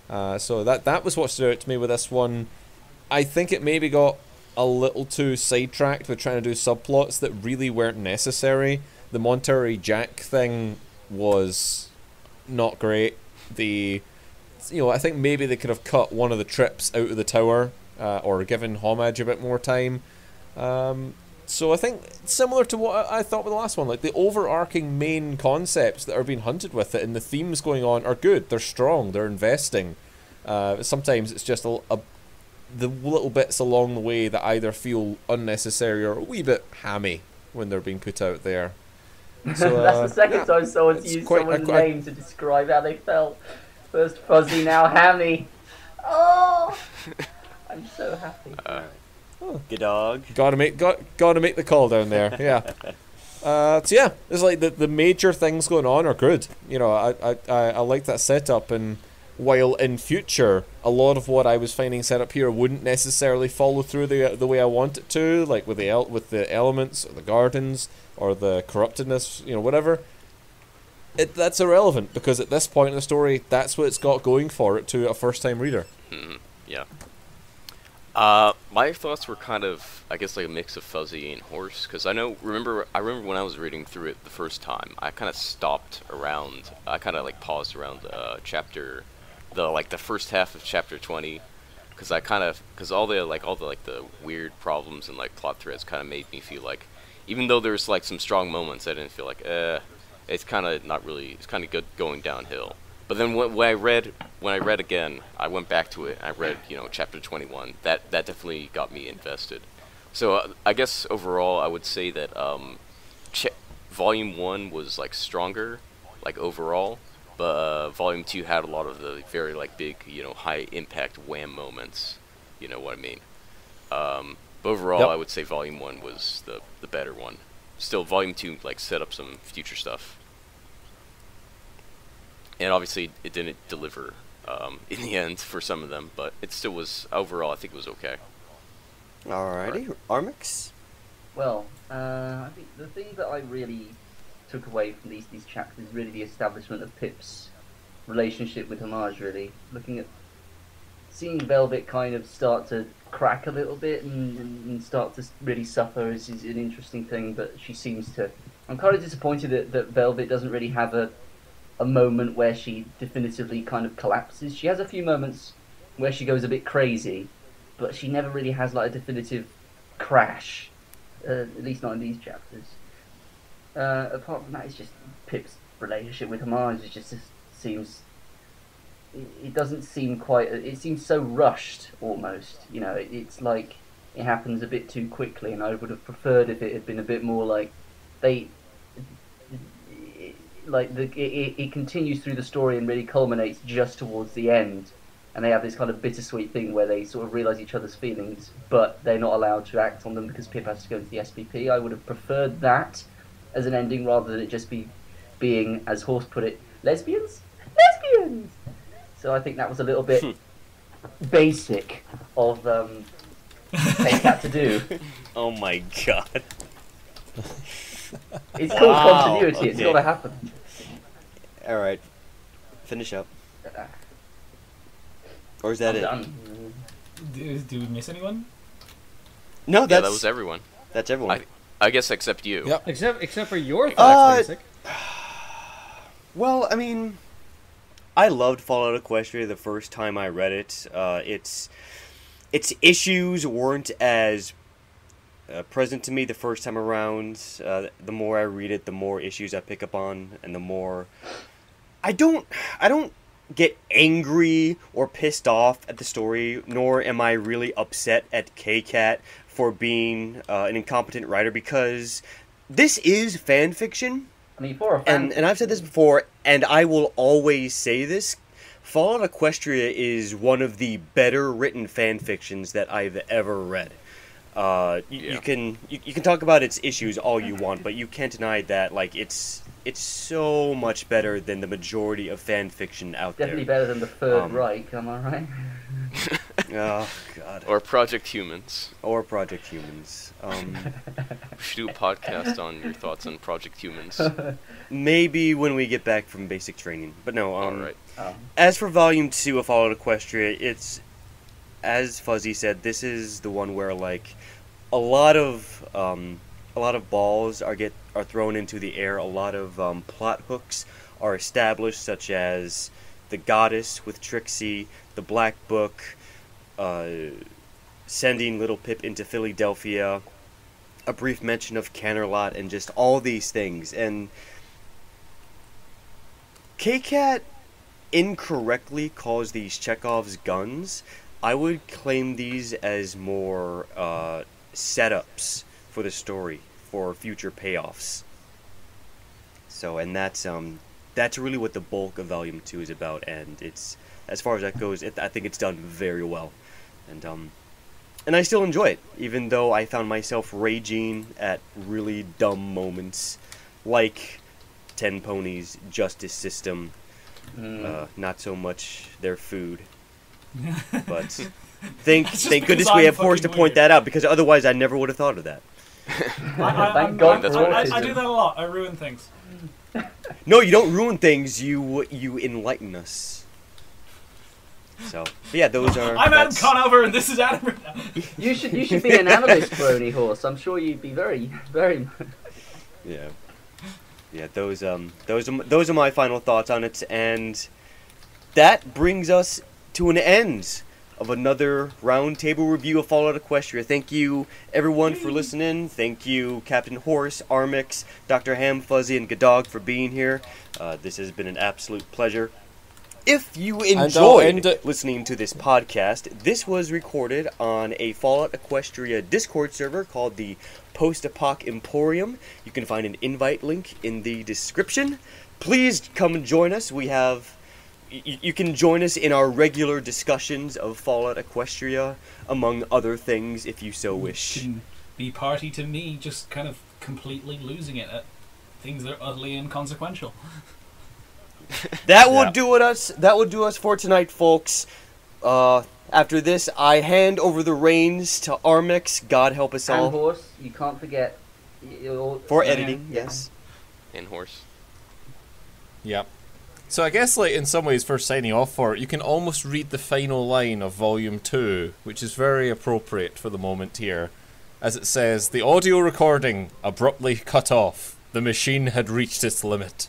C: So that was what stood out to me with this one. I think it maybe got a little too sidetracked with trying to do subplots that really weren't necessary. The Monterey Jack thing was not great. I think maybe they could have cut one of the trips out of the tower, or given Homage a bit more time. So I think similar to what I thought with the last one, like the overarching main concepts that are being hunted with it and the themes going on are good. They're strong. They're investing. Sometimes it's just the little bits along the way that either feel unnecessary or a wee bit hammy when they're being put out there. So,
D: that's the second time someone's used someone's name to describe how they felt. First fuzzy, now hammy. Oh, I'm so happy.
G: Good dog.
C: Gotta make the call down there. Yeah. So yeah, it's like the major things going on are good. I like that setup, and while in future a lot of what I was finding set up here wouldn't necessarily follow through the way I want it to, like with the elements or the gardens or the corruptedness, whatever. That's irrelevant, because at this point in the story, that's what it's got going for it to a first-time reader.
A: Yeah. My thoughts were kind of, I guess, like a mix of fuzzy and horse, because I remember when I was reading through it the first time, I kind of stopped around, I kind of like paused around the first half of chapter 20, because all the weird problems and like plot threads kind of made me feel like, even though there's like some strong moments, I didn't feel like, it's kind of not really, it's kind of good going downhill. But then when I read again, I went back to it. I read, chapter 21. That definitely got me invested. So I guess overall, I would say that volume 1 was like stronger, like overall. But volume 2 had a lot of the very like big, high impact wham moments. You know what I mean? But overall,
C: Yep.
A: I would say volume 1 was the better one. Still, volume 2 like set up some future stuff. And obviously, it didn't deliver in the end for some of them, but it still was, overall, I think it was okay.
G: Alrighty, Armix?
D: Well, I think the thing that I really took away from these chapters is really the establishment of Pip's relationship with Homage, really. Seeing Velvet kind of start to crack a little bit and start to really suffer is an interesting thing, but she seems to... I'm kind of disappointed that Velvet doesn't really have a moment where she definitively kind of collapses. She has a few moments where she goes a bit crazy, but she never really has like a definitive crash, at least not in these chapters. Apart from that, it's just Pip's relationship with Homage. It just seems... It doesn't seem quite... It seems so rushed, almost. It's like it happens a bit too quickly, and I would have preferred if it had been a bit more like... It continues through the story and really culminates just towards the end, and they have this kind of bittersweet thing where they sort of realise each other's feelings, but they're not allowed to act on them because Pip has to go into the SPP. I would have preferred that as an ending rather than it just being, as Horse put it, lesbians. So I think that was a little bit basic of K-Cat to do.
G: Oh my god.
D: It's called continuity. Okay. It's got to happen.
G: All right, finish up. Or is that it?
D: Done.
E: Do we miss anyone?
G: No, that
A: was everyone.
G: That's everyone.
A: I guess except you.
B: Yep. Except for your thoughts, basic.
G: Well, I mean, I loved Fallout Equestria the first time I read it. Its issues weren't as present to me the first time around. The more I read it, the more issues I pick up on, and the more I don't get angry or pissed off at the story, nor am I really upset at K-Cat for being an incompetent writer, because this is fan fiction.
D: I mean, for a fan
G: and I've said this before, and I will always say this. Fallout Equestria is one of the better written fan fictions that I've ever read. You can talk about its issues all you want, but you can't deny that like it's so much better than the majority of fan fiction out
D: definitely
G: there.
D: better than the Third Reich, am I right?
G: Oh God.
A: Or Project Humans.
G: Or Project Humans.
A: We should do a podcast on your thoughts on Project Humans.
G: Maybe when we get back from basic training. But no,
A: Alright.
G: As for Volume 2 of Fallout Equestria, it's, as Fuzzy said, this is the one where, like, a lot of balls are thrown into the air, a lot of plot hooks are established, such as the Goddess with Trixie, the Black Book, sending Little Pip into Philadelphia, a brief mention of Canterlot, and just all these things. And K-Cat incorrectly calls these Chekhov's guns. I would claim these as more setups for the story, for future payoffs. So, and that's really what the bulk of Volume 2 is about, and it's, as far as that goes, I think it's done very well. And I still enjoy it, even though I found myself raging at really dumb moments, like 10 Ponies' justice system, not so much their food. But thank goodness we have Forrest to point that out, because otherwise I never would have thought of that.
D: Thank God for autism.
E: I do that a lot. I ruin things.
G: No, you don't ruin things, you enlighten us. So, but yeah, those are...
E: I'm Adam Conover, and this is Adam...
D: You should be an analyst, Brony Horse. I'm sure you'd be very, very...
G: Yeah. Yeah, those are my final thoughts on it, and that brings us to an end of another roundtable review of Fallout Equestria. Thank you, everyone, for listening. Thank you, Captain Horse, Armix, Dr. Ham, Fuzzy, and Gadog for being here. This has been an absolute pleasure. If you enjoyed listening to this podcast, this was recorded on a Fallout Equestria Discord server called the Post-Apoc Emporium. You can find an invite link in the description. Please come and join us. You can join us in our regular discussions of Fallout Equestria, among other things, if you so wish.
E: You can be party to me just kind of completely losing it at things that are utterly inconsequential.
G: That will do us. That will do us for tonight, folks. After this, I hand over the reins to Armix. God help us all.
D: And Horse, you can't forget.
G: For editing, yes.
A: And Horse.
C: Yep. So I guess, like, in some ways, for signing off for it, you can almost read the final line of Volume 2, which is very appropriate for the moment here. As it says, the audio recording abruptly cut off. The machine had reached its limit.